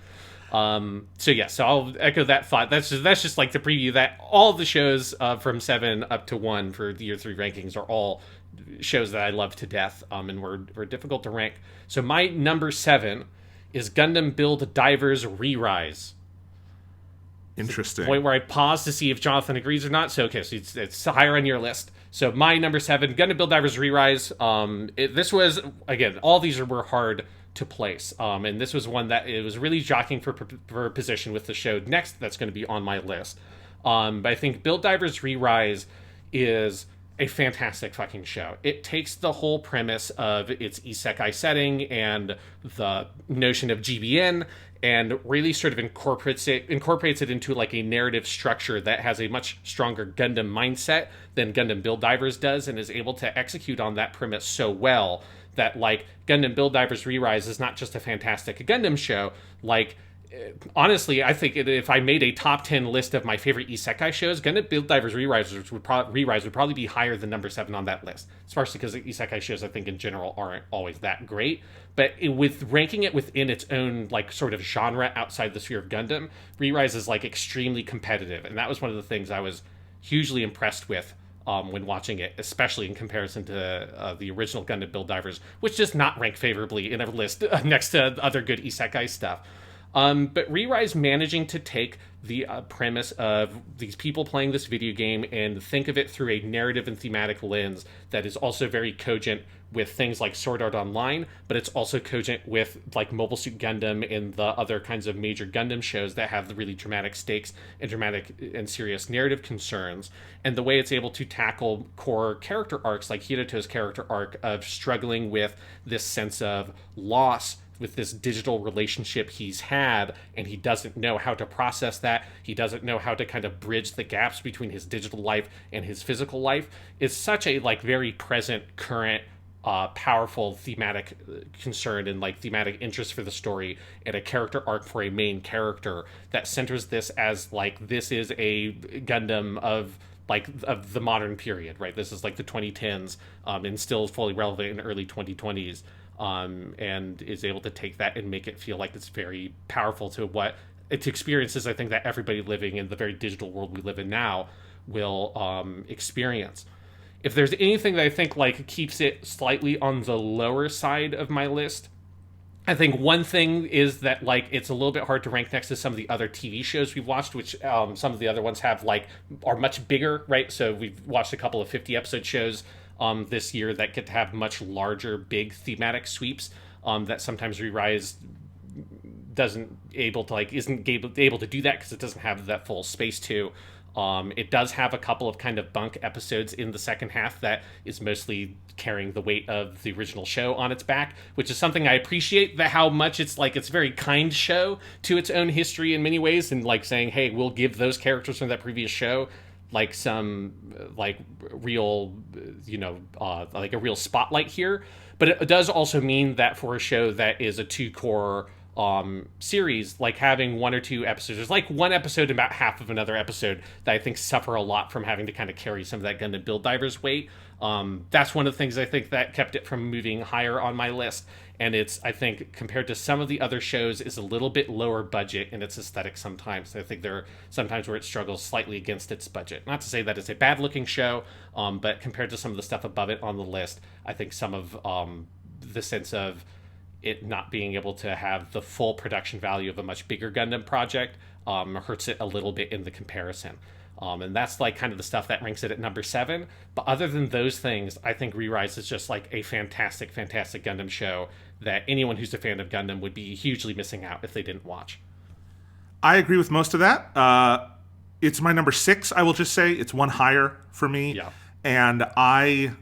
So I'll echo that thought. That's just like, the preview that all the shows from 7 up to 1 for the Year 3 rankings are all shows that I love to death, and were difficult to rank. So my number 7 is Gundam Build Divers Re-Rise. Interesting. Point where I pause to see if Jonathan agrees or not. So, okay, so it's higher on your list. So my number 7, Gundam Build Divers Re-Rise. This was, again, all these were hard to place. And this was one that it was really jockeying for position with the show next that's going to be on my list. But I think Build Divers Re-Rise is a fantastic fucking show. It takes the whole premise of its isekai setting and the notion of GBN and really sort of incorporates it into like a narrative structure that has a much stronger Gundam mindset than Gundam Build Divers does, and is able to execute on that premise so well that like Gundam Build Divers Re-Rise is not just a fantastic Gundam show. Like, honestly, I think if I made a top 10 list of my favorite isekai shows, Gundam Build Divers Re-Rise would probably be higher than number 7 on that list. Especially because isekai shows, I think, in general, aren't always that great. But with ranking it within its own, like, sort of genre outside the sphere of Gundam, Re-Rise is, like, extremely competitive. And that was one of the things I was hugely impressed with when watching it, especially in comparison to the original Gundam Build Divers, which does not rank favorably in a list next to other good isekai stuff. But Re-Rise managing to take the premise of these people playing this video game and think of it through a narrative and thematic lens that is also very cogent with things like Sword Art Online, but it's also cogent with like Mobile Suit Gundam and the other kinds of major Gundam shows that have the really dramatic stakes and dramatic and serious narrative concerns, and the way it's able to tackle core character arcs like Hiroto's character arc of struggling with this sense of loss with this digital relationship he's had, and he doesn't know how to process that. He doesn't know how to kind of bridge the gaps between his digital life and his physical life. Is such a like very present, current, powerful thematic concern and like thematic interest for the story, and a character arc for a main character that centers this as like this is a Gundam of the modern period, right? This is like the 2010s, and still fully relevant in the early 2020s. And is able to take that and make it feel like it's very powerful to experiences I think that everybody living in the very digital world we live in now will experience. If there's anything that I think like keeps it slightly on the lower side of my list, I think one thing is that like it's a little bit hard to rank next to some of the other TV shows we've watched, which some of the other ones are much bigger, right? So we've watched a couple of 50 episode shows this year that get to have much larger, big thematic sweeps that sometimes Re-Rise isn't able to do that because it doesn't have that full space to. It does have a couple of kind of bunk episodes in the second half that is mostly carrying the weight of the original show on its back, which is something I appreciate, that how much it's a very kind show to its own history in many ways, and like saying, hey, we'll give those characters from that previous show like some like real like a real spotlight here. But it does also mean that for a show that is a two core series, like having 1 or 2 episodes. There's like one episode and about half of another episode that I think suffer a lot from having to kind of carry some of that Gundam Build Divers weight. That's one of the things I think that kept it from moving higher on my list. And it's, I think, compared to some of the other shows, is a little bit lower budget in its aesthetic sometimes. I think there are sometimes where it struggles slightly against its budget. Not to say that it's a bad-looking show, but compared to some of the stuff above it on the list, I think some of the sense of it not being able to have the full production value of a much bigger Gundam project hurts it a little bit in the comparison. And that's like kind of the stuff that ranks it at number 7. But other than those things, I think Re-Rise is just like a fantastic, fantastic Gundam show that anyone who's a fan of Gundam would be hugely missing out if they didn't watch. I agree with most of that. It's my number 6, I will just say. It's one higher for me. Yeah. And I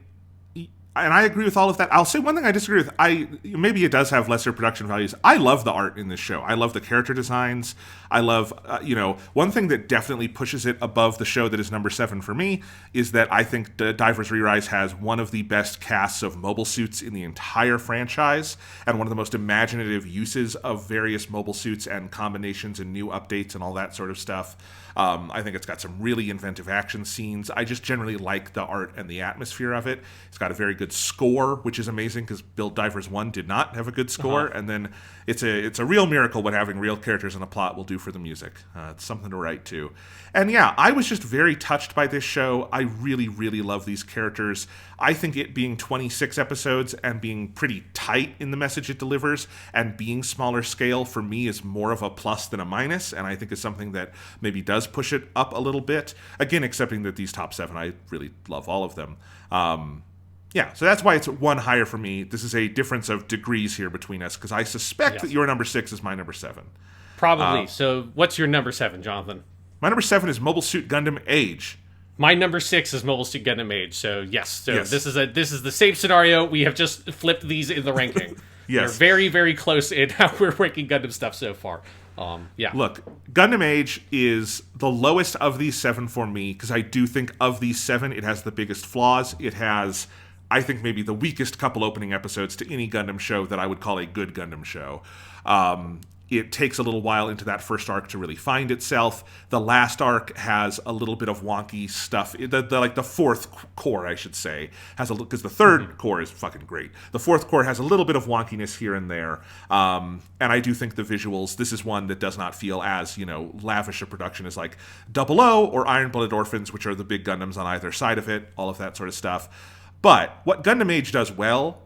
agree with all of that. I'll say one thing I disagree with. Maybe it does have lesser production values. I love the art in this show. I love the character designs. I love, one thing that definitely pushes it above the show that is number 7 for me is that I think Divers Re-Rise has one of the best casts of mobile suits in the entire franchise, and one of the most imaginative uses of various mobile suits and combinations and new updates and all that sort of stuff. I think it's got some really inventive action scenes. I just generally like the art and the atmosphere of it. It's got a very good score, which is amazing because Build Divers 1 did not have a good score. And then it's a real miracle what having real characters and a plot will do for the music. It's something to write to. And yeah, I was just very touched by this show. I really, really love these characters. I think it being 26 episodes and being pretty tight in the message it delivers and being smaller scale for me is more of a plus than a minus, and I think is something that maybe does push it up a little bit. Again, accepting that these top 7, I really love all of them. So that's why it's one higher for me. This is a difference of degrees here between us, because I suspect that your number 6 is my number 7. Probably. So what's your number 7, Jonathan? My number 7 is Mobile Suit Gundam Age. My number 6 is Mobile Suit Gundam Age. So yes, this is the same scenario. We have just flipped these in the ranking. Yes. They're very, very close in how we're ranking Gundam stuff so far. Look, Gundam Age is the lowest of these 7 for me, because I do think of these 7, it has the biggest flaws. It has, I think, maybe the weakest couple opening episodes to any Gundam show that I would call a good Gundam show. It takes a little while into that first arc to really find itself. The last arc has a little bit of wonky stuff. The fourth core, I should say, has because the third core is fucking great. The fourth core has a little bit of wonkiness here and there. And I do think the visuals, this is one that does not feel as, lavish a production as like 00 or Iron Blooded Orphans, which are the big Gundams on either side of it, all of that sort of stuff. But what Gundam Age does well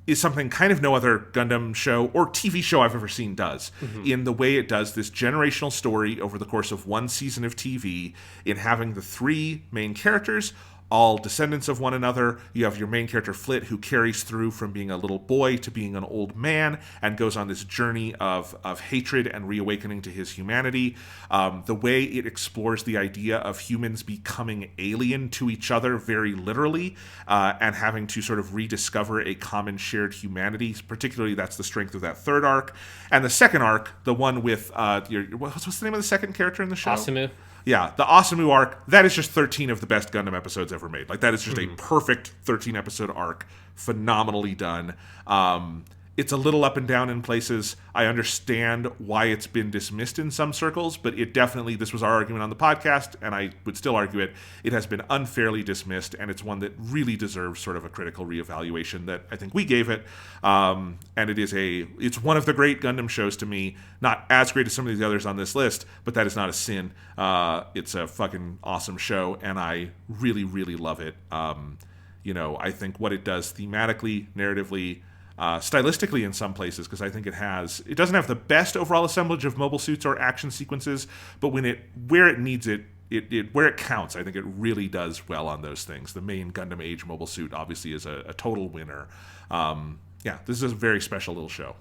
is something kind of no other Gundam show or TV show I've ever seen does, in the way it does this generational story over the course of one season of TV, in having the 3 main characters, all descendants of one another. You have your main character, Flit, who carries through from being a little boy to being an old man and goes on this journey of hatred and reawakening to his humanity. The way it explores the idea of humans becoming alien to each other very literally, and having to sort of rediscover a common shared humanity. Particularly, that's the strength of that third arc. And the second arc, the one with, what's the name of the second character in the show? Asumu. Yeah, the Asumu arc, that is just 13 of the best Gundam episodes ever made. Like, that is just a perfect 13-episode arc. Phenomenally done. It's a little up and down in places. I understand why it's been dismissed in some circles, but it definitely, this was our argument on the podcast, and I would still argue it, it has been unfairly dismissed, and it's one that really deserves sort of a critical reevaluation that I think we gave it. And it's one of the great Gundam shows to me. Not as great as some of these others on this list, but that is not a sin. It's a fucking awesome show, and I really, really love it. I think what it does thematically, narratively, stylistically in some places, because I think it doesn't have the best overall assemblage of mobile suits or action sequences, but where it needs it, where it counts, I think it really does well on those things. The main Gundam Age mobile suit obviously is a total winner. This is a very special little show.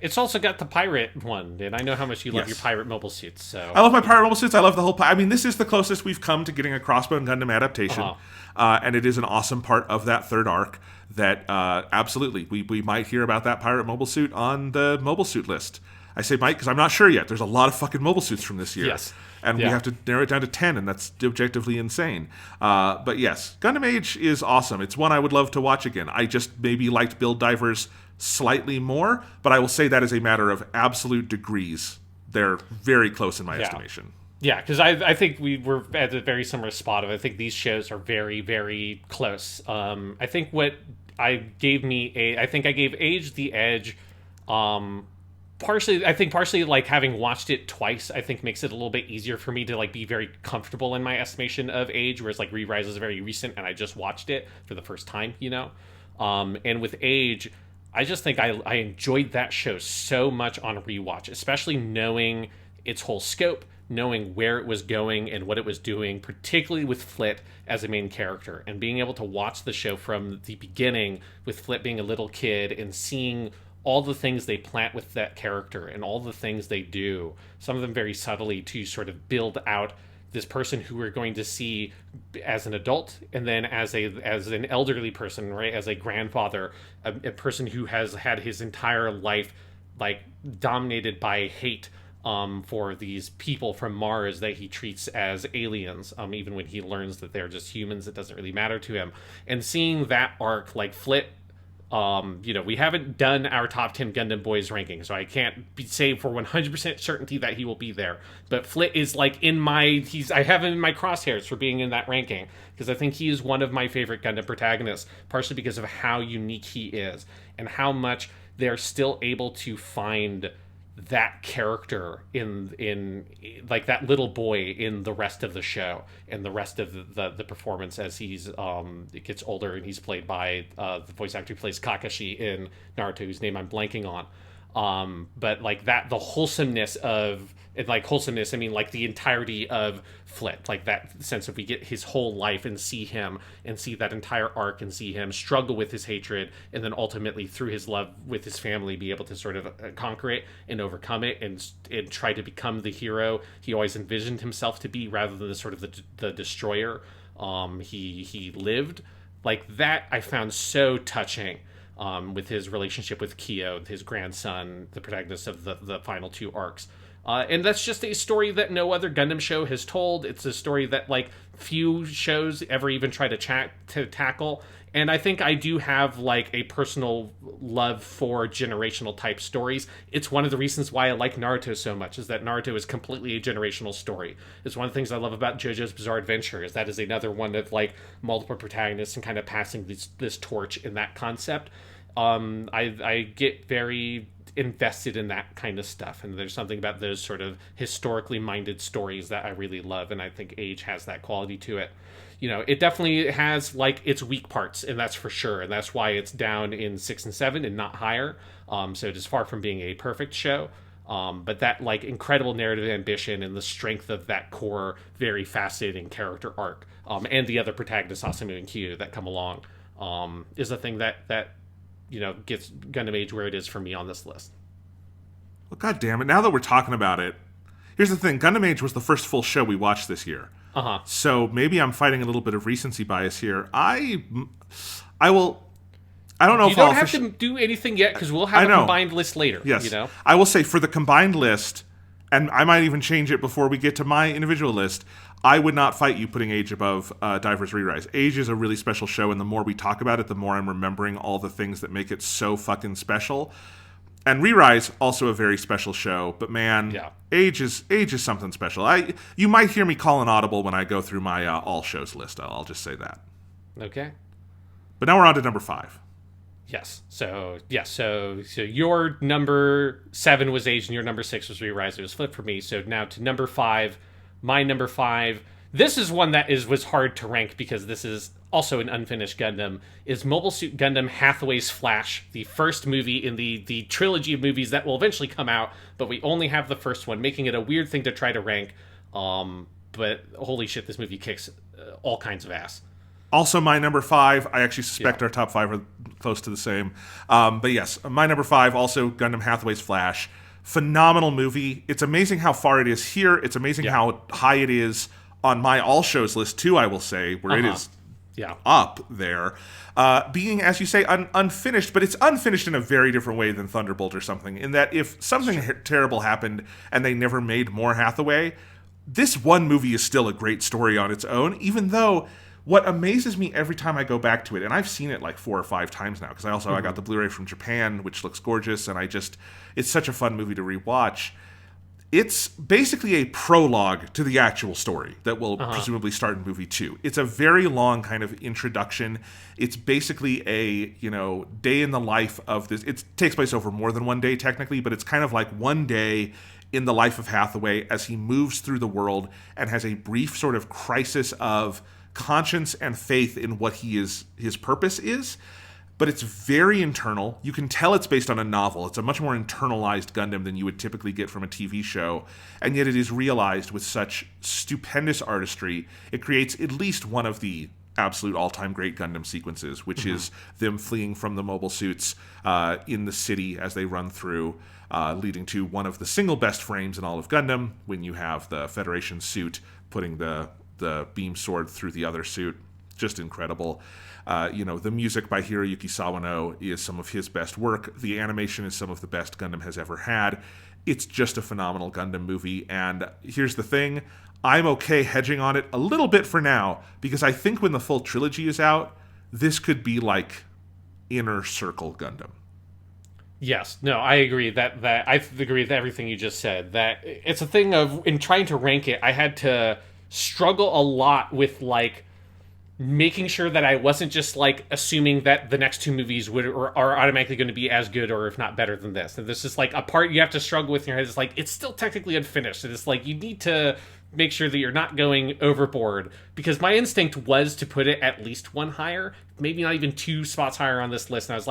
It's also got the pirate one, and I know how much you love your pirate mobile suits. So I love my pirate mobile suits. I love the whole. this is the closest we've come to getting a Crossbone Gundam adaptation, and it is an awesome part of that third arc. That absolutely, we might hear about that pirate mobile suit on the mobile suit list. I say might because I'm not sure yet. There's a lot of fucking mobile suits from this year. Yes. And we have to narrow it down to 10, and that's objectively insane. But yes, Gundam Age is awesome. It's one I would love to watch again. I just maybe liked Build Divers slightly more, but I will say that is a matter of absolute degrees. They're very close in my estimation. Yeah, because I think we were at a very similar spot. I think these shows are very, very close. I think what I gave Age the edge. Partially like having watched it twice, I think makes it a little bit easier for me to like be very comfortable in my estimation of Age, whereas like Re-Rise is very recent and I just watched it for the first time, and with Age, I just think I enjoyed that show so much on rewatch, especially knowing its whole scope, knowing where it was going and what it was doing, particularly with Flit as a main character, and being able to watch the show from the beginning with Flit being a little kid and seeing all the things they plant with that character and all the things they do, some of them very subtly, to sort of build out this person who we're going to see as an adult, and then as an elderly person, right, as a grandfather, a person who has had his entire life like dominated by hate for these people from Mars that he treats as aliens, even when he learns that they're just humans, it doesn't really matter to him. And seeing that arc, like Flit, we haven't done our top 10 Gundam Boys ranking, so I can't say for 100% certainty that he will be there. But Flit is like I have him in my crosshairs for being in that ranking, because I think he is one of my favorite Gundam protagonists, partially because of how unique he is and how much they're still able to find that character in like that little boy in the rest of the show and the rest of the performance as he's it gets older, and he's played by the voice actor who plays Kakashi in Naruto, whose name I'm blanking on. But like that, the wholesomeness of, and like wholesomeness, I mean like the entirety of Flit, like that sense of we get his whole life and see him and see that entire arc and see him struggle with his hatred, and then ultimately through his love with his family be able to sort of conquer it and overcome it and try to become the hero he always envisioned himself to be, rather than the sort of the destroyer he lived. Like that I found so touching. With his relationship with Kyo, his grandson, the protagonist of the final two arcs. And that's just a story that no other Gundam show has told. It's a story that like few shows ever even try to tackle. And I think I do have like a personal love for generational type stories. It's one of the reasons why I like Naruto so much, is that Naruto is completely a generational story. It's one of the things I love about JoJo's Bizarre Adventure, is that is another one of like multiple protagonists and kind of passing this torch in that concept. I get very invested in that kind of stuff, and there's something about those sort of historically minded stories that I really love, and I think Age has that quality to it. It definitely has like its weak parts, and that's for sure, and that's why it's down in 6 and 7 and not higher. So it is far from being a perfect show, but that like incredible narrative ambition and the strength of that core, very fascinating character arc, and the other protagonists, Asamu and Kyu, that come along, is a thing that gets Gundam Age where it is for me on this list. Well, God damn it! Now that we're talking about it, here's the thing: Gundam Age was the first full show we watched this year. So maybe I'm fighting a little bit of recency bias here. I will. I don't know if I'll have to do anything yet, because we'll have a combined list later. Yes. I will say for the combined list, and I might even change it before we get to my individual list, I would not fight you putting Age above Divers Re-Rise. Age is a really special show, and the more we talk about it, the more I'm remembering all the things that make it so fucking special. And Re-Rise, also a very special show, but man, Age is something special. You might hear me call an audible when I go through my all shows list. I'll just say that. Okay. But now we're on to number 5. Yes. So your number 7 was Age, and your number 6 was Re-Rise. It was flipped for me. So now to number 5. My number 5, this is one that was hard to rank, because this is also an unfinished Gundam, is Mobile Suit Gundam Hathaway's Flash, the first movie in the trilogy of movies that will eventually come out, but we only have the first one, making it a weird thing to try to rank. But holy shit, this movie kicks all kinds of ass. Also, my number 5, I actually suspect our top 5 are close to the same. But yes, my number 5, also Gundam Hathaway's Flash. Phenomenal movie. It's amazing how far it is here. It's amazing how high it is on my all shows list too, I will say, where it is up there, being, as you say, unfinished, but it's unfinished in a very different way than Thunderbolt or something, in that if something terrible happened and they never made more Hathaway, this one movie is still a great story on its own, even though what amazes me every time I go back to it, and I've seen it like 4 or 5 times now, because I got the Blu-ray from Japan, which looks gorgeous, and it's such a fun movie to rewatch. It's basically a prologue to the actual story that will presumably start in movie 2. It's a very long kind of introduction. It's basically a, day in the life of this. It takes place over more than one day technically, but it's kind of like one day in the life of Hathaway as he moves through the world and has a brief sort of crisis of conscience and faith in what his purpose is. But it's very internal. You can tell it's based on a novel. It's a much more internalized Gundam than you would typically get from a TV show. And yet it is realized with such stupendous artistry. It creates at least one of the absolute all-time great Gundam sequences, which is them fleeing from the mobile suits in the city as they run through, leading to one of the single best frames in all of Gundam, when you have the Federation suit putting the beam sword through the other suit. Just incredible. The music by Hiroyuki Sawano is some of his best work. The animation is some of the best Gundam has ever had. It's just a phenomenal Gundam movie. And here's the thing. I'm okay hedging on it a little bit for now, because I think when the full trilogy is out, this could be like Inner Circle Gundam. Yes, no, I agree that I agree with everything you just said. That it's a thing of, in trying to rank it, I had to struggle a lot with making sure that I wasn't just assuming that the next 2 movies are automatically going to be as good or if not better than this. And this is a part you have to struggle with in your head. It's it's still technically unfinished. And it's you need to make sure that you're not going overboard, because my instinct was to put it at least 1 higher, maybe not even 2 spots higher on this list. And I was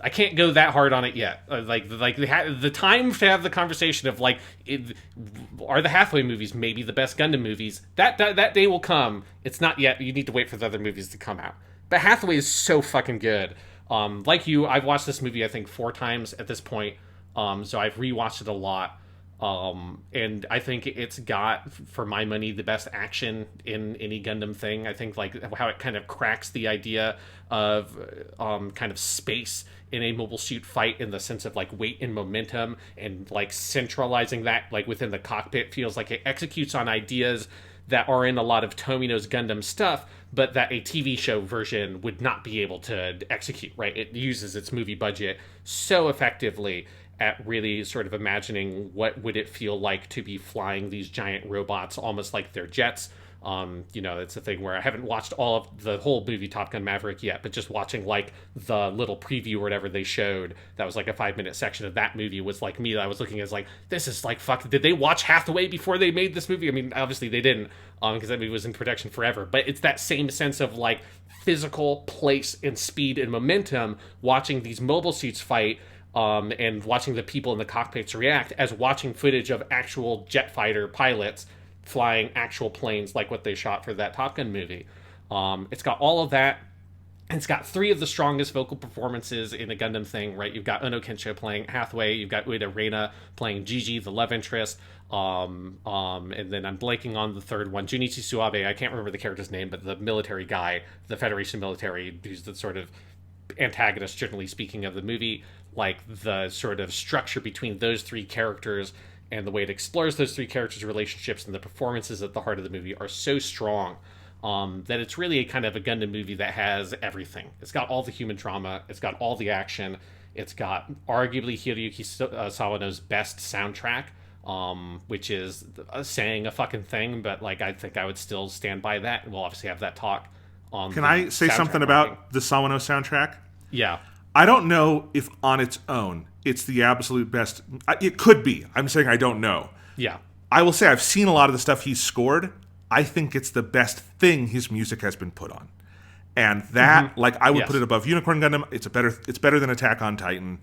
I can't go that hard on it yet. The time to have the conversation of are the Hathaway movies maybe the best Gundam movies? That day will come. It's not yet. You need to wait for the other movies to come out. But Hathaway is so fucking good. Like you, I've watched this movie I think 4 times at this point. So I've rewatched it a lot. And I think it's got, for my money, the best action in any Gundam thing. I think how it kind of cracks the idea of kind of space in a mobile suit fight, in the sense of weight and momentum, and centralizing that within the cockpit feels like it executes on ideas that are in a lot of Tomino's Gundam stuff, but that a TV show version would not be able to execute, right? It uses its movie budget so effectively at really sort of imagining what would it feel like to be flying these giant robots almost like they're jets. It's a thing where I haven't watched all of the whole movie Top Gun Maverick yet, but just watching the little preview or whatever they showed, that was a 5-minute section of that movie, was me, that I was looking as this is fuck, did they watch Hathaway before they made this movie? I mean, obviously they didn't, because that movie was in production forever, but it's that same sense of physical place and speed and momentum, watching these mobile suits fight, and watching the people in the cockpits react, as watching footage of actual jet fighter pilots flying actual planes, like what they shot for that Top Gun movie. It's got all of that. It's got 3 of the strongest vocal performances in a Gundam thing, right? You've got Ono Kensho playing Hathaway, you've got Ueda Reina playing Gigi, the love interest, and then I'm blanking on the third one, Junichi Suabe, I can't remember the character's name, but the military guy, the Federation military, who's the sort of antagonist, generally speaking, of the movie. The sort of structure between those 3 characters and the way it explores those 3 characters' relationships and the performances at the heart of the movie are so strong that it's really a kind of a Gundam movie that has everything. It's got all the human drama, it's got all the action, it's got arguably Hiroyuki Sawano's best soundtrack, which is saying a fucking thing, but I think I would still stand by that, and we'll obviously have that talk on. Can I say something about the Sawano soundtrack? Yeah. I don't know if on its own it's the absolute best. It could be. I'm saying I don't know. Yeah. I will say I've seen a lot of the stuff he's scored. I think it's the best thing his music has been put on. And that, I would put it above Unicorn Gundam. It's better than Attack on Titan.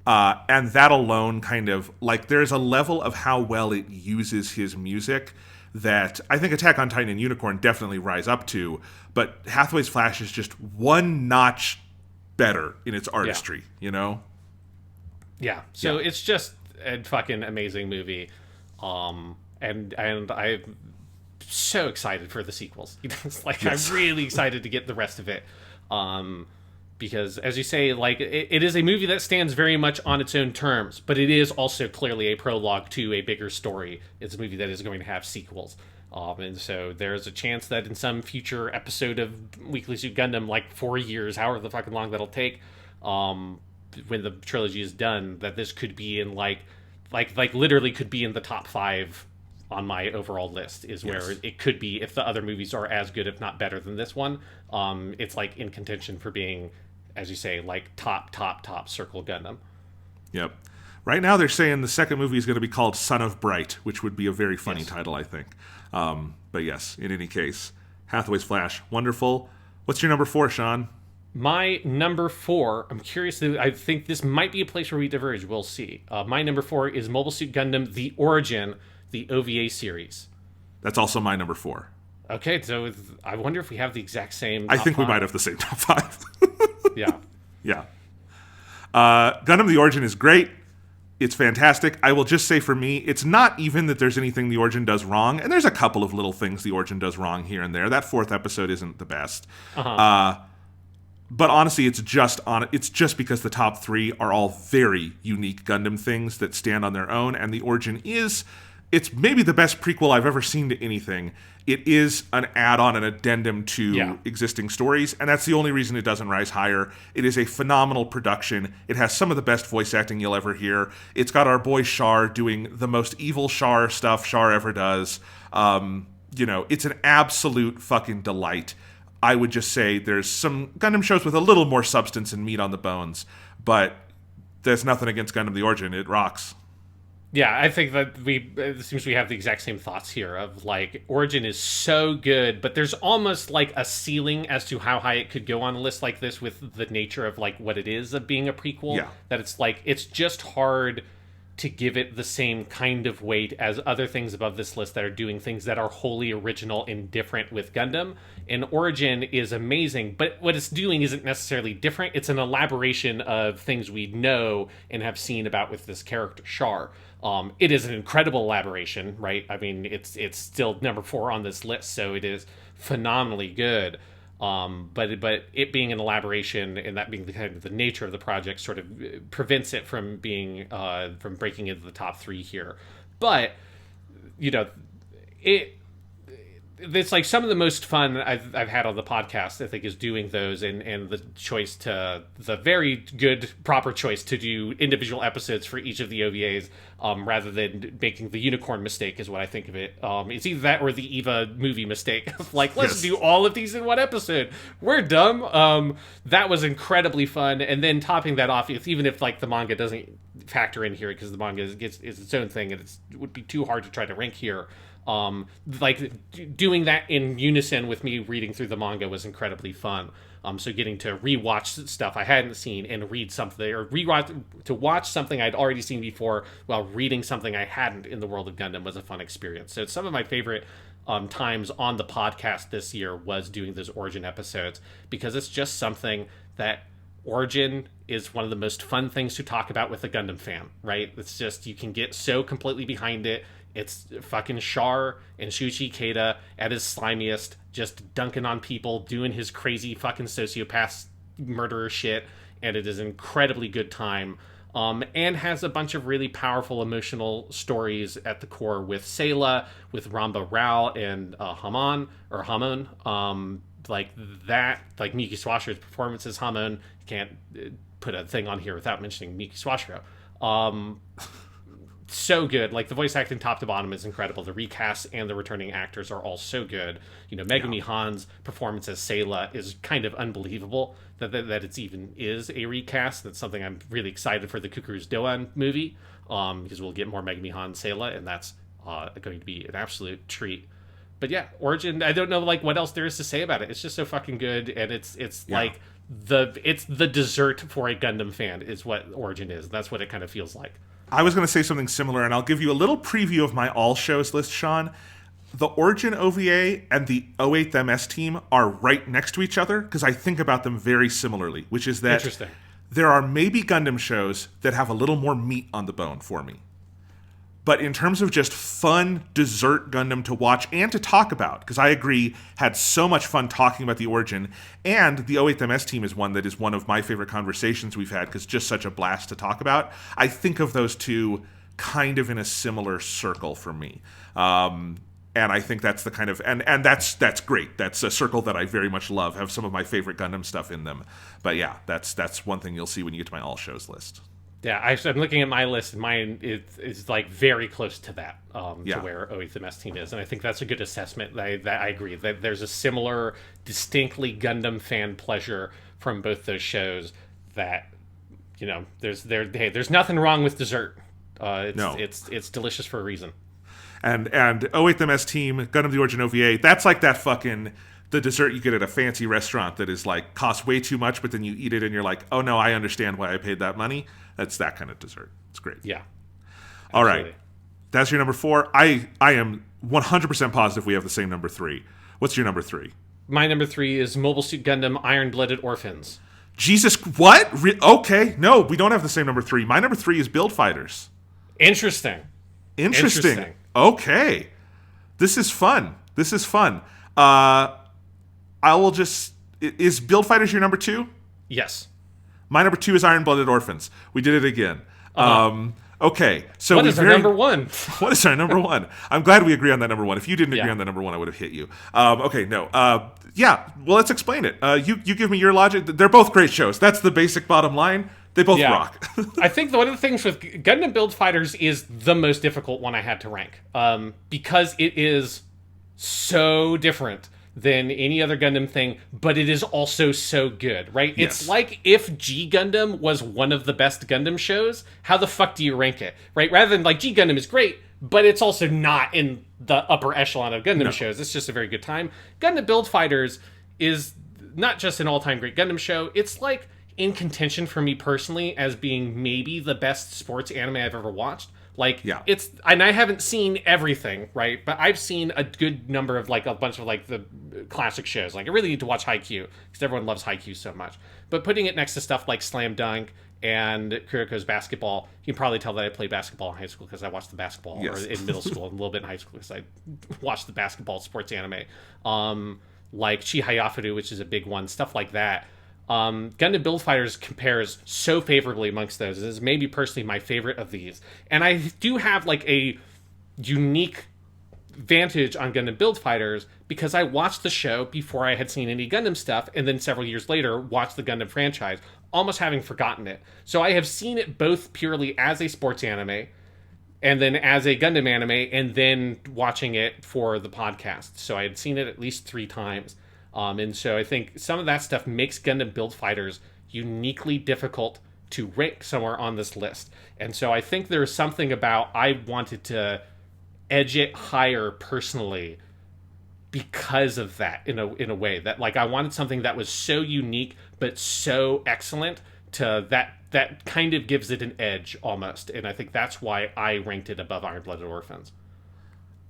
And that alone kind of, there's a level of how well it uses his music that I think Attack on Titan and Unicorn definitely rise up to. But Hathaway's Flash is just one notch better in its artistry, Yeah. So it's just a fucking amazing movie. And I so excited for the sequels. It's like Yes. I'm really excited to get the rest of it. Because, as you say, like it is a movie that stands very much on its own terms, but it is also clearly a prologue to a bigger story. It's a movie that is going to have sequels. And so there's a chance that in some future episode of Weekly Suit Gundam, like 4 years, however the fucking long that'll take, when the trilogy is done, that this could be in like literally could be in the top 5 on my overall list, is where it could be if the other movies are as good, if not better than this one. It's like in contention for being, as you say, like top Circle Gundam. Yep. Right now they're saying the second movie is going to be called Son of Bright, which would be a very funny title, I think. But yes, in any case, Hathaway's Flash, wonderful. What's your number 4, Sean? My number 4, I'm curious, I think this might be a place where we diverge, we'll see. My number 4 is Mobile Suit Gundam, The Origin, the OVA series. That's also my number 4. Okay, so I wonder if we have the exact same I think top we might five. have the same top 5. Yeah. Yeah. Gundam The Origin is great. It's fantastic. I will just say for me, it's not even that there's anything The Origin does wrong, and there's a couple of little things The Origin does wrong here and there. That 4th episode isn't the best. But honestly, it's just because the top 3 are all very unique Gundam things that stand on their own, and The Origin it's maybe the best prequel I've ever seen to anything. It is an add-on, an addendum to existing stories, and that's the only reason it doesn't rise higher. It is a phenomenal production. It has some of the best voice acting you'll ever hear. It's got our boy Char doing the most evil Char stuff Char ever does. It's an absolute fucking delight. I would just say there's some Gundam shows with a little more substance and meat on the bones, but there's nothing against Gundam The Origin. It rocks. Yeah, I think that it seems we have the exact same thoughts here of like Origin is so good, but there's almost like a ceiling as to how high it could go on a list like this with the nature of like what it is of being a prequel. Yeah. That it's like, it's just hard to give it the same kind of weight as other things above this list that are doing things that are wholly original and different with Gundam. And Origin is amazing, but what it's doing isn't necessarily different. It's an elaboration of things we know and have seen about with this character, Char. It is an incredible elaboration, right? I mean, it's still number 4 on this list, so it is phenomenally good. But it being an elaboration and that being the kind of the nature of the project sort of prevents it from being from breaking into the top 3 here. But it's like some of the most fun I've had on the podcast, I think, is doing those and the very good proper choice to do individual episodes for each of the OVAs rather than making the unicorn mistake is what I think of it. It's either that or the Eva movie mistake. Like, let's do all of these in one episode. We're dumb. That was incredibly fun. And then topping that off, even if like the manga doesn't factor in here because the manga is its own thing and it would be too hard to try to rank here. Like doing that in unison with me reading through the manga was incredibly fun. So getting to rewatch stuff I hadn't seen and read something or watch something I'd already seen before while reading something I hadn't in the world of Gundam was a fun experience. So some of my favorite times on the podcast this year was doing those Origin episodes because it's just something that Origin is one of the most fun things to talk about with a Gundam fan, right? It's just, you can get so completely behind it. It's fucking Char and Shuichi Keita at his slimiest, just dunking on people, doing his crazy fucking sociopath murderer shit, and it is an incredibly good time. And has a bunch of really powerful emotional stories at the core with Sayla, with Ramba Rao and Hamon. Like that, like Miki Swashiro's performance as Hamon. Can't put a thing on here without mentioning Miki Swashiro. So good. Like the voice acting top to bottom is incredible. The recast and the returning actors are all so good. Megumi Han's performance as Sayla is kind of unbelievable that it's even is a recast. That's something I'm really excited for the Kukuru's Doan movie because we'll get more Megumi Han Sayla and that's going to be an absolute treat. But yeah, Origin, I don't know like what else there is to say about it. It's just so fucking good and it's like it's the dessert for a Gundam fan is what Origin is. That's what it kind of feels like. I was going to say something similar, and I'll give you a little preview of my all shows list, Sean. The Origin OVA and the 08th MS team are right next to each other because I think about them very similarly, which is that there are maybe Gundam shows that have a little more meat on the bone for me. But in terms of just fun dessert Gundam to watch and to talk about, because I agree, had so much fun talking about the origin, and the 08MS team is one that is one of my favorite conversations we've had because just such a blast to talk about. I think of those two kind of in a similar circle for me. And I think that's the kind of, and that's great. That's a circle that I very much love, have some of my favorite Gundam stuff in them. But yeah, that's one thing you'll see when you get to my all shows list. Yeah, I'm looking at my list, and mine is like very close to that, Yeah. to where 08MS team is, and I think that's a good assessment. That I agree that there's a similar, distinctly Gundam fan pleasure from both those shows. That there's nothing wrong with dessert. No. It's delicious for a reason. And 08MS team, Gundam the Origin OVA, that's like that fucking the dessert you get at a fancy restaurant that is like costs way too much, but then you eat it and you're like, oh no, I understand why I paid that money. That's that kind of dessert. It's great. Yeah. All right. That's your number 4. I am 100% positive we have the same number 3. What's your number 3? My number 3 is Mobile Suit Gundam Iron-Blooded Orphans. Jesus, what? Okay, no, we don't have the same number 3. My number 3 is Build Fighters. Interesting. Okay. This is fun. I will just... Is Build Fighters your number 2? Yes. My number 2 is Iron-Blooded Orphans. We did it again. Okay, so what is our number 1? What is our number 1? I'm glad we agree on that number 1. If you didn't agree on that number 1, I would have hit you. Okay, no. Yeah, well, let's explain it. You give me your logic. They're both great shows. That's the basic bottom line. They both rock. I think one of the things with Gundam Build Fighters is the most difficult one I had to rank, because it is so different than any other Gundam thing, but it is also so good, right? Yes. It's like if G Gundam was one of the best Gundam shows, how the fuck do you rank it, right? Rather than like G Gundam is great, but it's also not in the upper echelon of Gundam shows. It's just a very good time. Gundam Build Fighters is not just an all-time great Gundam show, it's like in contention for me personally as being maybe the best sports anime I've ever watched. Like, it's, and I haven't seen everything, right? But I've seen a good number of, like, a bunch of, like, the classic shows. Like, I really need to watch Haikyuu, because everyone loves Haikyuu so much. But putting it next to stuff like Slam Dunk and Kuroko's basketball, you can probably tell that I played basketball in high school because I watched the basketball, or in middle school, and a little bit in high school because I watched the basketball sports anime. Like Chi Hayafuru, which is a big one, stuff like that. Gundam Build Fighters compares so favorably amongst those. It is maybe personally my favorite of these. And I do have like a unique vantage on Gundam Build Fighters because I watched the show before I had seen any Gundam stuff, and then several years later watched the Gundam franchise, almost having forgotten it. So I have seen it both purely as a sports anime and then as a Gundam anime, and then watching it for the podcast. So I had seen it at least 3 times. And so I think some of that stuff makes Gundam Build Fighters uniquely difficult to rank somewhere on this list. And so I think there's something about I wanted to edge it higher personally because of that in a way that, like, I wanted something that was so unique but so excellent to that kind of gives it an edge almost. And I think that's why I ranked it above Iron-Blooded Orphans.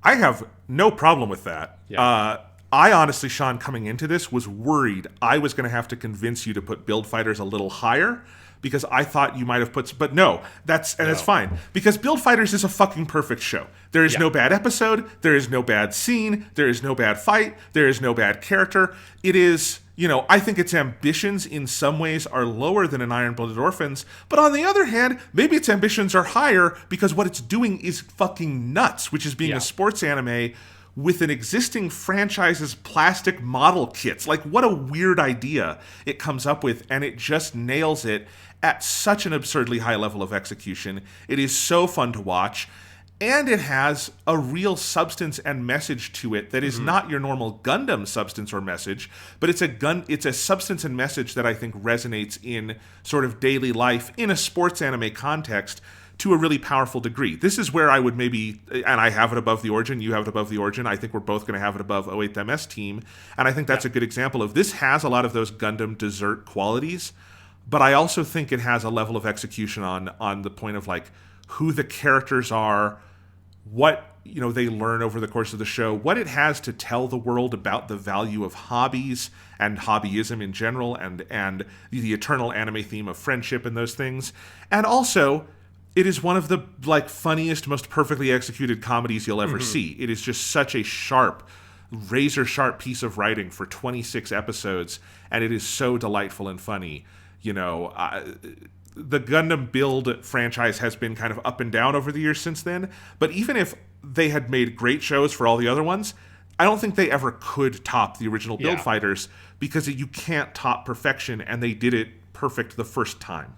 I have no problem with that. Yeah. I honestly, Sean, coming into this, was worried I was going to have to convince you to put Build Fighters a little higher because I thought you might have put... But no, that's fine. Because Build Fighters is a fucking perfect show. There is no bad episode. There is no bad scene. There is no bad fight. There is no bad character. It is... You know, I think its ambitions in some ways are lower than an Iron-Blooded Orphans, but on the other hand, maybe its ambitions are higher because what it's doing is fucking nuts, which is being a sports anime with an existing franchise's plastic model kits. Like, what a weird idea it comes up with, and it just nails it at such an absurdly high level of execution. It is so fun to watch, and it has a real substance and message to it that is not your normal Gundam substance or message, but it's a substance and message that I think resonates in sort of daily life in a sports anime context to a really powerful degree. This is where I would maybe, and I have it above the Origin, you have it above the Origin, I think we're both going to have it above 08MS team, and I think that's a good example of this has a lot of those Gundam dessert qualities, but I also think it has a level of execution on the point of like who the characters are, what they learn over the course of the show, what it has to tell the world about the value of hobbies and hobbyism in general, and the eternal anime theme of friendship and those things, and also it is one of the like funniest, most perfectly executed comedies you'll ever see. It is just such a sharp, razor sharp piece of writing for 26 episodes, and it is so delightful and funny. You know, the Gundam Build franchise has been kind of up and down over the years since then, but even if they had made great shows for all the other ones, I don't think they ever could top the original Build Fighters, because you can't top perfection, and they did it perfect the first time.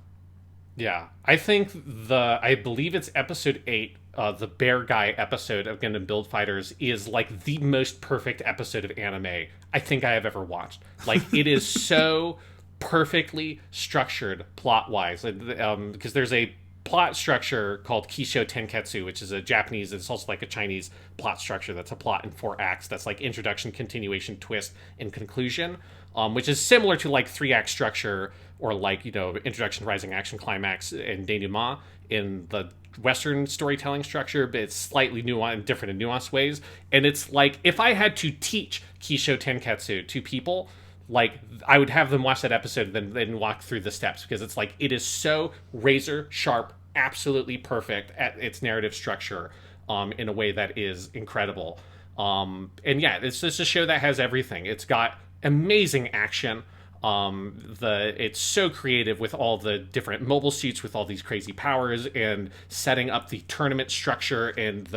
Yeah, I think I believe it's episode 8, the Bear Guy episode of Gundam Build Fighters is like the most perfect episode of anime I think I have ever watched. Like, it is so perfectly structured plot-wise, because there's a plot structure called Kisho Tenketsu, which is a Japanese, it's also like a Chinese plot structure that's a plot in 4 acts that's like introduction, continuation, twist, and conclusion, which is similar to like 3-act structure, or like, you know, introduction, rising action, climax, and denouement in the Western storytelling structure, but it's slightly different in nuanced ways. And it's like, if I had to teach Kisho Tenketsu to people, like, I would have them watch that episode and then walk through the steps, because it's like, it is so razor sharp, absolutely perfect at its narrative structure, in a way that is incredible. And yeah, it's just a show that has everything. It's got amazing action. It's so creative with all the different mobile suits with all these crazy powers, and setting up the tournament structure, and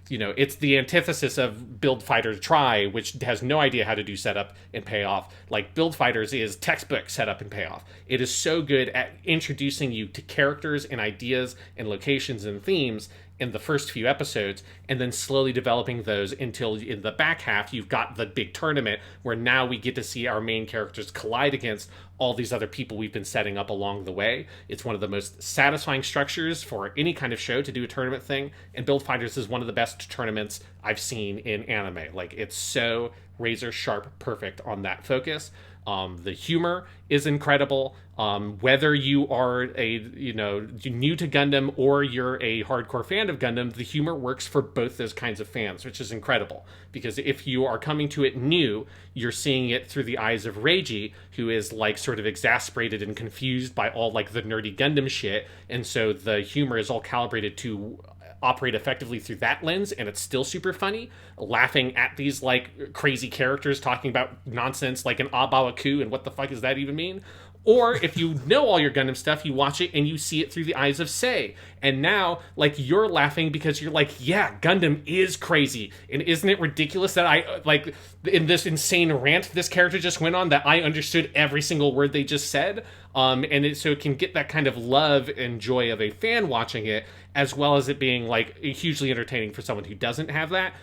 it's the antithesis of Build Fighters Try, which has no idea how to do setup and payoff. Like, Build Fighters is textbook setup and payoff. It is so good at introducing you to characters and ideas and locations and themes in the first few episodes, and then slowly developing those until in the back half you've got the big tournament, where now we get to see our main characters collide against all these other people we've been setting up along the way. It's one of the most satisfying structures for any kind of show to do a tournament thing, and Build Fighters is one of the best tournaments I've seen in anime. Like, it's so razor sharp perfect on that focus. The humor is incredible. Whether you are new to Gundam or you're a hardcore fan of Gundam, the humor works for both those kinds of fans, which is incredible. Because if you are coming to it new, you're seeing it through the eyes of Reiji, who is like sort of exasperated and confused by all like the nerdy Gundam shit, and so the humor is all calibrated to operate effectively through that lens, and it's still super funny, laughing at these like crazy characters talking about nonsense like an Abawaku and what the fuck does that even mean. Or if you know all your Gundam stuff, you watch it and you see it through the eyes of Sei. And now, like, you're laughing because you're like, yeah, Gundam is crazy. And isn't it ridiculous that I, like, in this insane rant this character just went on, that I understood every single word they just said? So it can get that kind of love and joy of a fan watching it, as well as it being, like, hugely entertaining for someone who doesn't have that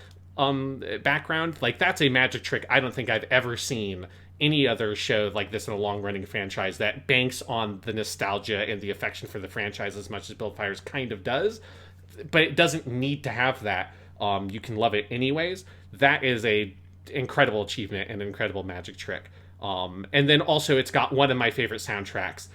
background. Like, that's a magic trick I don't think I've ever seen any other show like this in a long-running franchise that banks on the nostalgia and the affection for the franchise as much as Build Fighters kind of does, but it doesn't need to have that. You can love it anyways. That is a incredible achievement and an incredible magic trick. And then also it's got one of my favorite soundtracks,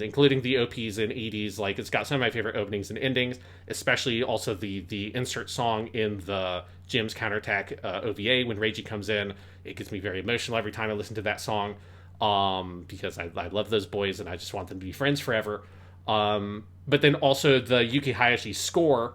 including the OPs and EDs. Like, it's got some of my favorite openings and endings, especially also the insert song in the Jim's Counterattack OVA when Reiji comes in. It gets me very emotional every time I listen to that song, because I love those boys and I just want them to be friends forever. But then also the Yuki Hayashi score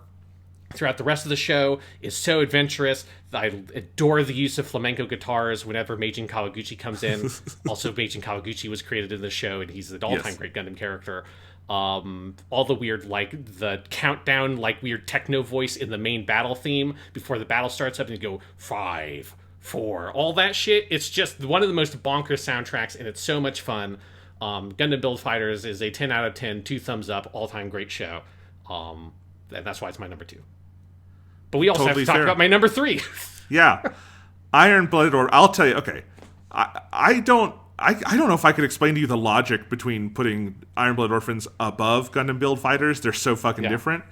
throughout the rest of the show is so adventurous. I adore the use of flamenco guitars whenever Meijin Kawaguchi comes in. Also, Meijin Kawaguchi was created in the show, and he's an all-time great Gundam character. All the weird, like, the countdown, like, weird techno voice in the main battle theme before the battle starts up, and you go, 5, 4, all that shit. It's just one of the most bonkers soundtracks, and it's so much fun. Gundam Build Fighters is a 10 out of 10, 2 thumbs up, all-time great show. And that's why it's my number 2. But we also Totally have to talk about my number 3. Yeah. Iron Blooded Orphan. I'll tell you, okay. I don't know if I could explain to you the logic between putting Iron Blooded Orphans above Gundam Build Fighters. They're so fucking different.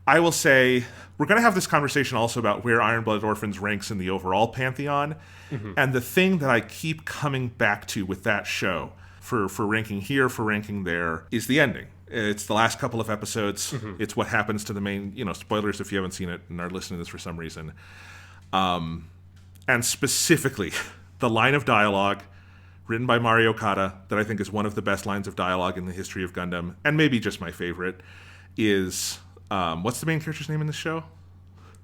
I will say, we're going to have this conversation also about where Iron Blooded Orphans ranks in the overall pantheon. Mm-hmm. And the thing that I keep coming back to with that show, for ranking here, for ranking there, is the ending. It's the last couple of episodes. Mm-hmm. It's what happens to the main, spoilers if you haven't seen it and are listening to this for some reason. And specifically, the line of dialogue written by Mari Okada, that I think is one of the best lines of dialogue in the history of Gundam, and maybe just my favorite, is What's the main character's name in the show?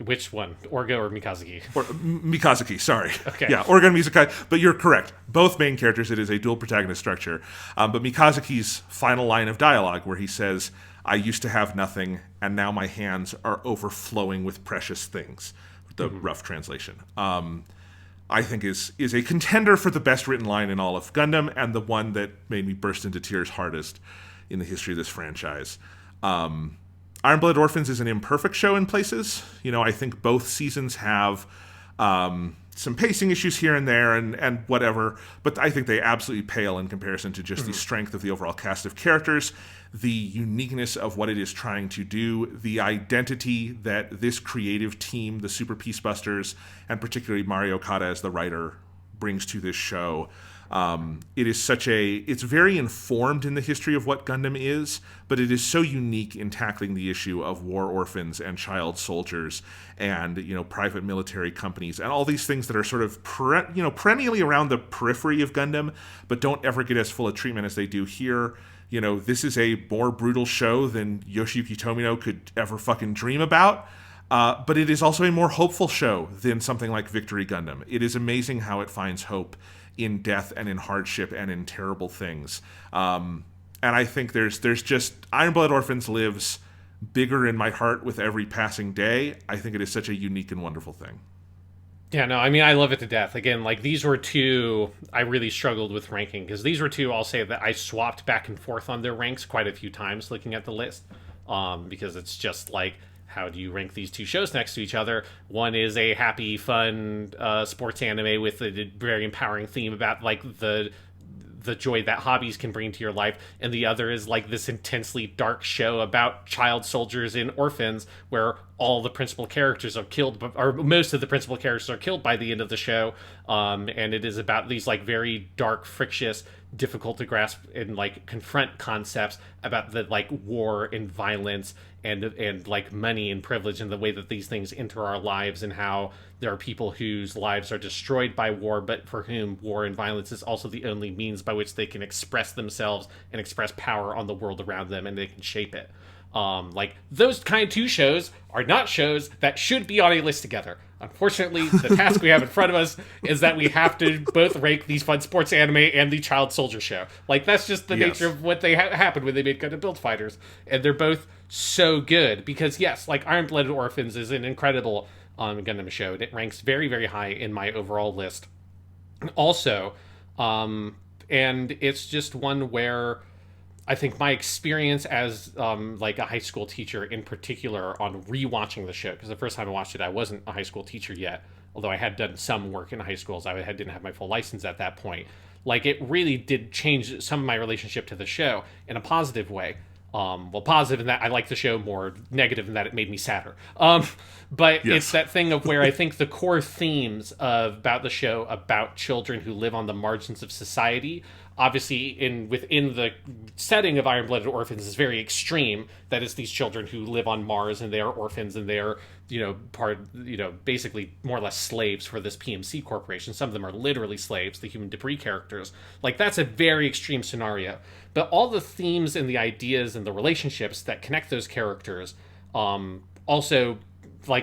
Which one? Orga or Mikazuki? Or Mikazuki, sorry. Okay. Yeah, Orga and Mikazuki. But you're correct. Both main characters, it is a dual protagonist structure. But Mikazuki's final line of dialogue where he says, "I used to have nothing, and now my hands are overflowing with precious things." The rough translation. I think is a contender for the best written line in all of Gundam, and the one that made me burst into tears hardest in the history of this franchise. Iron Blooded Orphans is an imperfect show in places. I think both seasons have some pacing issues here and there and whatever, but I think they absolutely pale in comparison to just the strength of the overall cast of characters, the uniqueness of what it is trying to do, the identity that this creative team, the Super Peacebusters, and particularly Mario Okada as the writer, brings to this show. It is it's very informed in the history of what Gundam is, but it is so unique in tackling the issue of war orphans and child soldiers and, private military companies and all these things that are sort of, perennially around the periphery of Gundam, but don't ever get as full a treatment as they do here. This is a more brutal show than Yoshiyuki Tomino could ever fucking dream about. But it is also a more hopeful show than something like Victory Gundam. It is amazing how it finds hope in death and in hardship and in terrible things. And I think there's just Iron Blood Orphans lives bigger in my heart with every passing day. I think it is such a unique and wonderful thing. Yeah, no, I mean, I love it to death. Again, these were two I really struggled with ranking, because these were two, I'll say, that I swapped back and forth on their ranks quite a few times looking at the list, because it's just how do you rank these two shows next to each other? One is a happy, fun sports anime with a very empowering theme about the joy that hobbies can bring to your life, and the other is this intensely dark show about child soldiers and orphans where all the principal characters are killed, or most of the principal characters are killed by the end of the show, and it is about these very dark, frictious, difficult to grasp and confront concepts about the war and violence and money and privilege and the way that these things enter our lives, and how there are people whose lives are destroyed by war, but for whom war and violence is also the only means by which they can express themselves and express power on the world around them, and they can shape it. Those kind of two shows are not shows that should be on a list together. Unfortunately, the task we have in front of us is that we have to both rank these fun sports anime and the child soldier show. That's just the nature of what they happened when they made Gundam Build Fighters, and they're both so good because yes, Iron Blooded Orphans is an incredible Gundam show, and it ranks very, very high in my overall list. Also, and it's just one where I think my experience as a high school teacher in particular on rewatching the show, because the first time I watched it, I wasn't a high school teacher yet, although I had done some work in high schools. Didn't have my full license at that point. It really did change some of my relationship to the show in a positive way. Positive in that I like the show more, negative in that it made me sadder. But yes. It's that thing of where I think the core themes about the show about children who live on the margins of society, obviously within the setting of Iron Blooded Orphans, is very extreme. That is these children who live on Mars and they are orphans and they are, basically more or less slaves for this PMC corporation. Some of them are literally slaves, the human debris characters. That's a very extreme scenario. But all the themes and the ideas and the relationships that connect those characters also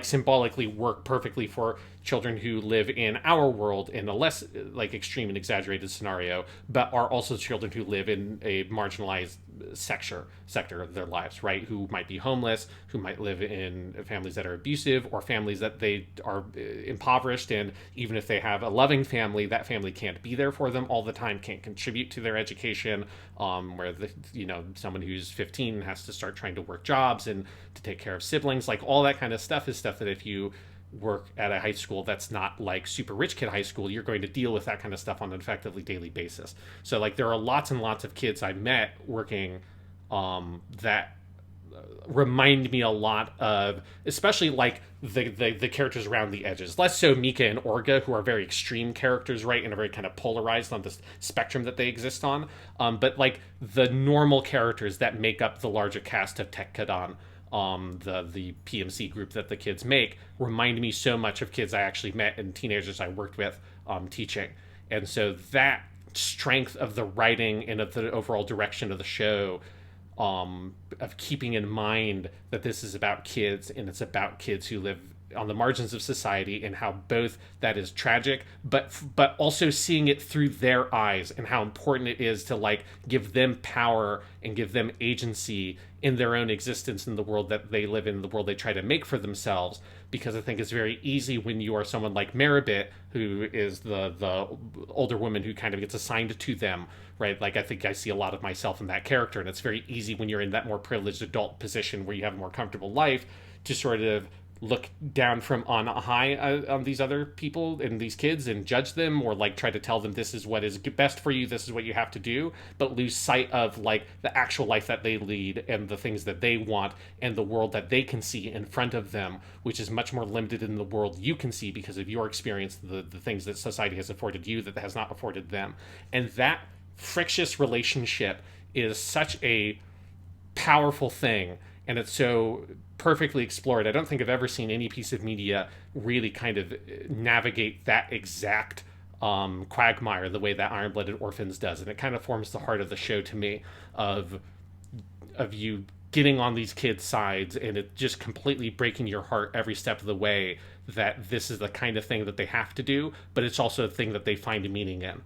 symbolically work perfectly for children who live in our world in a less extreme and exaggerated scenario, but are also children who live in a marginalized sector of their lives, right? Who might be homeless, who might live in families that are abusive, or families that they are impoverished, and even if they have a loving family, that family can't be there for them all the time, can't contribute to their education, where someone who's 15 has to start trying to work jobs and to take care of siblings. All that kind of stuff is stuff that if you work at a high school that's not super rich kid high school, you're going to deal with that kind of stuff on an effectively daily basis. So there are lots and lots of kids I met working that remind me a lot of, especially the characters around the edges, less so Mika and Orga, who are very extreme characters, right, and are very kind of polarized on this spectrum that they exist on, but the normal characters that make up the larger cast of Tech Kadan, the PMC group that the kids make, remind me so much of kids I actually met and teenagers I worked with teaching. And so that strength of the writing and of the overall direction of the show of keeping in mind that this is about kids, and it's about kids who live on the margins of society, and how both that is tragic, but also seeing it through their eyes, and how important it is to like give them power and give them agency in their own existence in the world that they live in, the world they try to make for themselves. Because I think it's very easy when you are someone like Maribit, who is the older woman who kind of gets assigned to them, right? Like, I think I see a lot of myself in that character, and it's very easy when you're in that more privileged adult position where you have a more comfortable life to sort of look down from on high on these other people and these kids and judge them, or like try to tell them this is what is best for you, this is what you have to do, but lose sight of like the actual life that they lead and the things that they want and the world that they can see in front of them, which is much more limited than the world you can see because of your experience, the things that society has afforded you that has not afforded them. And that frictious relationship is such a powerful thing, and it's so perfectly explored. I don't think I've ever seen any piece of media really kind of navigate that exact quagmire the way that Iron-Blooded Orphans does, and it kind of forms the heart of the show to me, of you getting on these kids' sides and it just completely breaking your heart every step of the way that this is the kind of thing that they have to do, but it's also a thing that they find a meaning in.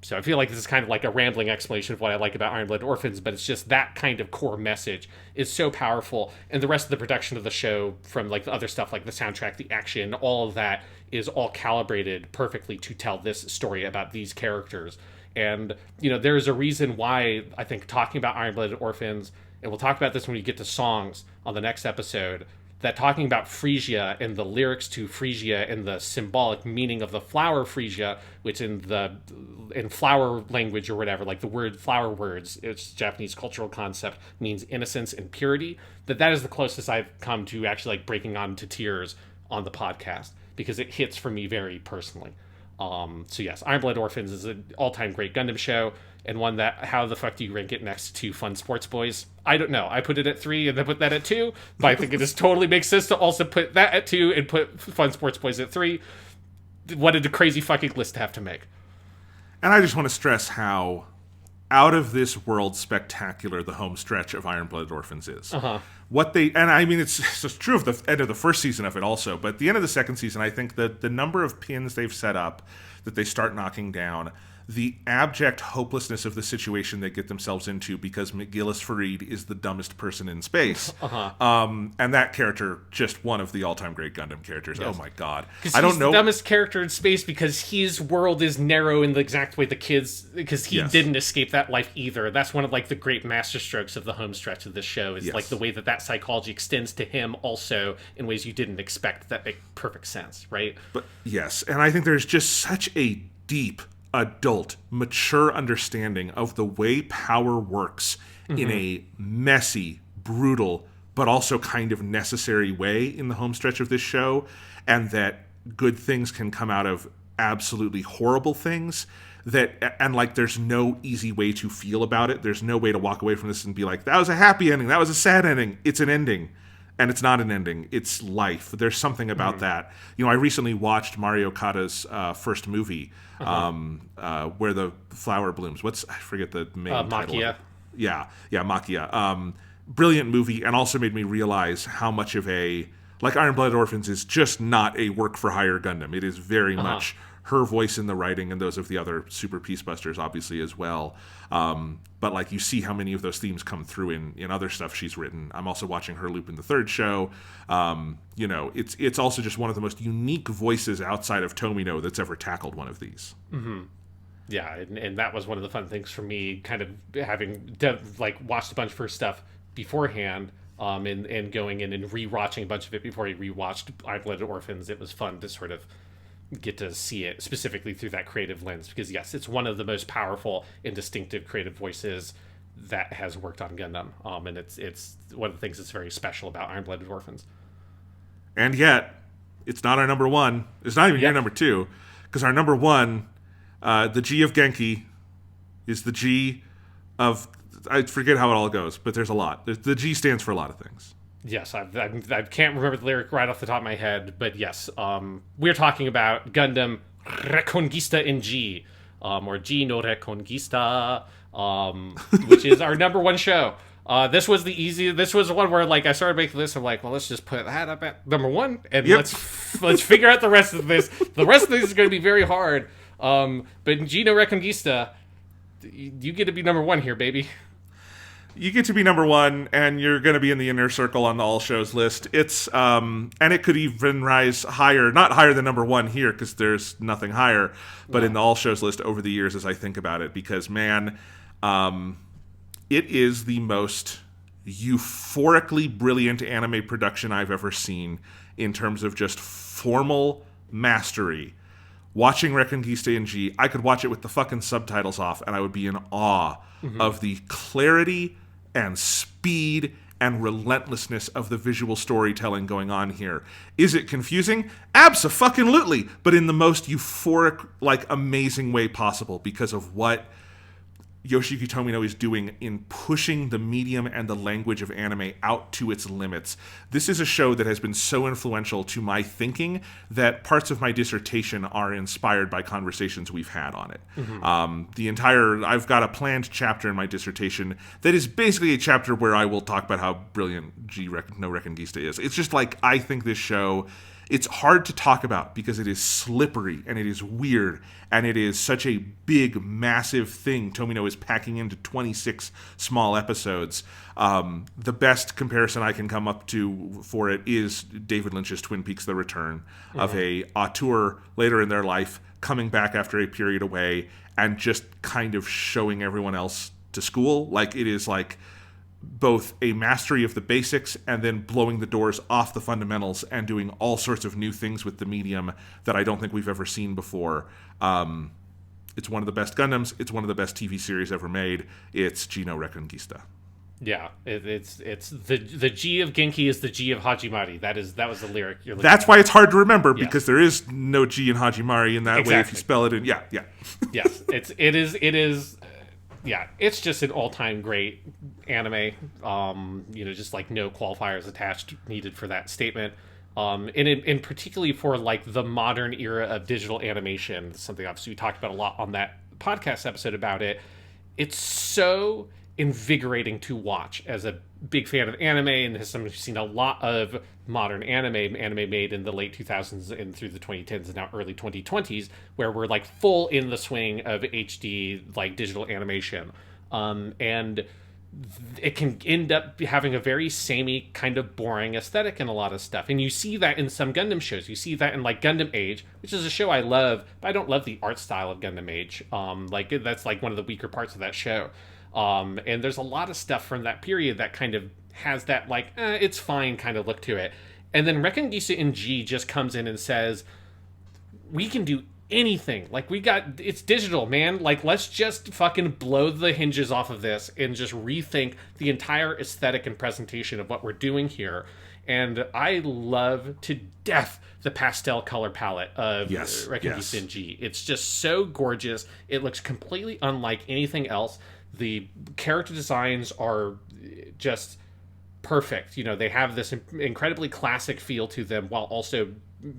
So I feel like this is kind of like a rambling explanation of what I like about Iron-Blooded Orphans, but it's just that kind of core message is so powerful. And the rest of the production of the show, from like the other stuff, like the soundtrack, the action, all of that is all calibrated perfectly to tell this story about these characters. And, you know, there's a reason why I think talking about Iron-Blooded Orphans, and we'll talk about this when we get to songs on the next episode, that talking about Frisia and the lyrics to Frisia and the symbolic meaning of the flower Frisia, which in flower language or whatever, like the word flower words, it's a Japanese cultural concept, means innocence and purity, that is the closest I've come to actually like breaking on to tears on the podcast, because it hits for me very personally. So yes, Iron-Blooded Orphans is an all-time great Gundam show, and one that, how the fuck do you rank it next to Fun Sports Boys? I don't know. I put it at 3 and then put that at 2, but I think it just totally makes sense to also put that at 2 and put Fun Sports Boys at 3. What a crazy fucking list to have to make. And I just want to stress how out of this world spectacular the home stretch of Iron-Blooded Orphans is. What they, and I mean, it's true of the end of the first season of it also, but at the end of the second season, I think that the number of pins they've set up that they start knocking down, the abject hopelessness of the situation they get themselves into because McGillis Farid is the dumbest person in space. And that character, just one of the all-time great Gundam characters. Yes. Oh my god. I don't know. He's the dumbest character in space because his world is narrow in the exact way the kids, because he didn't escape that life either. That's one of like the great masterstrokes of the home stretch of this show, is like the way that psychology extends to him also in ways you didn't expect that make perfect sense, right? But yes, and I think there's just such a deep adult, mature understanding of the way power works in a messy, brutal, but also kind of necessary way in the home stretch of this show, and that good things can come out of absolutely horrible things, and like there's no easy way to feel about it. There's no way to walk away from this and be like, that was a happy ending, that was a sad ending. It's an ending. And it's not an ending. It's life. There's something about that. You know, I recently watched Mario Kata's first movie, where the flower blooms. I forget the main title. Makia. Yeah, Makia. Brilliant movie, and also made me realize how much of like Iron-Blooded Orphans is just not a work-for-hire Gundam. It is very much her voice in the writing, and those of the other Super Peacebusters, obviously, as well. But like, you see how many of those themes come through in other stuff she's written. I'm also watching her Lupin the Third show. You know, it's also just one of the most unique voices outside of Tomino that's ever tackled one of these. Yeah, and that was one of the fun things for me, kind of having watched a bunch of her stuff beforehand, and going in and rewatching a bunch of it before I rewatched Iron-Blooded Orphans. It was fun to sort of get to see it specifically through that creative lens, because yes, it's one of the most powerful and distinctive creative voices that has worked on Gundam, and it's one of the things that's very special about Iron-Blooded Orphans. And yet, it's not our number one. It's not even your number two, because our number one, the G of Genki, is the G of, I forget how it all goes, but there's a lot. The G stands for a lot of things. Yes, I can't remember the lyric right off the top of my head, but yes, we're talking about Gundam Reconquista in G, or G no Reconquista, which is our number one show. This was the one where like I started making this. I'm like, well, let's just put that up at number one, and let's figure out the rest of this. The rest of this is going to be very hard. But Gino Reconquista, you get to be number one here, baby. You get to be number one, and you're going to be in the inner circle on the all shows list. It's and it could even rise higher, not higher than number one here because there's nothing higher, but in the all shows list over the years as I think about it, because man, it is the most euphorically brilliant anime production I've ever seen in terms of just formal mastery. Watching Reconquista in G, I could watch it with the fucking subtitles off, and I would be in awe of the clarity and speed and relentlessness of the visual storytelling going on here. Is it confusing? Abso-fucking-lutely, but in the most euphoric, like, amazing way possible because of what Yoshiyuki Tomino is doing in pushing the medium and the language of anime out to its limits. This is a show that has been so influential to my thinking that parts of my dissertation are inspired by conversations we've had on it. I've got a planned chapter in my dissertation that is basically a chapter where I will talk about how brilliant No Reconquista is. It's just like, I think this show, it's hard to talk about because it is slippery and it is weird and it is such a big, massive thing Tomino is packing into 26 small episodes. The best comparison I can come up to for it is David Lynch's Twin Peaks: The Return, of a auteur later in their life coming back after a period away and just kind of showing everyone else to school. Like, it is like both a mastery of the basics and then blowing the doors off the fundamentals and doing all sorts of new things with the medium that I don't think we've ever seen before. It's one of the best Gundams. It's one of the best TV series ever made. It's Gino Reconquista. Yeah, it's the G of Genki is the G of Hajimari. That was the lyric you're looking That's at. why it's hard to remember, because there is no G in Hajimari in that way if you spell it in. Yeah. Yes, it is. Yeah, it's just an all-time great anime. Just like no qualifiers attached needed for that statement. And particularly for like the modern era of digital animation, something obviously we talked about a lot on that podcast episode about it. It's so invigorating to watch as a big fan of anime, and has seen a lot of modern anime made in the late 2000s and through the 2010s and now early 2020s, where we're like full in the swing of HD like digital animation, and it can end up having a very samey kind of boring aesthetic in a lot of stuff. And you see that in some Gundam shows. You see that in like Gundam Age, which is a show I love, but I don't love the art style of Gundam Age. That's like one of the weaker parts of that show. And there's a lot of stuff from that period that kind of has that like, it's fine kind of look to it. And then Reconquista in G just comes in and says, we can do anything. Like, it's digital, man. Like, let's just fucking blow the hinges off of this and just rethink the entire aesthetic and presentation of what we're doing here. And I love to death the pastel color palette of Reconquista in G. It's just so gorgeous. It looks completely unlike anything else. The character designs are just perfect. They have this incredibly classic feel to them while also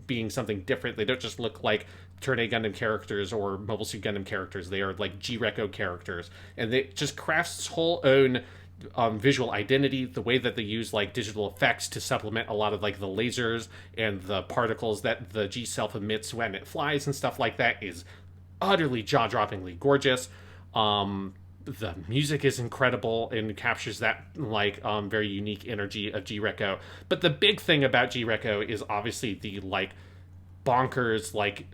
being something different. They don't just look like Turn A Gundam characters or Mobile Suit Gundam characters. They are like G-Reco characters. And they just crafts its whole own visual identity. The way that they use like digital effects to supplement a lot of like the lasers and the particles that the G-Self emits when it flies and stuff like that is utterly jaw-droppingly gorgeous. The music is incredible and captures that like very unique energy of G-Reco. But the big thing about G-Reco is obviously the like bonkers like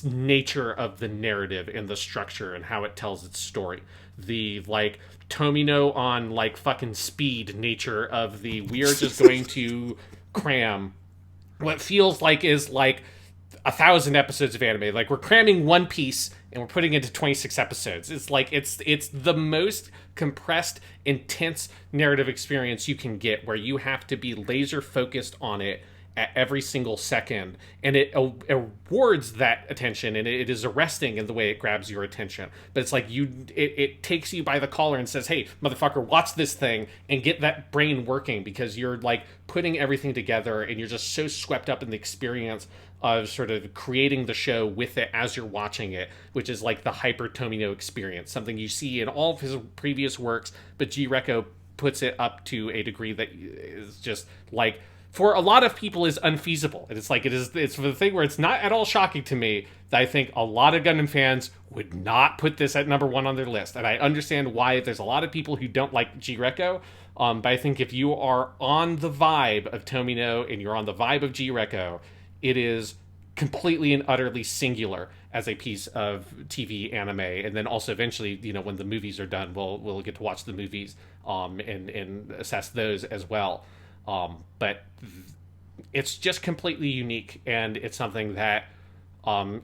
nature of the narrative and the structure and how it tells its story. The like Tomino on like fucking speed nature of the we are just going to cram what feels like is like 1,000 episodes of anime. Like, we're cramming One Piece and we're putting it into 26 episodes. It's like it's the most compressed, intense narrative experience you can get, where you have to be laser focused on it at every single second, and it awards that attention, and it is arresting in the way it grabs your attention. But it's like it takes you by the collar and says, hey, motherfucker, watch this thing and get that brain working, because you're like putting everything together and you're just so swept up in the experience of sort of creating the show with it as you're watching it, which is like the hyper Tomino experience, something you see in all of his previous works, but G. Reco puts it up to a degree that is just like, for a lot of people, is unfeasible. And it's the thing where it's not at all shocking to me that I think a lot of Gundam fans would not put this at number one on their list. And I understand why there's a lot of people who don't like G. Reco. But I think if you are on the vibe of Tomino and you're on the vibe of G. Reco, it is completely and utterly singular as a piece of TV anime. And then also eventually, when the movies are done, we'll get to watch the movies and assess those as well. But it's just completely unique, and it's something that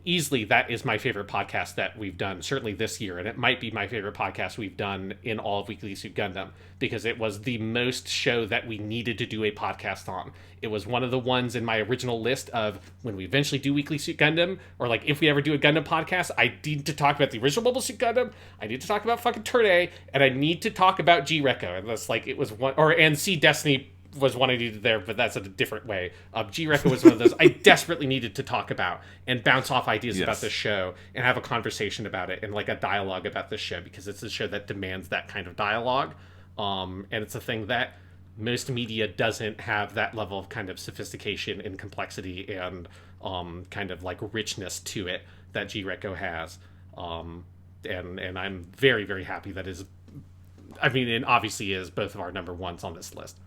easily that is my favorite podcast that we've done, certainly this year, and it might be my favorite podcast we've done in all of Weekly Suit Gundam, because it was the most show that we needed to do a podcast on. It was one of the ones in my original list of when we eventually do Weekly Suit Gundam, or like if we ever do a Gundam podcast, I need to talk about the original Mobile Suit Gundam, I need to talk about fucking Turd, and I need to talk about G. Reco, and that's like, it was one, and C. Destiny was one I needed there, but that's in a different way. G. Reco was one of those I desperately needed to talk about and bounce off ideas about this show and have a conversation about it and like a dialogue about this show, because it's a show that demands that kind of dialogue. And it's a thing that most media doesn't have, that level of kind of sophistication and complexity and kind of like richness to it that G. Reco has. And I'm very, very happy that is, I mean, it obviously is both of our number ones on this list.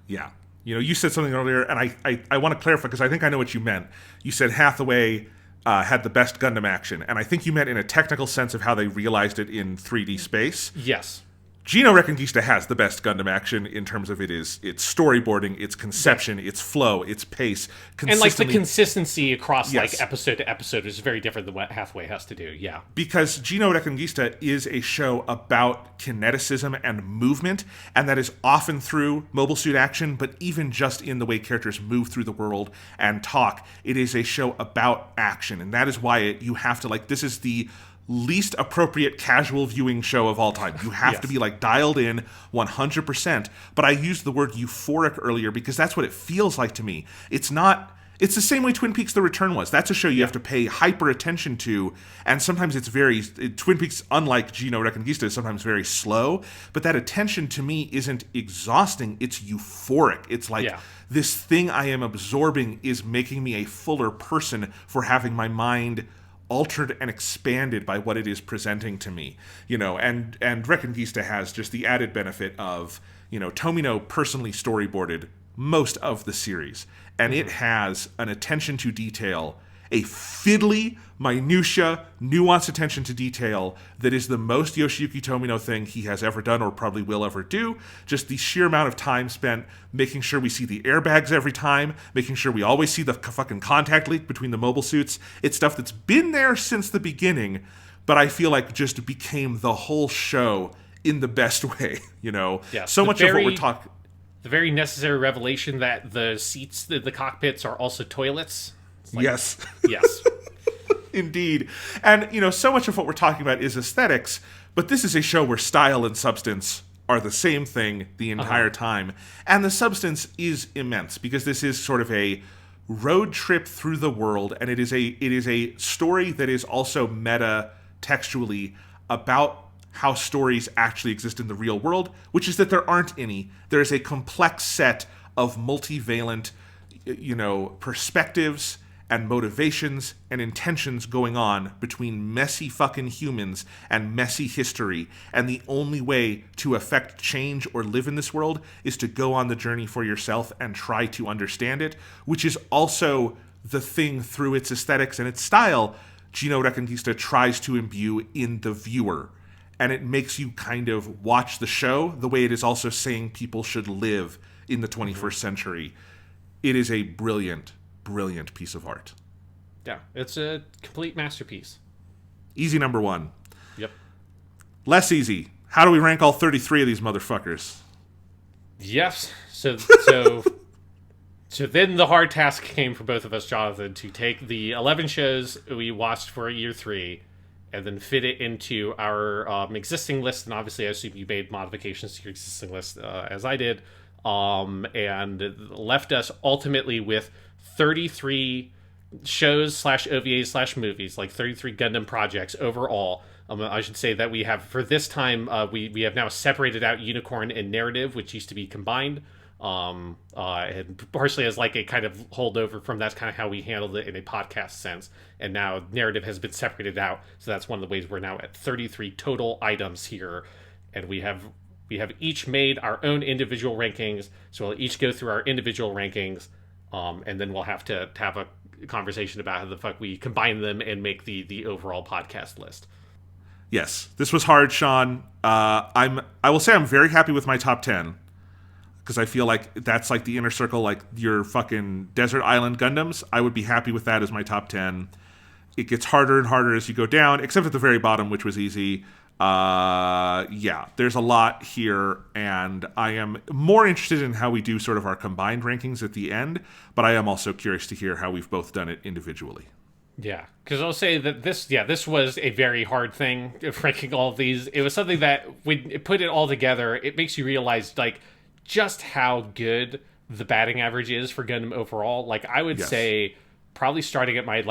Yeah. You said something earlier, and I want to clarify, because I think I know what you meant. You said Hathaway had the best Gundam action, and I think you meant in a technical sense of how they realized it in 3D space. Yes. Gino Reconquista has the best Gundam action in terms of its storyboarding, its conception, its flow, its pace. And like the consistency across like episode to episode is very different than what Hathaway has to do, yeah. Because Gino Reconquista is a show about kineticism and movement, and that is often through mobile suit action, but even just in the way characters move through the world and talk. It is a show about action, and that is why you have to, like, this is the least appropriate casual viewing show of all time. You have to be like dialed in 100%. But I used the word euphoric earlier because that's what it feels like to me. It's the same way Twin Peaks The Return was. That's a show you have to pay hyper attention to, and sometimes Twin Peaks, unlike Gino Reconquista, is sometimes very slow, but that attention to me isn't exhausting, it's euphoric. It's like this thing I am absorbing is making me a fuller person for having my mind altered and expanded by what it is presenting to me, and Reconquista has just the added benefit of, Tomino personally storyboarded most of the series, and it has an attention to detail, a fiddly, minutia, nuanced attention to detail that is the most Yoshiyuki Tomino thing he has ever done or probably will ever do. Just the sheer amount of time spent making sure we see the airbags every time, making sure we always see the fucking contact leak between the mobile suits. It's stuff that's been there since the beginning, but I feel like just became the whole show in the best way, So much of what we're talking... The very necessary revelation that the seats, the cockpits are also toilets. Like, yes. Yes. Indeed. And, so much of what we're talking about is aesthetics, but this is a show where style and substance are the same thing the entire time. And the substance is immense, because this is sort of a road trip through the world, and it is a story that is also meta-textually about how stories actually exist in the real world, which is that there aren't any. There is a complex set of multivalent, perspectives and motivations and intentions going on between messy fucking humans and messy history. And the only way to affect change or live in this world is to go on the journey for yourself and try to understand it, which is also the thing through its aesthetics and its style Gino Reconquista tries to imbue in the viewer. And it makes you kind of watch the show the way it is also saying people should live in the 21st century. It is a brilliant, brilliant piece of art. Yeah, it's a complete masterpiece. Easy number one. Yep. Less easy. How do we rank all 33 of these motherfuckers? Yes. So So then the hard task came for both of us, Jonathan, to take the 11 shows we watched for year 3 and then fit it into our existing list. And obviously, I assume you made modifications to your existing list, as I did, and left us ultimately with 33 shows / OVAs / movies, like 33 Gundam projects overall. I should say that we have, for this time, we have now separated out Unicorn and Narrative, which used to be combined. And partially as like a kind of holdover from that's kind of how we handled it in a podcast sense, and now Narrative has been separated out, so that's one of the ways we're now at 33 total items here, and we have each made our own individual rankings, so we'll each go through our individual rankings, and then we'll have to have a conversation about how the fuck we combine them and make the overall podcast list. Yes, this was hard, Sean. I will say I'm very happy with my top 10. Because I feel like that's like the inner circle, like your fucking Desert Island Gundams. I would be happy with that as my top 10. It gets harder and harder as you go down, except at the very bottom, which was easy. Yeah, there's a lot here, and I am more interested in how we do sort of our combined rankings at the end, but I am also curious to hear how we've both done it individually. Yeah, because I'll say that this was a very hard thing, ranking all of these. It was something that, when you put it all together, it makes you realize, like, just how good the batting average is for Gundam overall. Like, I would say probably starting at my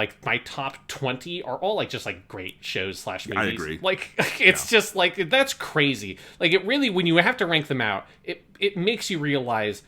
top 20 are all like just like great shows / movies. I agree. Like, it's just like, that's crazy. Like, it really, when you have to rank them out, it makes you realize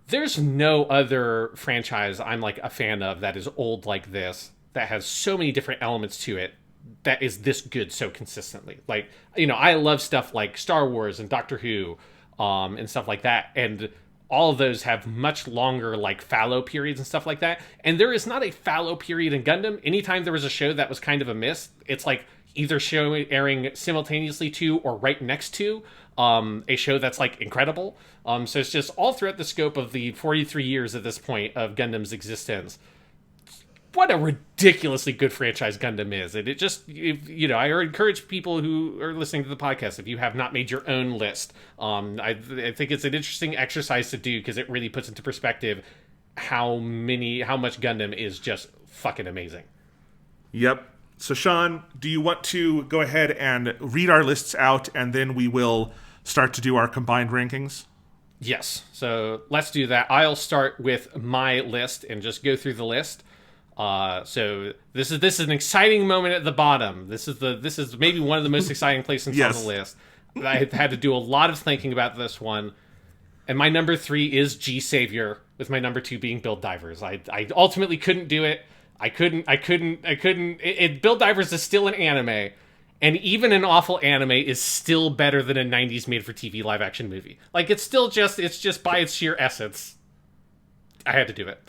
there's no other franchise I'm like a fan of that is old like this, that has so many different elements to it, that is this good so consistently. Like, you know, I love stuff like Star Wars and Doctor Who, and stuff like that, and all of those have much longer like fallow periods and stuff like that, and there is not a fallow period in Gundam. Anytime there was a show that was kind of a miss, it's like either airing simultaneously to or right next to a show that's like incredible. So it's just all throughout the scope of the 43 years at this point of Gundam's existence, what a ridiculously good franchise Gundam is. And it just, you know, I encourage people who are listening to the podcast, if you have not made your own list, I think it's an interesting exercise to do, because it really puts into perspective how much Gundam is just fucking amazing. Yep. So, Sean, do you want to go ahead and read our lists out, and then we will start to do our combined rankings? Yes. So let's do that. I'll start with my list and just go through the list. So this is an exciting moment at the bottom. This is maybe one of the most exciting places on the list. I had to do a lot of thinking about this one, and my number 3 is G Savior, with my number 2 being Build Divers. I ultimately couldn't do it. I couldn't. Build Divers is still an anime, and even an awful anime is still better than a 90s made-for-TV live-action movie. Like, it's just by its sheer essence, I had to do it.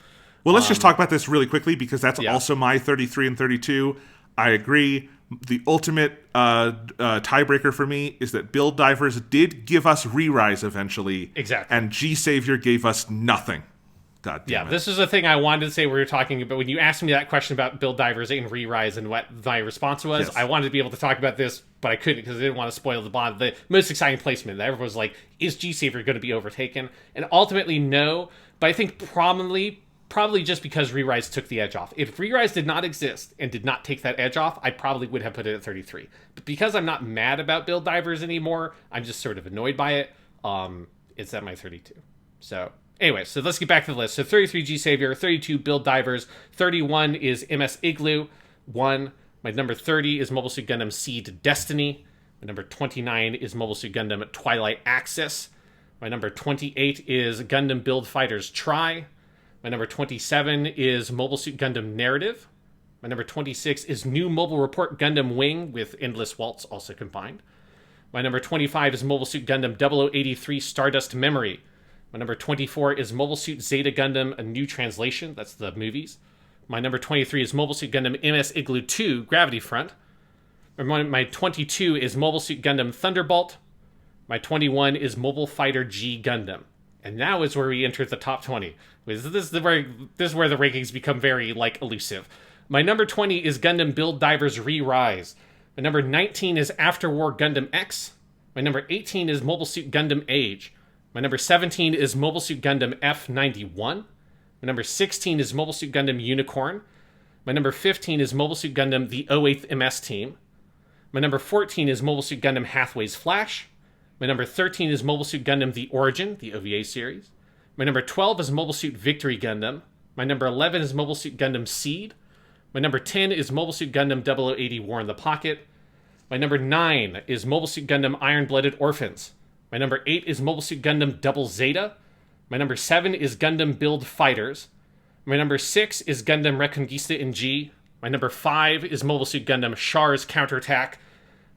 Well, let's just talk about this really quickly, because that's also my 33 and 32. I agree. The ultimate tiebreaker for me is that Build Divers did give us Re-Rise eventually. Exactly. And G Savior gave us nothing. God damn it. This is the thing I wanted to say. We were talking about, when you asked me that question about Build Divers and Re-Rise and what my response was, I wanted to be able to talk about this, but I couldn't, because I didn't want to spoil the most exciting placement. Everyone was like, is G Savior going to be overtaken? And ultimately, no. But I think probably just because Re-Rise took the edge off. If Re-Rise did not exist and did not take that edge off, I probably would have put it at 33. But because I'm not mad about Build Divers anymore, I'm just sort of annoyed by it. It's at my 32. So anyway, so let's get back to the list. So 33 G Savior, 32 Build Divers, 31 is MS Igloo, 1. My number 30 is Mobile Suit Gundam Seed Destiny. My number 29 is Mobile Suit Gundam Twilight Axis. My number 28 is Gundam Build Fighters Try. My number 27 is Mobile Suit Gundam Narrative. My number 26 is New Mobile Report Gundam Wing with Endless Waltz also combined. My number 25 is Mobile Suit Gundam 0083 Stardust Memory. My number 24 is Mobile Suit Zeta Gundam, a new translation. That's the movies. My number 23 is Mobile Suit Gundam MS Igloo 2 Gravity Front. My 22 is Mobile Suit Gundam Thunderbolt. My 21 is Mobile Fighter G Gundam. And now is where we enter the top 20. This is where the rankings become very, like, elusive. My number 20 is Gundam Build Divers Re-Rise. My number 19 is After War Gundam X. My number 18 is Mobile Suit Gundam Age. My number 17 is Mobile Suit Gundam F91. My number 16 is Mobile Suit Gundam Unicorn. My number 15 is Mobile Suit Gundam the 08th MS Team. My number 14 is Mobile Suit Gundam Hathaway's Flash. My number 13 is Mobile Suit Gundam the Origin, the OVA series. My number 12 is Mobile Suit Victory Gundam. My number 11 is Mobile Suit Gundam Seed. My number 10 is Mobile Suit Gundam 0080 War in the Pocket. My number 9 is Mobile Suit Gundam Iron-Blooded Orphans. My number 8 is Mobile Suit Gundam Double Zeta. My number 7 is Gundam Build Fighters. My number 6 is Gundam Reconquista in G. My number 5 is Mobile Suit Gundam Char's Counterattack.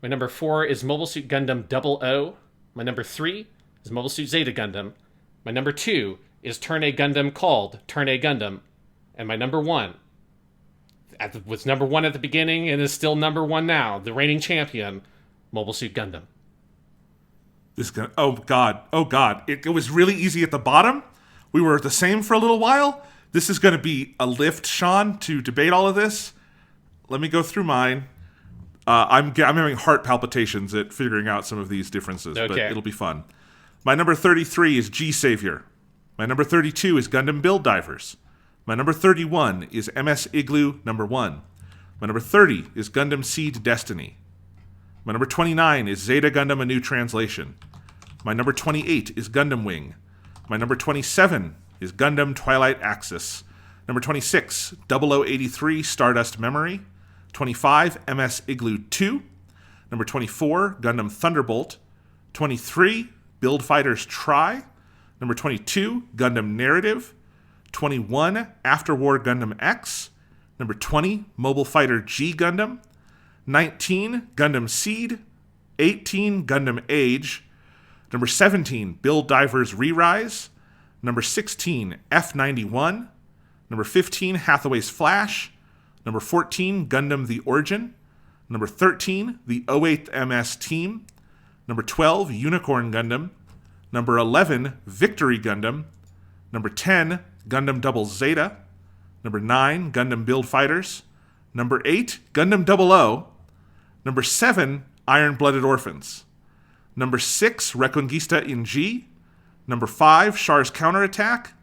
My number 4 is Mobile Suit Gundam 00. My number 3 is Mobile Suit Zeta Gundam. My number 2 is Turn A Gundam called Turn A Gundam. And my number 1 was number 1 at the beginning and is still number 1 now, the reigning champion, Mobile Suit Gundam. Oh God. It was really easy at the bottom. We were the same for a little while. This is going to be a lift, Sean, to debate all of this. Let me go through mine. I'm having heart palpitations at figuring out some of these differences, but it'll be fun. My number 33 is G-Savior. My number 32 is Gundam Build Divers. My number 31 is MS Igloo number 1. My number 30 is Gundam Seed Destiny. My number 29 is Zeta Gundam A New Translation. My number 28 is Gundam Wing. My number 27 is Gundam Twilight Axis. Number 26, 0083 Stardust Memory. 25, MS Igloo 2. Number 24, Gundam Thunderbolt. 23, Build Fighters Try. Number 22, Gundam Narrative. 21, After War Gundam X. Number 20, Mobile Fighter G Gundam. 19, Gundam Seed. 18, Gundam Age. Number 17, Build Divers Re-Rise. Number 16, F91. Number 15, Hathaway's Flash. Number 14, Gundam The Origin. Number 13, the 08th MS Team. Number 12, Unicorn Gundam. Number 11, Victory Gundam. Number 10, Gundam Double Zeta. Number 9, Gundam Build Fighters. Number 8, Gundam 00. Number 7, Iron-Blooded Orphans. Number 6, Reconquista in G. Number 5, Char's Counterattack.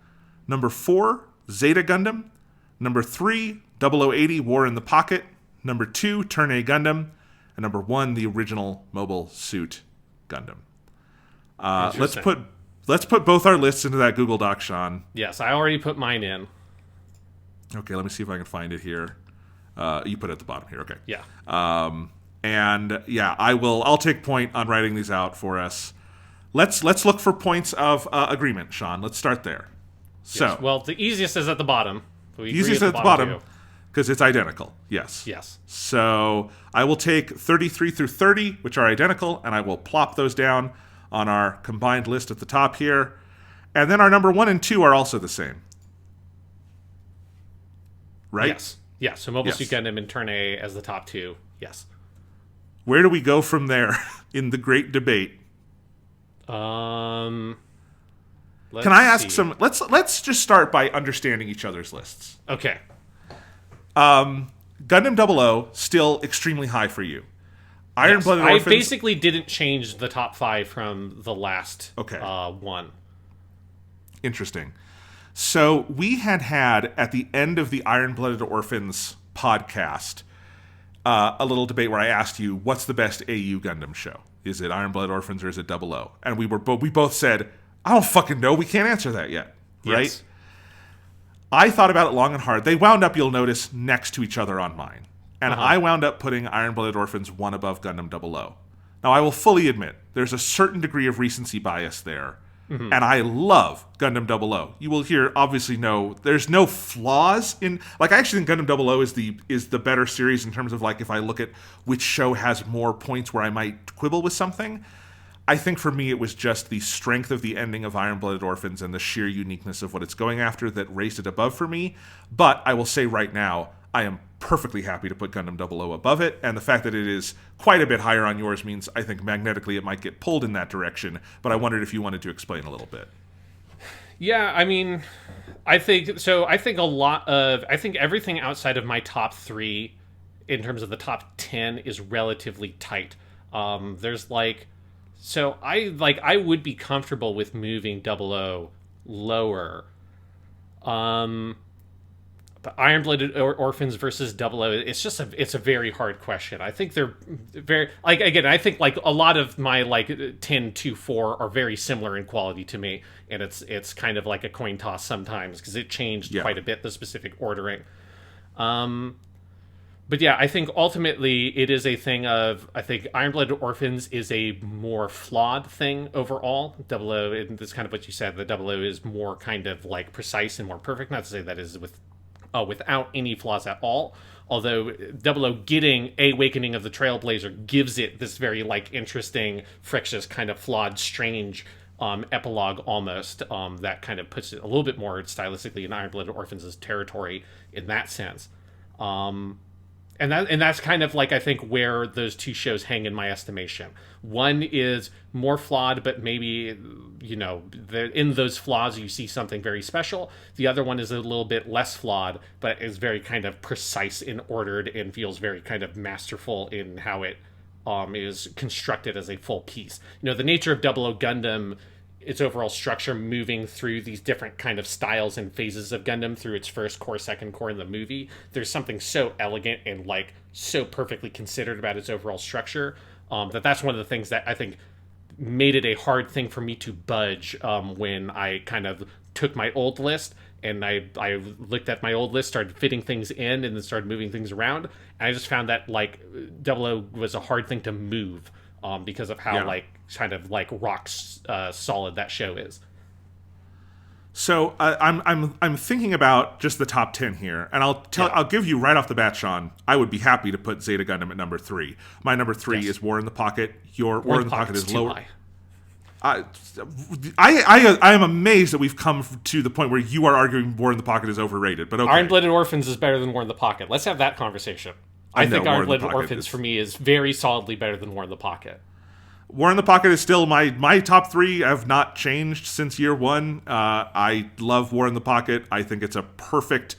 Number 4, Zeta Gundam. Number 3, 0080 War in the Pocket. Number 2, Turn A Gundam. And number 1, the original Mobile Suit Gundam. Let's put both our lists into that Google Doc, Sean. Yes, I already put mine in. Okay, let me see if I can find it here. You put it at the bottom here. Okay. Yeah. And yeah, I'll take point on writing these out for us. Let's look for points of agreement, Sean. Let's start there. So, yes. Well, the easiest is at the bottom. We easiest at the bottom because it's identical. Yes. Yes. So I will take 33 through 30, which are identical, and I will plop those down on our combined list at the top here. And then our number 1 and 2 are also the same. Right? Yes. Yeah, so Mobile Suit Gundam and Turn A as the top 2. Yes. Where do we go from there in the great debate? Can I ask some? Let's just start by understanding each other's lists. Okay. Gundam 00 still extremely high for you. Iron-Blooded Orphans. I basically didn't change the top 5 from the last one. Interesting. So we had at the end of the Iron-Blooded Orphans podcast a little debate where I asked you, what's the best AU Gundam show? Is it Iron-Blooded Orphans or is it 00? And we both said, I don't fucking know. We can't answer that yet. Right? Yes. I thought about it long and hard. They wound up, you'll notice, next to each other on mine. And I wound up putting Iron-Blooded Orphans 1 above Gundam 00. Now, I will fully admit, there's a certain degree of recency bias there. Mm-hmm. And I love Gundam 00. You will hear, obviously, there's no flaws in... Like, I actually think Gundam 00 is the better series in terms of, like, if I look at which show has more points where I might quibble with something. I think for me it was just the strength of the ending of Iron-Blooded Orphans and the sheer uniqueness of what it's going after that raised it above for me. But I will say right now, I am perfectly happy to put Gundam 00 above it, and the fact that it is quite a bit higher on yours means I think magnetically it might get pulled in that direction, but I wondered if you wanted to explain a little bit. Yeah, I mean, I think everything outside of my top 3 in terms of the top 10 is relatively tight. There's like... So I would be comfortable with moving 00 lower. But Iron-Blooded Orphans versus Double O, it's a very hard question. I think they're very, like, again, I think like a lot of my like 10-2-4 are very similar in quality to me, and it's kind of like a coin toss sometimes because it changed quite a bit, the specific ordering. But yeah, I think ultimately it is a thing of, I think Iron-Blooded Orphans is a more flawed thing overall. Double O, and that's kind of what you said, the Double O is more kind of like precise and more perfect. Not to say that is without any flaws at all. Although Double O getting Awakening of the Trailblazer gives it this very like interesting, frictious, kind of flawed, strange epilogue almost, that kind of puts it a little bit more stylistically in Iron-Blooded Orphans' territory in that sense. And that's kind of like, I think, where those two shows hang in my estimation. One is more flawed, but maybe, you know, in those flaws you see something very special. The other one is a little bit less flawed, but is very kind of precise and ordered and feels very kind of masterful in how it is constructed as a full piece. You know, the nature of Double O Gundam, its overall structure, moving through these different kind of styles and phases of Gundam through its first core, second core in the movie. There's something so elegant and like so perfectly considered about its overall structure, that's one of the things that I think made it a hard thing for me to budge, when I kind of took my old list and I looked at my old list, started fitting things in, and then started moving things around. And I just found that like Double O was a hard thing to move, because of how like kind of like rock solid that show is. So I'm thinking about just the top 10 here, and I'll give you right off the bat, Sean. I would be happy to put Zeta Gundam at number 3. My number 3 is War in the Pocket. Your War in the Pocket is lower. I am amazed that we've come to the point where you are arguing War in the Pocket is overrated. But okay. Iron-Blooded Orphans is better than War in the Pocket. Let's have that conversation. I think Iron-Blooded Orphans for me is very solidly better than War in the Pocket. War in the Pocket is still my top 3. Have not changed since year 1. I love War in the Pocket. I think it's a perfect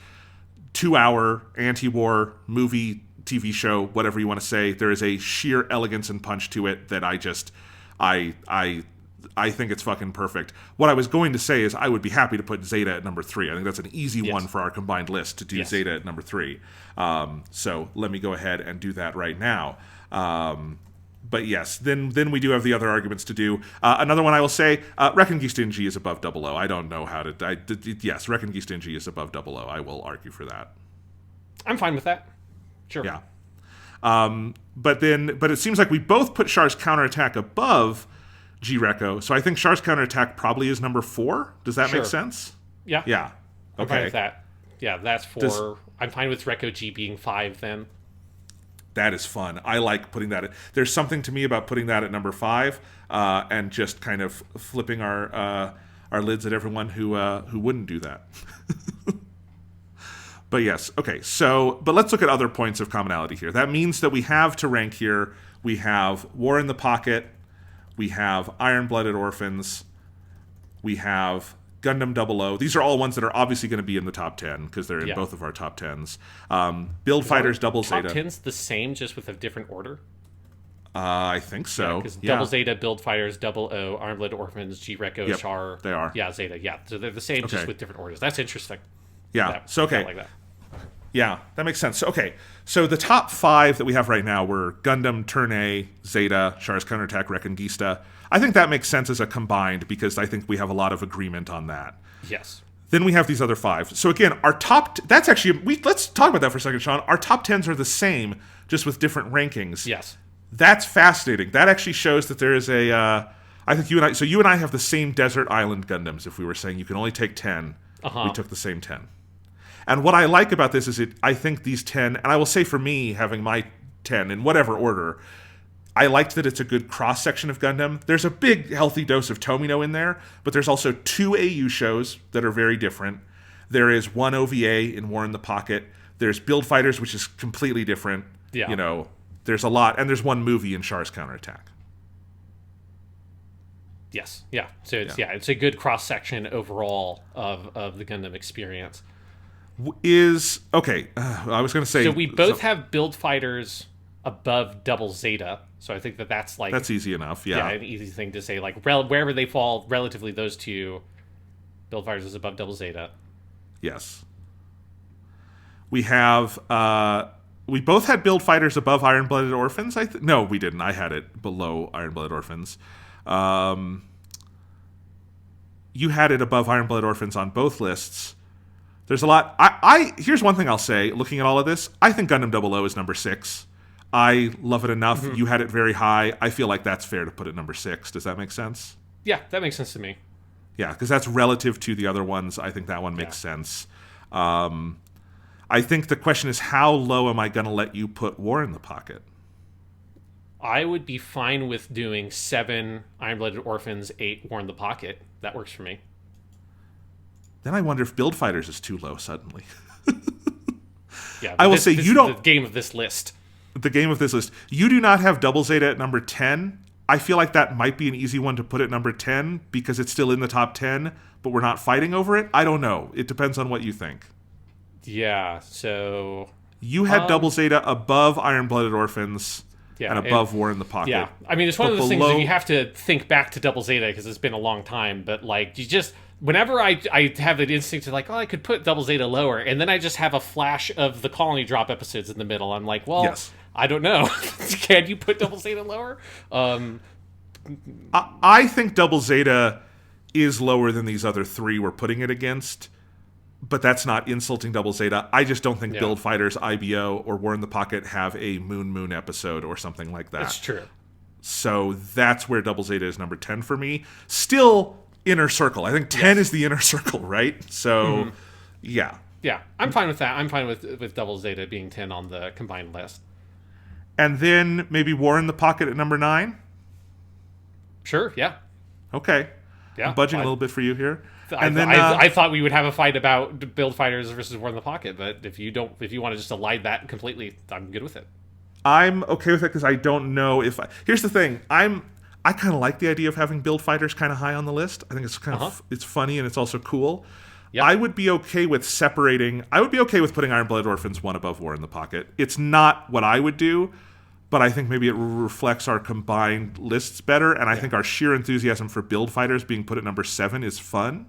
2-hour anti-war movie, TV show, whatever you want to say. There is a sheer elegance and punch to it that I think it's fucking perfect. What I was going to say is I would be happy to put Zeta at number 3. I think that's an easy one for our combined list to do Zeta at number 3. So let me go ahead and do that right now. But yes, then we do have the other arguments to do. Another one I will say, Rekken Gistinji is above Double O. I don't know how to... yes, Rekken Gistinji is above Double O. I will argue for that. I'm fine with that. Sure. Yeah. But it seems like we both put Char's Counterattack above G-Reco, so I think Char's Counterattack probably is number 4. Does that make sense? Yeah. Yeah. Okay. I'm fine with that. Yeah, that's 4. I'm fine with Reco G being 5 then. That is fun. I like putting that. There's something to me about putting that at number 5, and just kind of flipping our lids at everyone who wouldn't do that. But yes, okay. But let's look at other points of commonality here. That means that we have to rank here. We have War in the Pocket. We have Iron-Blooded Orphans. We have Gundam 00. These are all ones that are obviously going to be in the top 10 because they're in both of our top 10s. Build Fighters Double Zeta. Top 10's the same, just with a different order? I think so. Because Double Zeta, Build Fighters, 00, Iron-Blooded Orphans, G-Reco, Char. They are. Yeah, Zeta. Yeah, so they're the same, just with different orders. That's interesting. Yeah. So okay. Like that. Yeah, that makes sense. So the top 5 that we have right now were Gundam, Turn A, Zeta, Char's Counterattack, Rekken Gista. I think that makes sense as a combined because I think we have a lot of agreement on that. Yes. Then we have these other 5. So again, our top... that's actually... let's talk about that for a second, Sean. Our top 10s are the same, just with different rankings. Yes. That's fascinating. That actually shows that there is a... I think you and I... So you and I have the same Desert Island Gundams. If we were saying you can only take 10, we took the same 10. And what I like about this is I think these 10, and I will say for me, having my 10 in whatever order, I liked that it's a good cross-section of Gundam. There's a big, healthy dose of Tomino in there, but there's also 2 AU shows that are very different. There is 1 OVA in War in the Pocket. There's Build Fighters, which is completely different. Yeah. You know, there's a lot, and there's 1 movie in Char's Counterattack. Yes. Yeah. So it's a good cross-section overall of the Gundam experience. I was going to say... So we both have Build Fighters above Double Zeta, so I think that's like... That's easy enough, yeah. Yeah, an easy thing to say. Like, wherever they fall relatively, those two, Build Fighters is above Double Zeta. Yes. We have we both had Build Fighters above Iron Blooded Orphans. No, we didn't. I had it below Iron Blooded Orphans. You had it above Iron Blooded Orphans on both lists. There's a lot. Here's one thing I'll say. Looking at all of this, I think Gundam 00 is number 6. I love it enough. Mm-hmm. You had it very high. I feel like that's fair to put it number 6. Does that make sense? Yeah, that makes sense to me. Yeah, because that's relative to the other ones. I think that one makes sense. I think the question is, how low am I going to let you put War in the Pocket? I would be fine with doing 7 Iron-Blooded Orphans, 8 War in the Pocket. That works for me. Then I wonder if Build Fighters is too low suddenly. Yeah, I will say you don't. The game of this list. The game of this list. You do not have Double Zeta at number 10. I feel like that might be an easy one to put at number 10 because it's still in the top 10, but we're not fighting over it. I don't know. It depends on what you think. Yeah, so... You had Double Zeta above Iron-Blooded Orphans and above War in the Pocket. Yeah, I mean, it's one of those things that you have to think back to Double Zeta because it's been a long time, but, like, you just... Whenever I have an instinct to, like, I could put Double Zeta lower, and then I just have a flash of the Colony Drop episodes in the middle. I'm like, well, I don't know. Can you put Double Zeta lower? I think Double Zeta is lower than these other 3 we're putting it against, but that's not insulting Double Zeta. I just don't think Build Fighters, IBO, or War in the Pocket have a Moon episode or something like that. That's true. So that's where Double Zeta is number 10 for me. Still inner circle. I think 10 is the inner circle, right? So, yeah. Yeah, I'm fine with that. I'm fine with Double Zeta being 10 on the combined list. And then maybe War in the Pocket at number 9? Sure, yeah. Okay. Yeah, I'm budging a little bit for you here. I thought we would have a fight about Build Fighters versus War in the Pocket, but if you want to just elide that completely, I'm good with it. I'm okay with it because I don't know if here's the thing. I kind of like the idea of having Build Fighters kind of high on the list. I think it's kind of it's funny and it's also cool. Yep. I would be okay with separating. I would be okay with putting Iron Blooded Orphans 1 above War in the Pocket. It's not what I would do, but I think maybe it reflects our combined lists better, and I think our sheer enthusiasm for Build Fighters being put at number 7 is fun.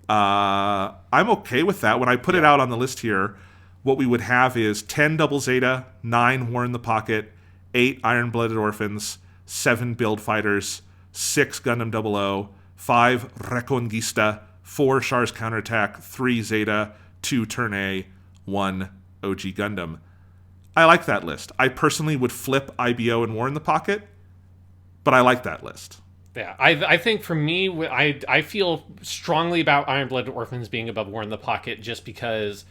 I'm okay with that. When I put it out on the list here, what we would have is 10 Double Zeta, 9 War in the Pocket, 8 Iron Blooded Orphans, 7 Build Fighters, 6 Gundam 00, 5 Reconquista, 4 Char's Counterattack, 3 Zeta, 2 Turn A, 1 OG Gundam. I like that list. I personally would flip IBO and War in the Pocket, but I like that list. Yeah, I think for me, I feel strongly about Iron Blooded Orphans being above War in the Pocket just because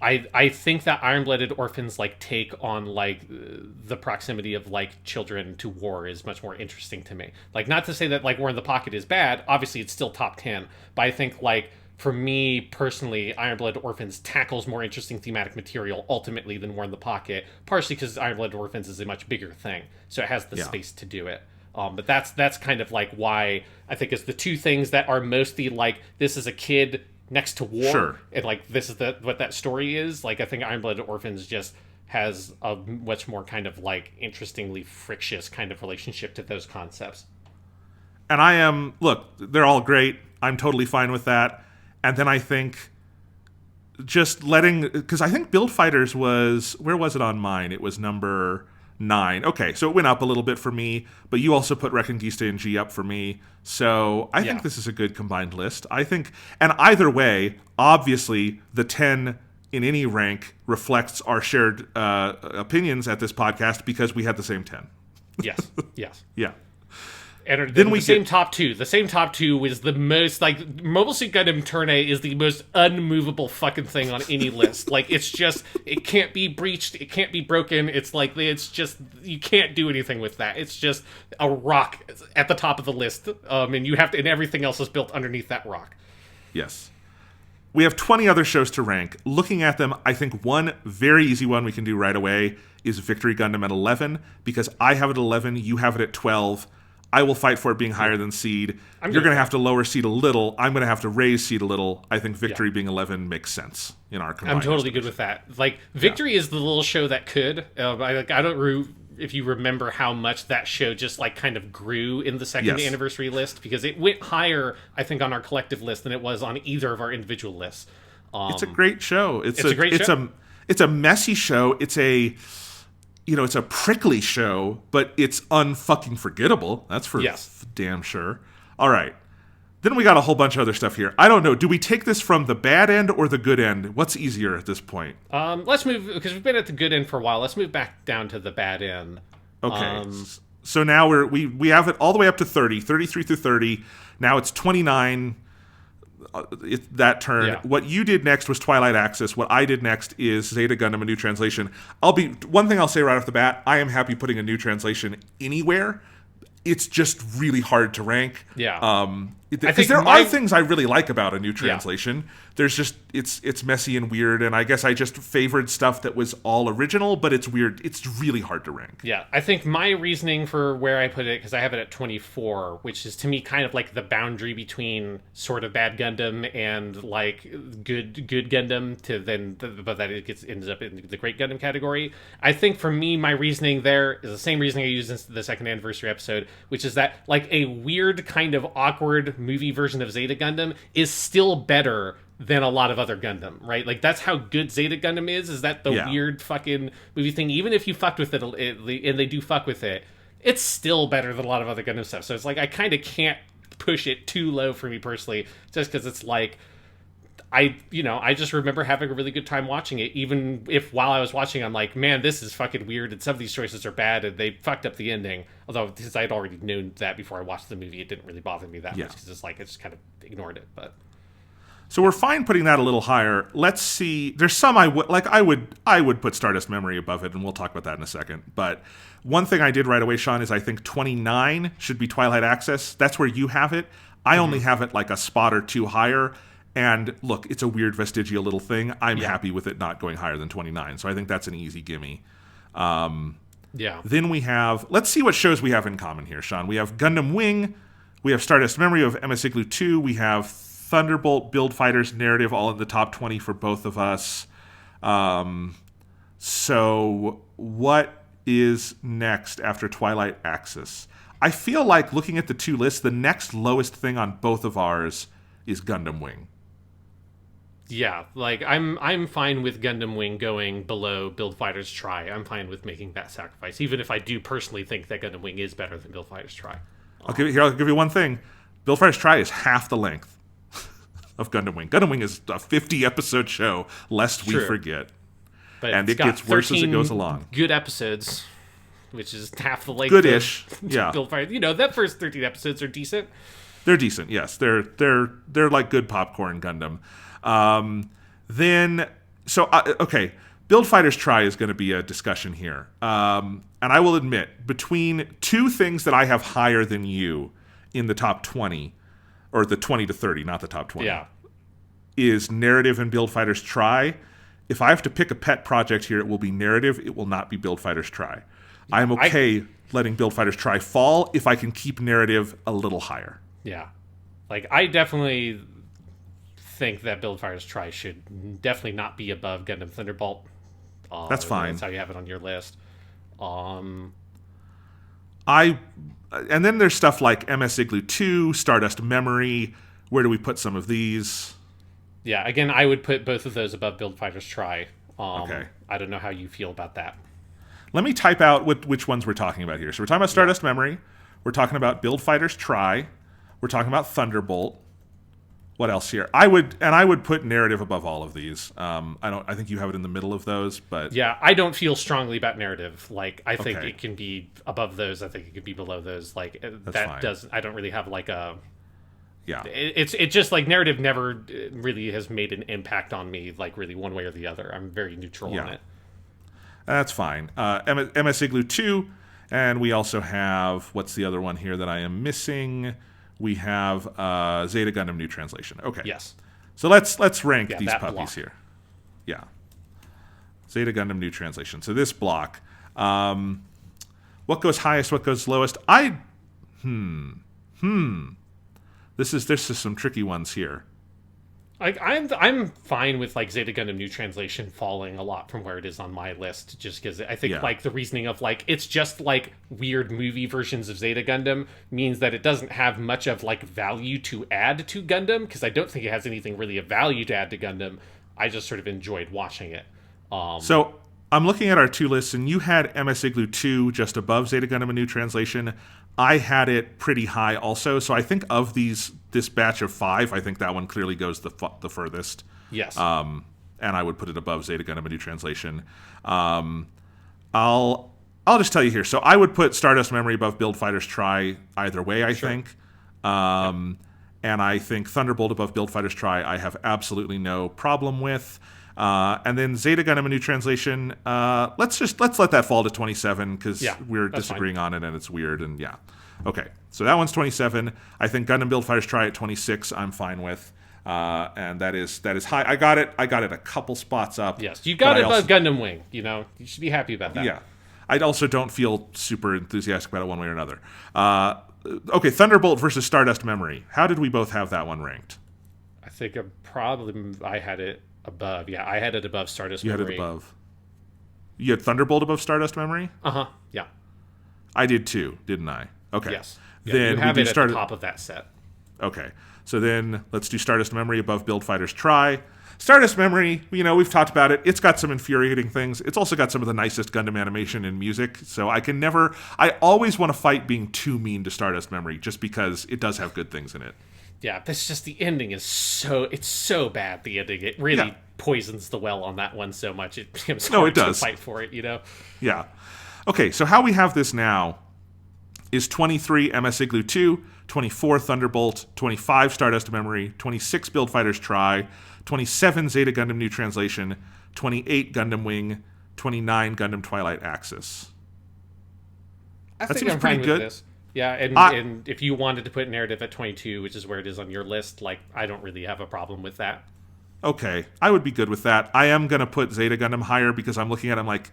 I think that Iron Blooded Orphans like take on like the proximity of like children to war is much more interesting to me. Like, not to say that like War in the Pocket is bad. Obviously, it's still top 10, but I think like for me personally, Iron Blooded Orphans tackles more interesting thematic material ultimately than War in the Pocket. Partially because Iron Blooded Orphans is a much bigger thing, so it has the space to do it. But that's kind of like why I think it's the two things that are mostly like this is a kid next to war, and like this is what that story is. Like I think Iron Blooded Orphans just has a much more kind of like interestingly frictious kind of relationship to those concepts. And look, they're all great. I'm totally fine with that. And then I think just because I think Build Fighters where was it on mine? It was number 9. Okay, so it went up a little bit for me, but you also put Reconquista and G up for me. So I think this is a good combined list. I think, and either way, obviously the 10 in any rank reflects our shared opinions at this podcast because we had the same 10. Yes. Yeah. And then the same top 2. The same top 2 was the most, like, Mobile Suit Gundam Turn A is the most unmovable fucking thing on any list. Like, it's just, it can't be breached, it can't be broken, it's like, it's just, you can't do anything with that. It's just a rock at the top of the list, and everything else is built underneath that rock. Yes. We have 20 other shows to rank. Looking at them, I think one very easy one we can do right away is Victory Gundam at 11, because I have it at 11, you have it at 12. I will fight for it being higher than Seed. You're going to have to lower Seed a little. I'm going to have to raise Seed a little. I think Victory being 11 makes sense in our combined. I'm totally good with that. Like, Victory is the little show that could. I don't if you remember how much that show just like kind of grew in the second anniversary list, because it went higher, I think, on our collective list than it was on either of our individual lists. It's a great show. It's a great show. It's a messy show. It's a prickly show, but it's unfucking forgettable. That's for damn sure. All right. Then we got a whole bunch of other stuff here. I don't know. Do we take this from the bad end or the good end? What's easier at this point? Let's move, because we've been at the good end for a while. Let's move back down to the bad end. Okay. So now we have it all the way up to 30, 33 through 30. Now it's 29. That turn. Yeah. What you did next was Twilight Axis. What I did next is Zeta Gundam, a new translation. One thing I'll say right off the bat, I am happy putting a new translation anywhere. It's just really hard to rank. Yeah. Because there are things I really like about a new translation. Yeah. There's just it's messy and weird, and I guess I just favored stuff that was all original, but it's weird. It's really hard to rank. Yeah, I think my reasoning for where I put it, because I have it at 24, which is to me kind of like the boundary between sort of bad Gundam and like good Gundam, but that it ends up in the great Gundam category. I think for me, my reasoning there is the same reasoning I used in the second anniversary episode, which is that like a weird kind of awkward movie version of Zeta Gundam is still better than a lot of other Gundam, right? Like, that's how good Zeta Gundam is that the weird fucking movie thing, even if you fucked with it, and they do fuck with it, it's still better than a lot of other Gundam stuff. So it's like, I kind of can't push it too low for me personally, just because it's like, I just remember having a really good time watching it, even if while I was watching, I'm like, man, this is fucking weird, and some of these choices are bad, and they fucked up the ending. Although, since I'd already known that before I watched the movie, it didn't really bother me that much, because it's like, I just kind of ignored it, but... So we're fine putting that a little higher. Let's see. There's some I would put Stardust Memory above it, and we'll talk about that in a second. But one thing I did right away, Sean, is I think 29 should be Twilight Access. That's where you have it. I only have it like a spot or two higher. And look, it's a weird vestigial little thing. I'm happy with it not going higher than 29. So I think that's an easy gimme. Then we have, let's see what shows we have in common here, Sean. We have Gundam Wing. We have Stardust Memory of MS Igloo 2. We have Thunderbolt, Build Fighters, Narrative, all in the top 20 for both of us. So what is next after Twilight Axis? I feel like, looking at the two lists, the next lowest thing on both of ours is Gundam Wing. Yeah, like, I'm fine with Gundam Wing going below Build Fighters Try. I'm fine with making that sacrifice, even if I do personally think that Gundam Wing is better than Build Fighters Try. I'll give you one thing. Build Fighters Try is half the length of Gundam Wing. Gundam Wing is a 50-episode show, lest we forget. But and it gets worse as it goes along. Good episodes, which is half the length. Good-ish, yeah. Build Fighters. That first 13 episodes are decent. They're decent, yes. They're like good popcorn Gundam. Okay, Build Fighters Try is going to be a discussion here. And I will admit, between two things that I have higher than you in the top 20, or the 20 to 30, not the top 20, is Narrative and Build Fighters Try. If I have to pick a pet project here, it will be Narrative. It will not be Build Fighters Try. I'm okay letting Build Fighters Try fall if I can keep Narrative a little higher. Yeah. Like, I definitely think that Build Fighters Try should definitely not be above Gundam Thunderbolt. That's fine. That's how you have it on your list. And then there's stuff like MS Igloo 2, Stardust Memory. Where do we put some of these? Yeah, again, I would put both of those above Build Fighters Try. Okay. I don't know how you feel about that. Let me type out which ones we're talking about here. So we're talking about Stardust Memory. We're talking about Build Fighters Try. We're talking about Thunderbolt. What else here? I would put Narrative above all of these. I think you have it in the middle of those, but yeah, I don't feel strongly about Narrative. Like, I think it can be above those. I think it could be below those. Like, I don't really have like a. Yeah. It's just like Narrative never really has made an impact on me, like, really one way or the other. I'm very neutral on it. That's fine. MS Igloo 2, and we also have, what's the other one here that I am missing? We have Zeta Gundam New Translation. Okay. Yes. So let's rank these puppies block here. Yeah. Zeta Gundam New Translation. So this block. What goes highest? What goes lowest? There's some tricky ones here. Like I'm fine with like Zeta Gundam New Translation falling a lot from where it is on my list, just because I think like the reasoning of like it's just like weird movie versions of Zeta Gundam means that it doesn't have much of like value to add to Gundam, because I don't think it has anything really of value to add to Gundam. I just sort of enjoyed watching it. So I'm looking at our two lists, and you had MS Igloo 2 just above Zeta Gundam: A New Translation. I had it pretty high also. So I think of this batch of 5, I think that one clearly goes the furthest. Yes. And I would put it above Zeta Gundam: A New Translation. I'll just tell you here. So I would put Stardust Memory above Build Fighters Try either way, I think. And I think Thunderbolt above Build Fighters Try I have absolutely no problem with. And then Zeta Gundam: A New Translation, let's let that fall to 27 because we're disagreeing on it and it's weird, and okay. So that one's 27. I think Gundam Build Fighters Try at 26 I'm fine with. And that is high. I got it a couple spots up. Yes, you got it above Gundam Wing. You should be happy about that. Yeah. I also don't feel super enthusiastic about it one way or another. Okay, Thunderbolt versus Stardust Memory. How did we both have that one ranked? I think I had it above. Yeah, I had it above Stardust Memory. You had it above. You had Thunderbolt above Stardust Memory? Uh-huh, yeah. I did too, didn't I? Okay. Yes. Yeah, then you have it at the top of that set. Okay. So then let's do Stardust Memory above Build Fighters Try. Stardust Memory, we've talked about it. It's got some infuriating things. It's also got some of the nicest Gundam animation and music. So I always want to fight being too mean to Stardust Memory just because it does have good things in it. Yeah, that's just the ending is so bad. The ending, it really poisons the well on that one so much. It becomes hard to fight for it, Yeah. Okay, so how we have this now is 23 MS Igloo 2, 24 Thunderbolt, 25 Stardust Memory, 26 Build Fighters Try, 27 Zeta Gundam New Translation, 28 Gundam Wing, 29 Gundam Twilight Axis. That seems pretty good. With this. Yeah, and if you wanted to put narrative at 22, which is where it is on your list, like I don't really have a problem with that. Okay, I would be good with that. I am going to put Zeta Gundam higher because I'm looking at it, I'm like,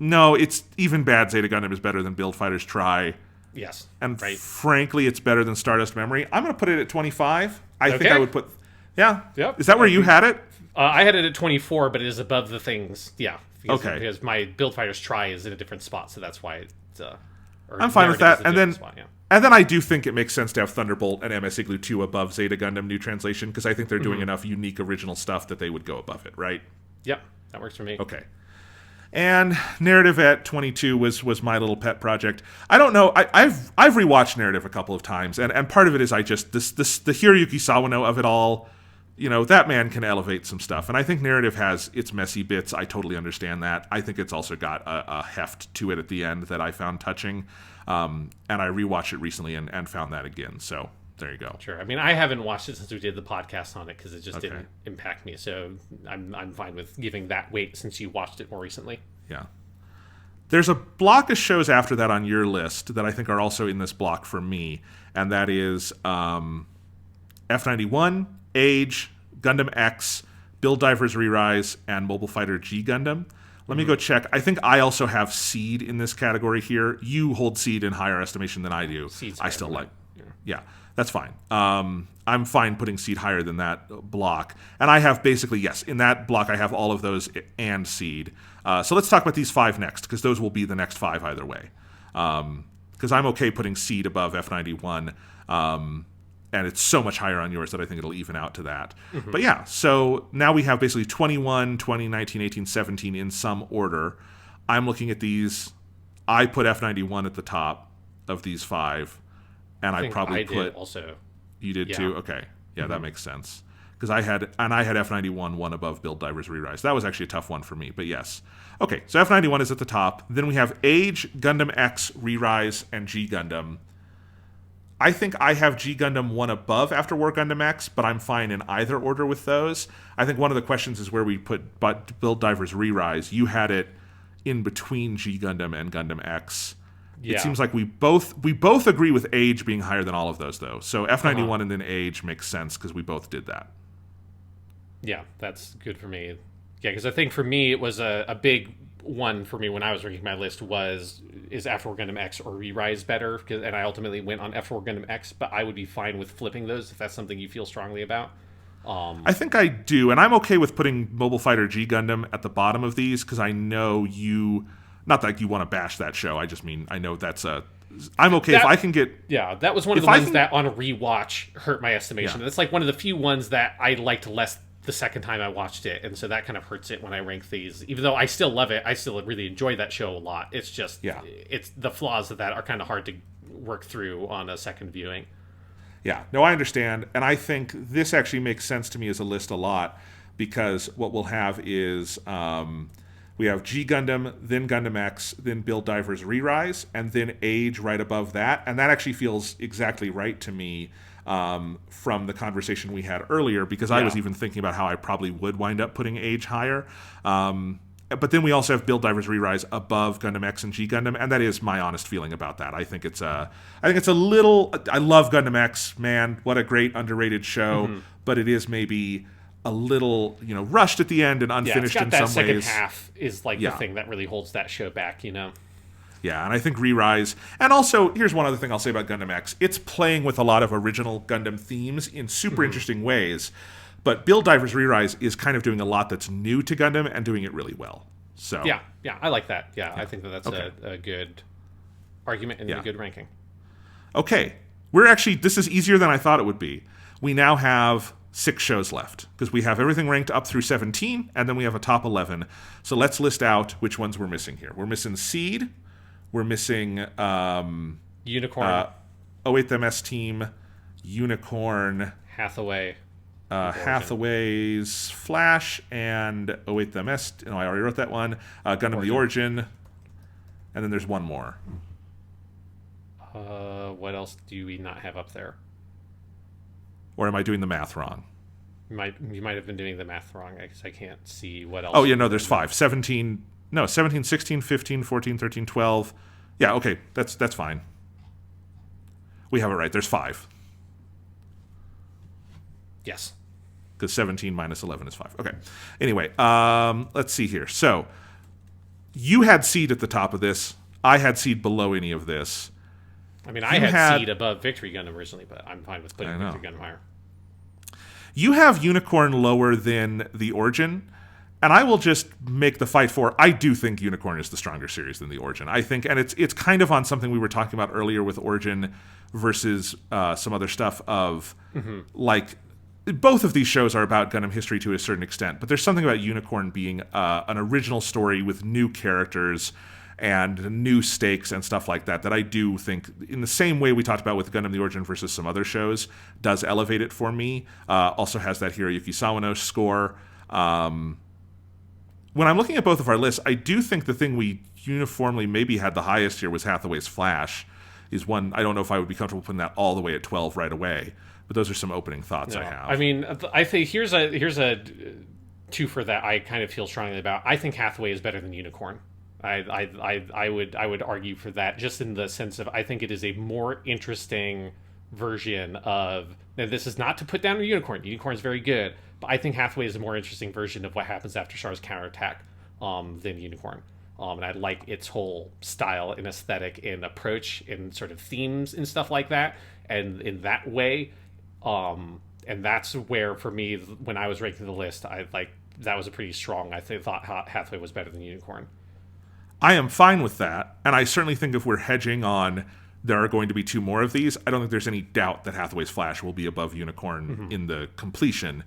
no, it's even bad Zeta Gundam is better than Build Fighters Try. Yes. And frankly, it's better than Stardust Memory. I'm going to put it at 25. I think I would put... Yeah? Yep. Is that where you had it? I had it at 24, but it is above the things. Yeah. Because my Build Fighters Try is in a different spot, so that's why it's... I'm fine with that. And then I do think it makes sense to have Thunderbolt and MS Igloo 2 above Zeta Gundam New Translation because I think they're doing enough unique original stuff that they would go above it, right? Yep. That works for me. Okay. And Narrative at 22 was my little pet project. I don't know. I've rewatched Narrative a couple of times, and part of it is the Hiroyuki Sawano of it all. That man can elevate some stuff, and I think Narrative has its messy bits. I totally understand that. I think it's also got a heft to it at the end that I found touching, and I rewatched it recently and found that again. So there you go. Sure. I mean, I haven't watched it since we did the podcast on it because it just didn't impact me. So I'm fine with giving that weight since you watched it more recently. Yeah. There's a block of shows after that on your list that I think are also in this block for me, and that is F91, Age, Gundam X, Build Divers Re-Rise, and Mobile Fighter G Gundam. Let me go check. I think I also have Seed in this category here. You hold Seed in higher estimation than I do. I still like. Yeah, that's fine. I'm fine putting Seed higher than that block. And I have basically, in that block I have all of those and Seed. So let's talk about these 5 next, because those will be the next 5 either way. Because I'm okay putting Seed above F91. And it's so much higher on yours that I think it'll even out to that. But so now we have basically 21, 20, 19, 18, 17 in some order. I'm looking at these. I put F91 at the top of these 5. And I probably put... also. You did too? Okay. Yeah, that makes sense. Because I had F91 one above Build Divers Re-Rise. That was actually a tough one for me, but yes. Okay, so F91 is at the top. Then we have Age, Gundam X, Re-Rise, and G Gundam. I think I have G Gundam one above After War Gundam X, but I'm fine in either order with those. I think one of the questions is where we put Build Divers Re-Rise. You had it in between G Gundam and Gundam X. Yeah. It seems like we both agree with Age being higher than all of those, though. So F91 and then Age makes sense because we both did that. Yeah, that's good for me. Yeah, because I think for me it was a big one for me when I was ranking my list is After War Gundam X or Re-Rise better, and I ultimately went on After War Gundam X, but I would be fine with flipping those if that's something you feel strongly about. I think I do, and I'm okay with putting Mobile Fighter G Gundam at the bottom of these because I know you. Not that you want to bash that show. I just mean I know that's a. I'm okay if I can get. Yeah, that was one of the ones that on a rewatch hurt my estimation. That's like one of the few ones that I liked less the second time I watched it, and so that kind of hurts it when I rank these. Even though I still love it, I still really enjoy that show a lot. It's just it's the flaws of that are kind of hard to work through on a second viewing. Yeah, no, I understand, and I think this actually makes sense to me as a list a lot because what we'll have is we have G Gundam, then Gundam X, then Build Divers Re-Rise, and then Age right above that, and that actually feels exactly right to me from the conversation we had earlier because I was even thinking about how I probably would wind up putting Age higher. But then we also have Build Divers Re-Rise above Gundam X and G Gundam, and that is my honest feeling about that. I think it's a little. I love Gundam X, man. What a great underrated show. But it is maybe a little, rushed at the end and unfinished in some ways. That second half is like the thing that really holds that show back, Yeah, and I think Re-Rise, and also here's one other thing I'll say about Gundam X: it's playing with a lot of original Gundam themes in super interesting ways. But Build Divers Re-Rise is kind of doing a lot that's new to Gundam and doing it really well. So yeah, I like that. Yeah, I think that's a good argument and a good ranking. Okay, this is easier than I thought it would be. We now have 6 shows left because we have everything ranked up through 17, and then we have a top 11. So let's list out which ones we're missing here. We're missing Seed. We're missing Unicorn. O8MS Team, Unicorn, Hathaway. Hathaway's Flash and O8MS. No, I already wrote that one. Gundam the Origin. And then there's one more. What else do we not have up there? Or am I doing the math wrong? You might have been doing the math wrong because I can't see what else. Oh, yeah, no, there's 5. 17, 16, 15, 14, 13, 12. Yeah, okay, that's fine. We have it right. There's 5. Yes. Because 17 minus 11 is 5. Okay. Anyway, let's see here. So, you had Seed at the top of this. I had Seed below any of this. I mean, I had Seed above Victory Gundam originally, but I'm fine with putting Victory Gundam higher. You have Unicorn lower than the Origin, and I will just make the fight for. I do think Unicorn is the stronger series than the Origin. I think, and it's kind of on something we were talking about earlier with Origin versus some other stuff of like. Both of these shows are about Gundam history to a certain extent, but there's something about Unicorn being an original story with new characters and new stakes and stuff like that I do think, in the same way we talked about with Gundam the Origin versus some other shows, does elevate it for me. Also has that Hiroyuki Sawano score. When I'm looking at both of our lists, I do think the thing we uniformly maybe had the highest here was Hathaway's Flash. Is one I don't know if I would be comfortable putting that all the way at 12 right away. But those are some opening thoughts I have. I mean, I think here's a twofer that I kind of feel strongly about. I think Hathaway is better than Unicorn. I would argue for that, just in the sense of I think it is a more interesting version of. Now, this is not to put down Unicorn. Unicorn is very good, but I think Hathaway is a more interesting version of what happens after Char's counterattack than Unicorn. And I like its whole style and aesthetic and approach and sort of themes and stuff like that. And in that way. And that's where, for me, when I was ranking the list, that was a pretty strong. I thought Hathaway was better than Unicorn. I am fine with that, and I certainly think if we're hedging on there are going to be 2 more of these, I don't think there's any doubt that Hathaway's Flash will be above Unicorn in the completion.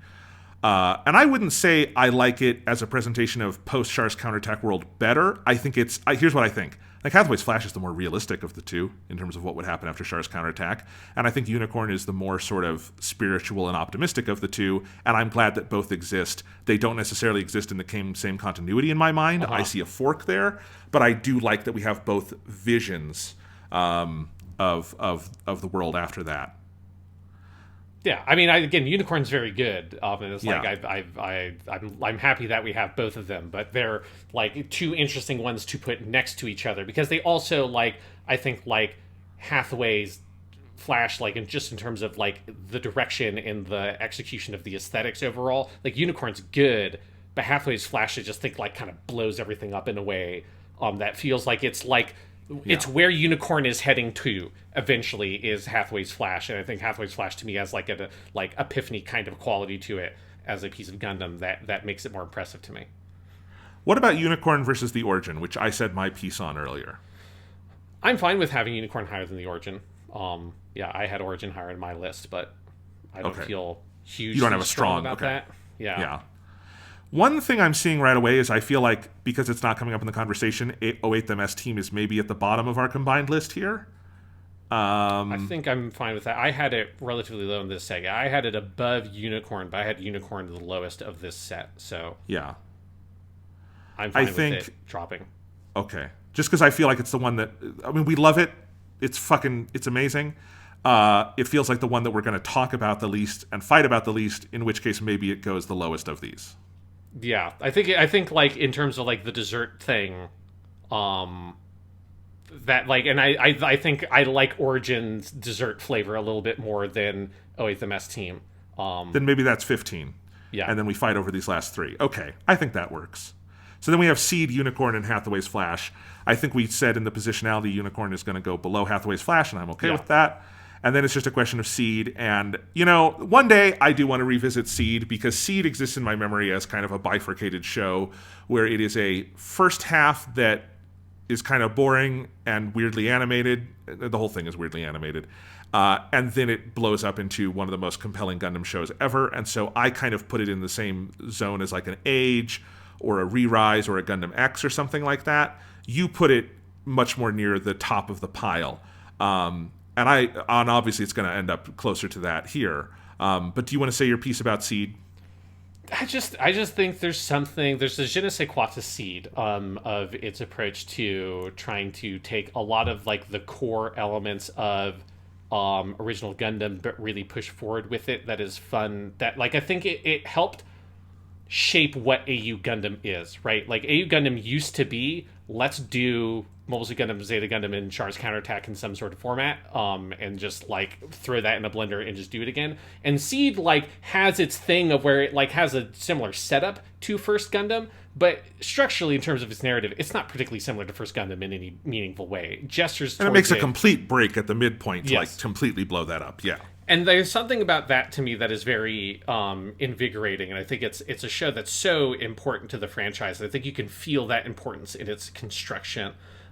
And I wouldn't say I like it as a presentation of post-Char's counterattack world better. I think here's what I think. Like, Hathaway's Flash is the more realistic of the 2 in terms of what would happen after Char's counterattack. And I think Unicorn is the more sort of spiritual and optimistic of the 2. And I'm glad that both exist. They don't necessarily exist in the same continuity in my mind. I see a fork there. But I do like that we have both visions of the world after that. Yeah, I mean, again, Unicorn's very good. And it's like I'm happy that we have both of them, but they're like 2 interesting ones to put next to each other because they also I think Hathaway's Flash, in terms of the direction and the execution of the aesthetics overall. Unicorn's good, but Hathaway's Flash I just think kind of blows everything up in a way that feels like it's it's where Unicorn is heading to eventually is Hathaway's Flash, and I think Hathaway's Flash to me has like a epiphany kind of quality to it as a piece of Gundam that makes it more impressive to me. What about Unicorn versus the Origin, which I said my piece on earlier? I'm fine with having Unicorn higher than the Origin. Yeah, I had Origin higher in my list, but I don't feel hugely you don't have a strong about that. Yeah. One thing I'm seeing right away is I feel like, because it's not coming up in the conversation, 08 the MS team is maybe at the bottom of our combined list here. I think I'm fine with that. I had it relatively low in this Sega. I had it above Unicorn, but I had Unicorn the lowest of this set. So yeah, I'm fine with it dropping. Okay. Just because I feel like it's the one that, I mean, we love it. It's amazing. It feels like the one that we're going to talk about the least and fight about the least, in which case maybe it goes the lowest of these. Yeah, I think like in terms of like the dessert thing, that like, and I think I like Origin's dessert flavor a little bit more than 08 the Mess Team. Then maybe that's 15. Yeah. And then we fight over these last three. Okay, I think that works. So then we have Seed, Unicorn, and Hathaway's Flash. I think we said in the positionality Unicorn is going to go below Hathaway's Flash, and I'm okay with that. And then it's just a question of Seed. And, you know, one day I do want to revisit Seed, because Seed exists in my memory as kind of a bifurcated show where it is a first half that is kind of boring and weirdly animated. The whole thing is weirdly animated. And then it blows up into one of the most compelling Gundam shows ever. And so I kind of put it in the same zone as like an Age or a Re-Rise or a Gundam X or something like that. You put it much more near the top of the pile. And obviously it's going to end up closer to that here. But do you want to say your piece about Seed? I just think there's a je ne sais quoi to Seed of its approach to trying to take a lot of like the core elements of original Gundam, but really push forward with it. That is fun. That like I think it helped shape what AU Gundam is, right? Like AU Gundam used to be, let's do Mobile Suit Gundam, Zeta Gundam, and Char's Counterattack in some sort of format, and just like throw that in a blender and just do it again. And Seed like has its thing of where it like has a similar setup to First Gundam, but structurally in terms of its narrative, it's not particularly similar to First Gundam in any meaningful way. It gestures and it makes a complete break at the midpoint to like completely blow that up. Yeah. And there's something about that to me that is very invigorating, and I think it's a show that's so important to the franchise. I think you can feel that importance in its construction,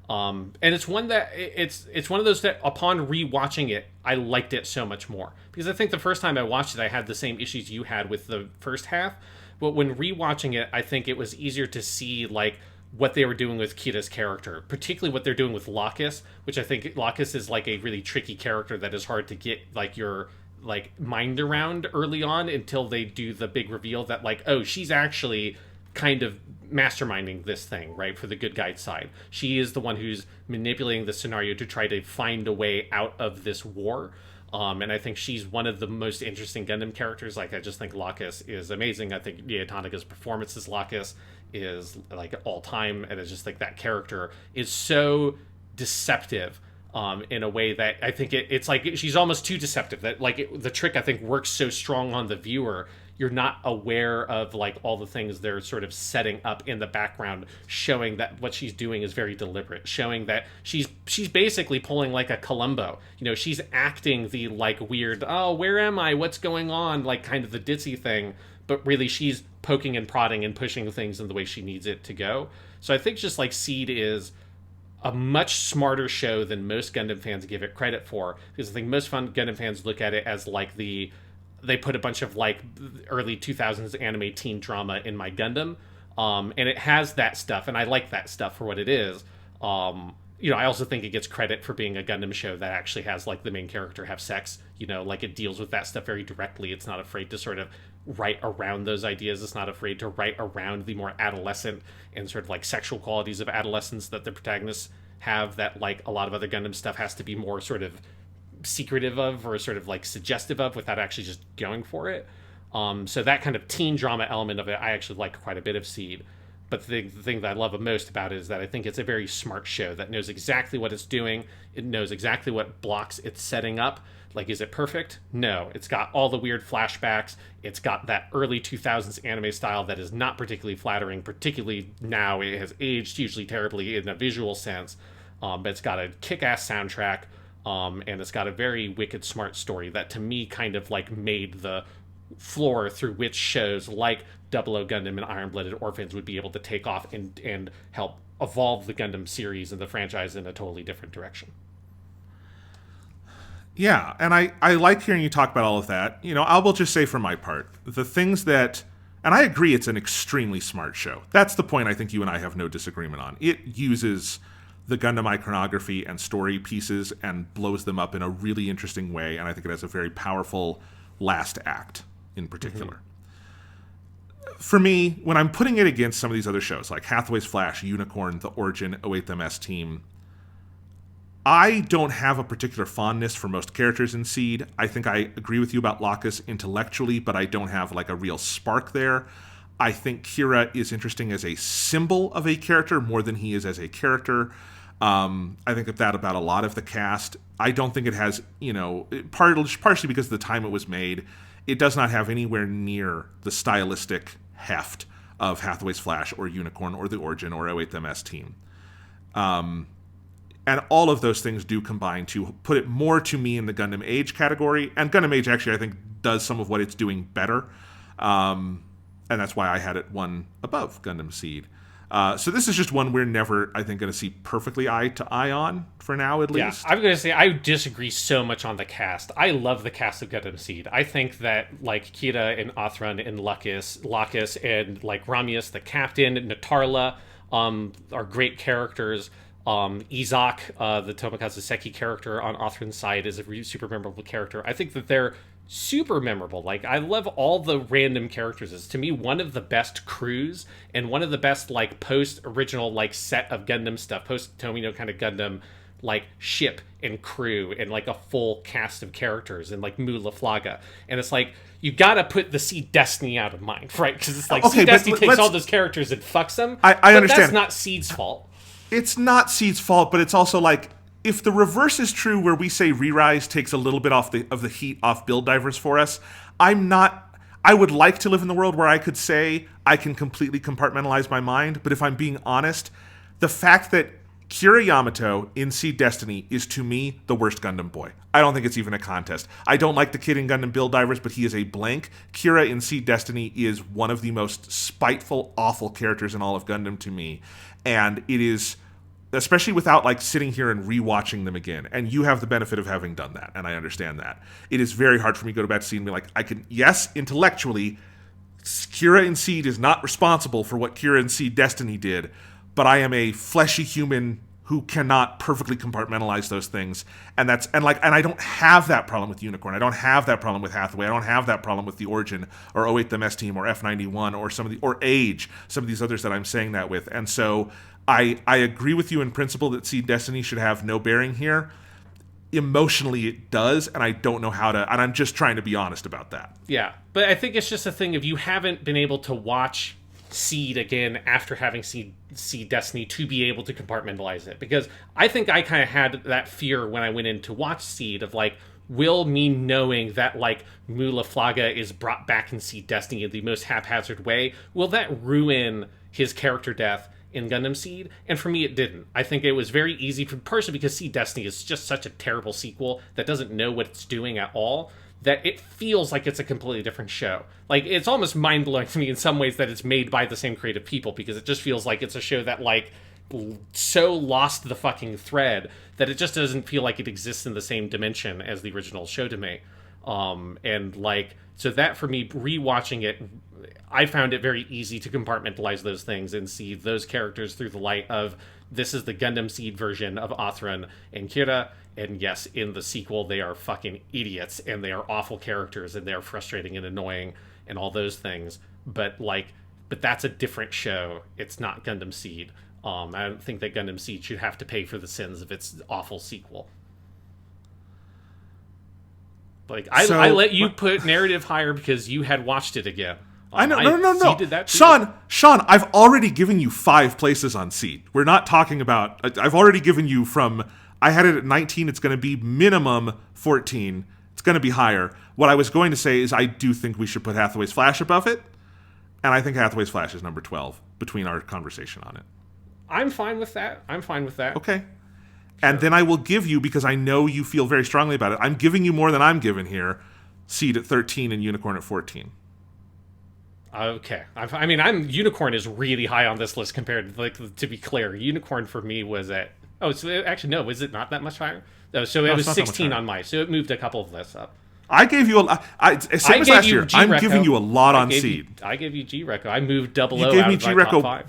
and it's one that it's one of those that upon rewatching it, I liked it so much more, because I think the first time I watched it, I had the same issues you had with the first half, but when rewatching it, I think it was easier to see like what they were doing with Kira's character, particularly what they're doing with Lacus, which I think Lacus is like a really tricky character that is hard to get like your like mind around early on until they do the big reveal that like, oh, she's actually kind of masterminding this thing, right, for the good guy's side. She is the one who's manipulating the scenario to try to find a way out of this war. And I think she's one of the most interesting Gundam characters. Like, I just think Lacus is amazing. I think Nia Tanaka's performance as Lacus is like all time, and it's just like that character is so deceptive in a way that I think it's like she's almost too deceptive, that like the trick I think works so strong on the viewer. You're not aware of like all the things they're sort of setting up in the background, showing that what she's doing is very deliberate, showing that she's basically pulling like a Columbo. You know, she's acting the like weird, oh, where am I? What's going on? Like kind of the ditzy thing, but really she's poking and prodding and pushing things in the way she needs it to go. So I think just like Seed is a much smarter show than most Gundam fans give it credit for, because I think most Gundam fans look at it as like they put a bunch of like early 2000s anime teen drama in my Gundam, and it has that stuff, and I like that stuff for what it is. You know, I also think it gets credit for being a Gundam show that actually has like the main character have sex. You know, like it deals with that stuff very directly. It's not afraid to sort of write around those ideas. It's not afraid to write around the more adolescent and sort of like sexual qualities of adolescence that the protagonists have, that like a lot of other Gundam stuff has to be more sort of secretive of, or sort of like suggestive of, without actually just going for it. So that kind of teen drama element of it, I actually like quite a bit of Seed. But the thing that I love most about it is that I think it's a very smart show that knows exactly what it's doing. It knows exactly what blocks it's setting up. Like, is it perfect? No. It's got all the weird flashbacks. It's got that early 2000s anime style that is not particularly flattering, particularly now. It has aged hugely terribly in a visual sense. but it's got a kick-ass soundtrack, and it's got a very wicked smart story that to me kind of like made the floor through which shows like Double O Gundam and Iron Blooded Orphans would be able to take off and help evolve the Gundam series and the franchise in a totally different direction. Yeah, and I like hearing you talk about all of that. You know, I will just say for my part, the things that, and I agree it's an extremely smart show. That's the point I think you and I have no disagreement on. It uses the Gundam iconography and story pieces and blows them up in a really interesting way, and I think it has a very powerful last act in particular. For me, when I'm putting it against some of these other shows, like Hathaway's Flash, Unicorn, The Origin, 08MS Team, I don't have a particular fondness for most characters in Seed. I think I agree with you about Locus intellectually, but I don't have like a real spark there. I think Kira is interesting as a symbol of a character more than he is as a character. I think that about a lot of the cast. I don't think it has, you know, partially because of the time it was made, it does not have anywhere near the stylistic heft of Hathaway's Flash or Unicorn or The Origin or 08MS Team. And all of those things do combine to put it more to me in the Gundam Age category. And Gundam Age actually, I think, does some of what it's doing better. And that's why I had it one above Gundam Seed. So this is just one we're never, I think, going to see perfectly eye to eye on, for now at least. Yeah, I'm going to say I disagree so much on the cast. I love the cast of Gundam Seed. I think that, like, Kira and Othran and Locus and, like, Ramius, the captain, Natarla, are great characters. Izak, the Tomokazu Seki character on Othran's side, is a super memorable character. I think that they're super memorable. Like, I love all the random characters. It's, to me, one of the best crews and one of the best, like, post-original, like, set of Gundam stuff, post-Tomino kind of Gundam, like, ship and crew and, like, a full cast of characters and, like, Mu Laflaga. And it's like, you gotta put the Seed Destiny out of mind, right? Because it's like, Seed Destiny takes all those characters and fucks them. I understand. That's not Seed's fault. It's not Seed's fault, but it's also like, if the reverse is true where we say Re-Rise takes a little bit of the heat off Build Divers for us, I would like to live in the world where I could say I can completely compartmentalize my mind, but if I'm being honest, the fact that Kira Yamato in Seed Destiny is, to me, the worst Gundam boy. I don't think it's even a contest. I don't like the kid in Gundam Build Divers, but he is a blank. Kira in Seed Destiny is one of the most spiteful, awful characters in all of Gundam to me. And it is, especially without like sitting here and rewatching them again, and you have the benefit of having done that, and I understand that. It is very hard for me to go back to Seed and be like, I can, yes, intellectually, Kira in Seed is not responsible for what Kira in Seed Destiny did, but I am a fleshy human who cannot perfectly compartmentalize those things, and I don't have that problem with Unicorn. I don't have that problem with Hathaway. I don't have that problem with The Origin or 08MS Team or F91 or Age, some of these others that I'm saying that with. And so I agree with you in principle that Seed Destiny should have no bearing here. Emotionally it does, and I don't know how to, and I'm just trying to be honest about that. Yeah, but I think it's just a thing of you haven't been able to watch Seed again after having Seed Destiny to be able to compartmentalize it, because I think I kind of had that fear when I went in to watch Seed of like, will me knowing that like Mu Laflaga is brought back in Seed Destiny in the most haphazard way, will that ruin his character death in Gundam Seed? And for me it didn't. I think it was very easy, partially because Seed Destiny is just such a terrible sequel that doesn't know what it's doing at all, that it feels like it's a completely different show. Like, it's almost mind-blowing to me in some ways that it's made by the same creative people, because it just feels like it's a show that, like, so lost the fucking thread that it just doesn't feel like it exists in the same dimension as the original show to me. And, like, so that, for me, rewatching it, I found it very easy to compartmentalize those things and see those characters through the light of, this is the Gundam Seed version of Othran and Kira. And yes, in the sequel, they are fucking idiots, and they are awful characters, and they are frustrating and annoying, and all those things. But that's a different show. It's not Gundam Seed. I don't think that Gundam Seed should have to pay for the sins of its awful sequel. Like, I let you put narrative higher because you had watched it again. I know, no. Did that too. Sean, I've already given you 5 places on Seed. We're not talking about. I've already given you from. I had it at 19. It's going to be minimum 14. It's going to be higher. What I was going to say is I do think we should put Hathaway's Flash above it, and I think Hathaway's Flash is number 12 between our conversation on it. I'm fine with that. Okay. And then I will give you, because I know you feel very strongly about it, I'm giving you more than I'm given here, Seed at 13 and Unicorn at 14. Okay. I mean, Unicorn is really high on this list compared to be clear. Unicorn for me was at... Oh, so actually, no, was it not that much higher? No, so it was 16 on mine, so it moved a couple of lists up. I gave you same as last year. I'm giving you a lot on Seed. I gave you G-Reco. I moved Double You O gave out me of my G-Reco. top 5.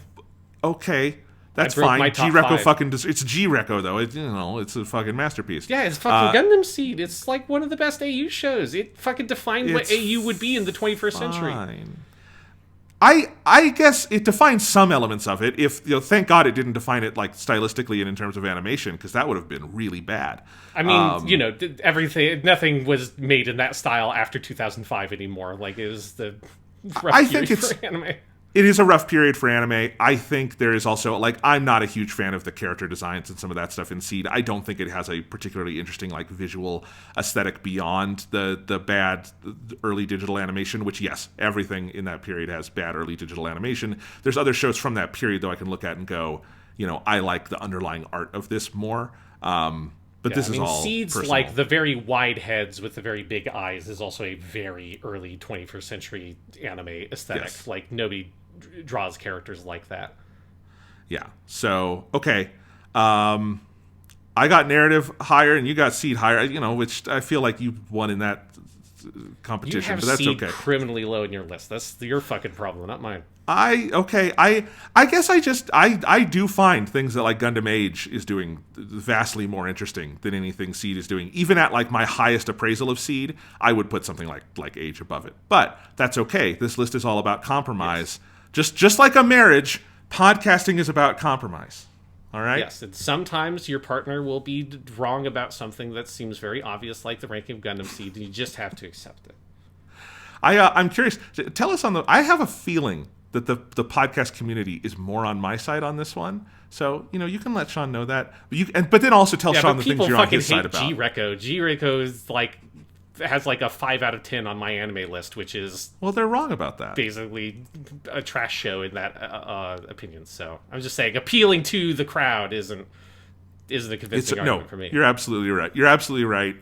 Okay, that's broke fine. my top G-Reco 5. fucking... It's G-Reco, though. It's a fucking masterpiece. Yeah, it's fucking Gundam Seed. It's like one of the best AU shows. It fucking defined what AU would be in the 21st century. I guess it defines some elements of it. If thank God it didn't define it like stylistically and in terms of animation, because that would have been really bad. I mean, nothing was made in that style after 2005 anymore. Like, it was the rough period for anime. It is a rough period for anime. I think there is also, like, I'm not a huge fan of the character designs and some of that stuff in Seed. I don't think it has a particularly interesting, like, visual aesthetic beyond the bad early digital animation, which, yes, everything in that period has bad early digital animation. There's other shows from that period, though, I can look at and go, I like the underlying art of this more. But this is all Seed's personal. like the very wide heads with the very big eyes is also a very early 21st century anime aesthetic. Yes. Like, nobody draws characters like that. Yeah. So, okay. I got narrative higher and you got Seed higher, which I feel like you won in that competition, You have but that's Seed okay. criminally low in your list. That's your fucking problem, not mine. I guess I do find things that like Gundam Age is doing vastly more interesting than anything Seed is doing. Even at like my highest appraisal of Seed, I would put something like Age above it. But that's okay. This list is all about compromise. Yes. Just like a marriage, podcasting is about compromise. All right? Yes, and sometimes your partner will be wrong about something that seems very obvious, like the ranking of Gundam Seed, and you just have to accept it. I'm curious. Tell us I have a feeling that the podcast community is more on my side on this one. So, you can let Sean know that. But then also tell Sean the things you're on his side about. G-Reco. G-Reco is has a 5 out of 10 on my anime list, which is... Well, they're wrong about that. Basically a trash show in that opinion. So I'm just saying, appealing to the crowd isn't a convincing argument for me. You're absolutely right. You're absolutely right.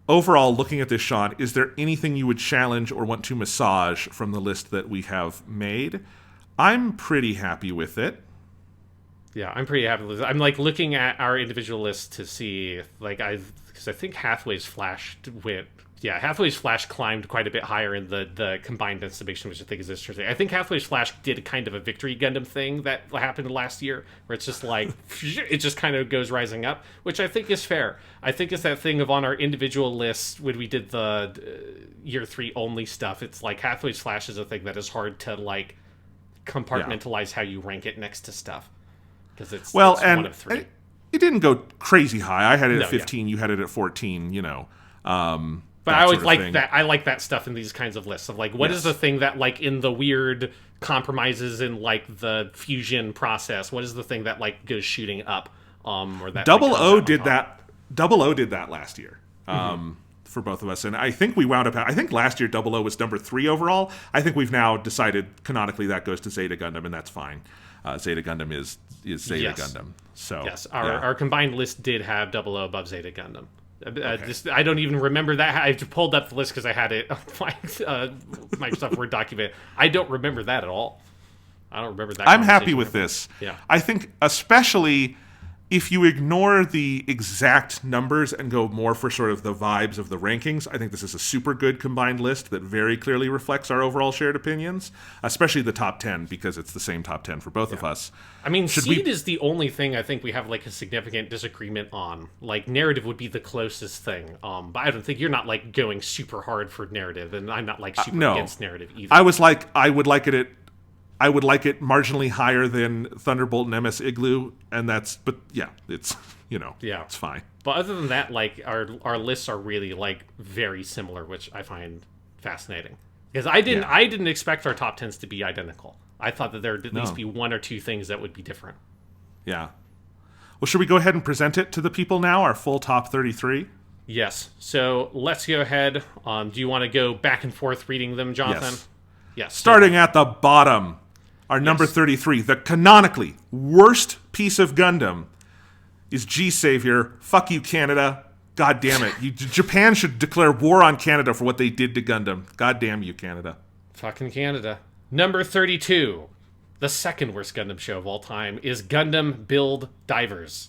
Overall, looking at this, Sean, is there anything you would challenge or want to massage from the list that we have made? I'm pretty happy with it. Yeah, I'm pretty happy with it. I'm looking at our individual lists to see, because I think Hathaway's Flash climbed quite a bit higher in the combined estimation, which I think is interesting. I think Hathaway's Flash did a kind of a victory Gundam thing that happened last year, where it's just like, it just kind of goes rising up, which I think is fair. I think it's that thing of on our individual lists, when we did the year 3 only stuff, it's like Hathaway's Flash is a thing that is hard to compartmentalize how you rank it next to stuff. Because it's one of 3. It didn't go crazy high. I had it at 15. Yeah. You had it at 14. But I always like that. I like that stuff in these kinds of lists of what is the thing that in the weird compromises in the fusion process. What is the thing that goes shooting up? Or that Double O did that. Double O did that last year. For both of us, and I think we wound up. I think last year Double O was number 3 overall. I think we've now decided canonically that goes to Zeta Gundam, and that's fine. Zeta Gundam is Zeta Gundam. So yes, our combined list did have Double O above Zeta Gundam. I don't even remember that. I pulled up the list because I had it on my Microsoft Word document. I don't remember that at all. I don't remember that. I'm happy with this. Yeah, I think especially if you ignore the exact numbers and go more for sort of the vibes of the rankings, I think this is a super good combined list that very clearly reflects our overall shared opinions, especially the top 10, because it's the same top 10 for both of us. I mean, Seed is the only thing I think we have a significant disagreement on. Narrative would be the closest thing. But I don't think you're not going super hard for narrative, and I'm not super against narrative either. I would like it marginally higher than Thunderbolt and MS Igloo, and it's it's fine. But other than that, our lists are really very similar, which I find fascinating. Because I didn't expect our top 10s to be identical. I thought that there would at least be 1 or 2 things that would be different. Yeah. Well, should we go ahead and present it to the people now, our full top 33? Yes. So let's go ahead. Do you want to go back and forth reading them, Jonathan? Yes. Starting at the bottom. Our number 33, the canonically worst piece of Gundam, is G Savior. Fuck you, Canada. God damn it. Japan should declare war on Canada for what they did to Gundam. God damn you, Canada. Fucking Canada. Number 32, the second worst Gundam show of all time, is Gundam Build Divers.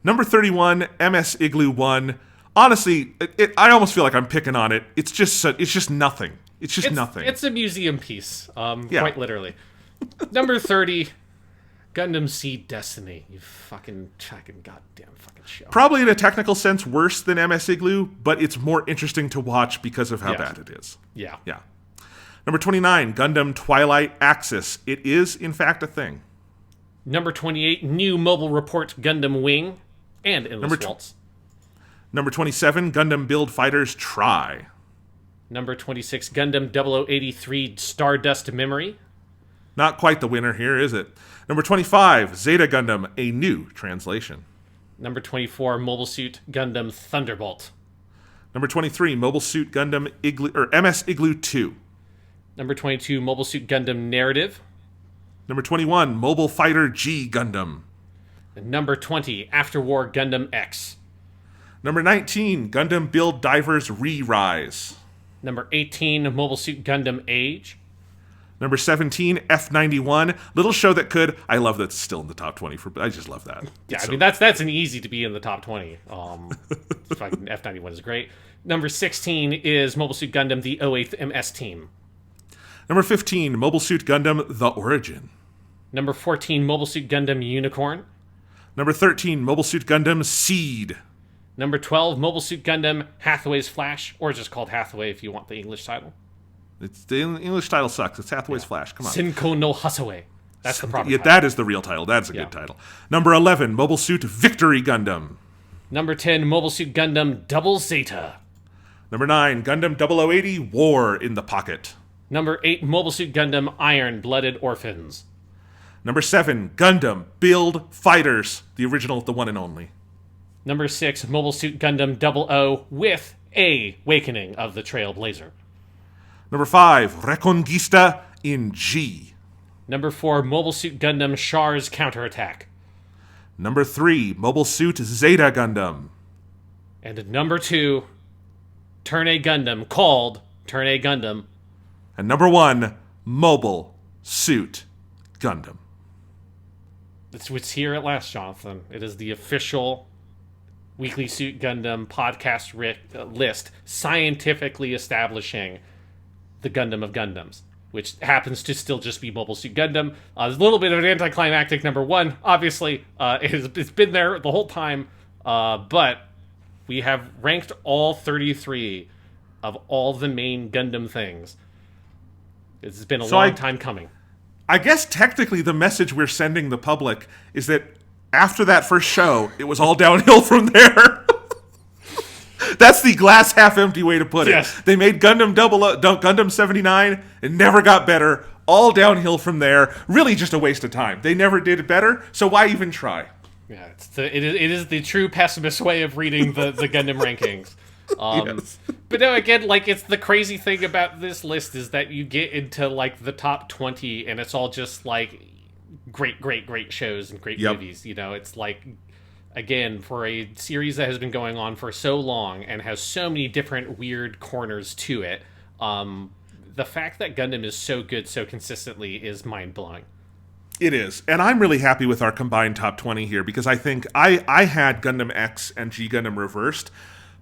Number 31, MS Igloo 1. Honestly, I almost feel like I'm picking on it. It's just nothing. It's just nothing. It's a museum piece, quite literally. Number 30, Gundam Seed Destiny. You fucking goddamn fucking show. Probably in a technical sense worse than MS Igloo, but it's more interesting to watch because of how bad it is. Yeah. Yeah. Number 29, Gundam Twilight Axis. It is, in fact, a thing. Number 28, New Mobile Report Gundam Wing and Endless Waltz. Number 27, Gundam Build Fighters Try. Number 26, Gundam 0083 Stardust Memory. Not quite the winner here, is it? Number 25, Zeta Gundam, a new translation. Number 24, Mobile Suit Gundam Thunderbolt. Number 23, Mobile Suit Gundam MS Igloo 2. Number 22, Mobile Suit Gundam Narrative. Number 21, Mobile Fighter G Gundam. And number 20, After War Gundam X. Number 19, Gundam Build Divers Re-Rise. Number 18, Mobile Suit Gundam Age. Number 17, F91. Little show that could. I love that it's still in the top 20. I just love that. Yeah, I mean, that's an easy to be in the top 20. Fucking F91 is great. Number 16 is Mobile Suit Gundam, the 08th MS Team. Number 15, Mobile Suit Gundam, The Origin. Number 14, Mobile Suit Gundam Unicorn. Number 13, Mobile Suit Gundam Seed. Number 12, Mobile Suit Gundam Hathaway's Flash, or just called Hathaway if you want the English title. The English title sucks. It's Hathaway's Flash. Come on. Sinko no Hathaway. That's the proper title. That is the real title. That's a good title. Number 11, Mobile Suit Victory Gundam. Number 10, Mobile Suit Gundam Double Zeta. Number 9, Gundam 0080 War in the Pocket. Number 8, Mobile Suit Gundam Iron-Blooded Orphans. Number 7, Gundam Build Fighters, the original, the one and only. Number 6, Mobile Suit Gundam 00 with a Awakening of the Trailblazer. Number 5, Reconquista in G. Number 4, Mobile Suit Gundam Char's Counterattack. Number 3, Mobile Suit Zeta Gundam. And number 2, Turn A Gundam called Turn A Gundam. And number 1, Mobile Suit Gundam. It's here at last, Jonathan. It is the official Weekly Suit Gundam podcast list scientifically establishing the Gundam of Gundams, which happens to still just be Mobile Suit Gundam. There's a little bit of an anticlimactic number 1, obviously. It's been there the whole time, but we have ranked all 33 of all the main Gundam things. It's been a long time coming. I guess technically the message we're sending the public is that after that first show, it was all downhill from there. That's the glass half empty way to put it. Yes. They made Gundam 79, it never got better, all downhill from there. Really just a waste of time. They never did it better, so why even try? Yeah, it is the true pessimist way of reading the Gundam rankings. Yes. But no, again, like, it's the crazy thing about this list is that you get into, like, the top 20, and it's all just, like, great shows and great movies. You know, it's like, again, for a series that has been going on for so long and has so many different weird corners to it, the fact that Gundam is so good so consistently is mind-blowing. It is. And I'm really happy with our combined top 20 here because I think I had Gundam X and G Gundam reversed.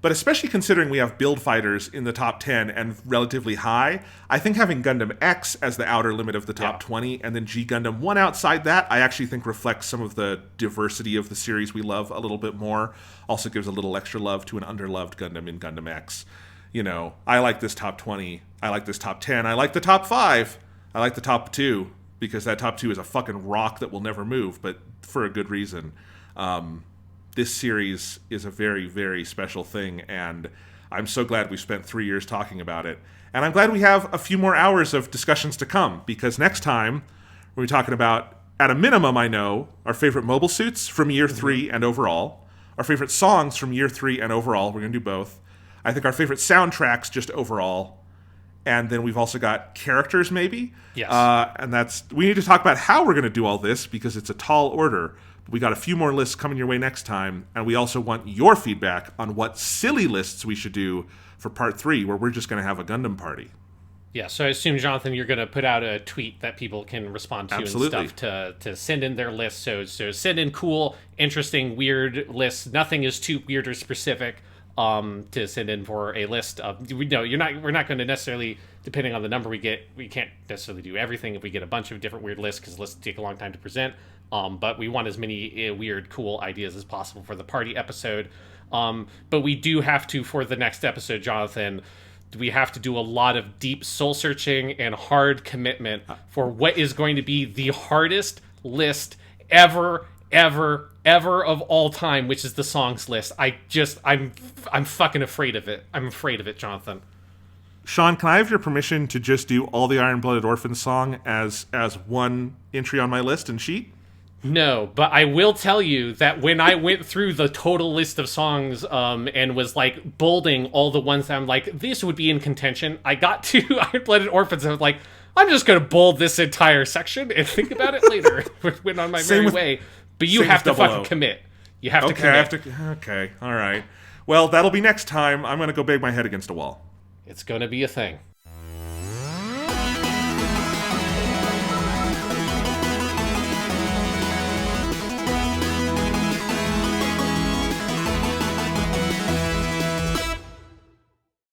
But especially considering we have Build Fighters in the top 10 and relatively high, I think having Gundam X as the outer limit of the top 20 and then G Gundam 1 outside that, I actually think reflects some of the diversity of the series we love a little bit more. Also gives a little extra love to an underloved Gundam in Gundam X. You know, I like this top 20. I like this top 10. I like the top 5. I like the top 2 because that top 2 is a fucking rock that will never move, but for a good reason. This series is a very, very special thing, and I'm so glad we spent 3 years talking about it. And I'm glad we have a few more hours of discussions to come, because next time we'll be talking about, at a minimum, I know, our favorite mobile suits from year 3 and overall, our favorite songs from year 3 and overall. We're going to do both. I think our favorite soundtracks just overall. And then we've also got characters, maybe. Yes. And we need to talk about how we're going to do all this, because it's a tall order. We got a few more lists coming your way next time, and we also want your feedback on what silly lists we should do for part 3, where we're just going to have a Gundam party. Yeah, so I assume, Jonathan, you're going to put out a tweet that people can respond to Absolutely. and stuff to send in their lists. So send in cool, interesting, weird lists. Nothing is too weird or specific to send in for a list of. We're not going to necessarily, depending on the number we get, we can't necessarily do everything if we get a bunch of different weird lists, because lists take a long time to present. But we want as many weird, cool ideas as possible for the party episode. But we do have to, for the next episode, Jonathan, we have to do a lot of deep soul searching and hard commitment for what is going to be the hardest list ever of all time, which is the songs list. I'm fucking afraid of it. I'm afraid of it, Jonathan. Sean, can I have your permission to just do all the Iron-Blooded Orphans song as one entry on my list and sheet? No, but I will tell you that when I went through the total list of songs and was like bolding all the ones that I'm like, this would be in contention, I got to Iron-Blooded Orphans and I was like, I'm just going to bold this entire section and think about it later. Went on my merry way. But you have to fucking commit. You have to commit. Okay, all right. Well, that'll be next time. I'm going to go bang my head against a wall. It's going to be a thing.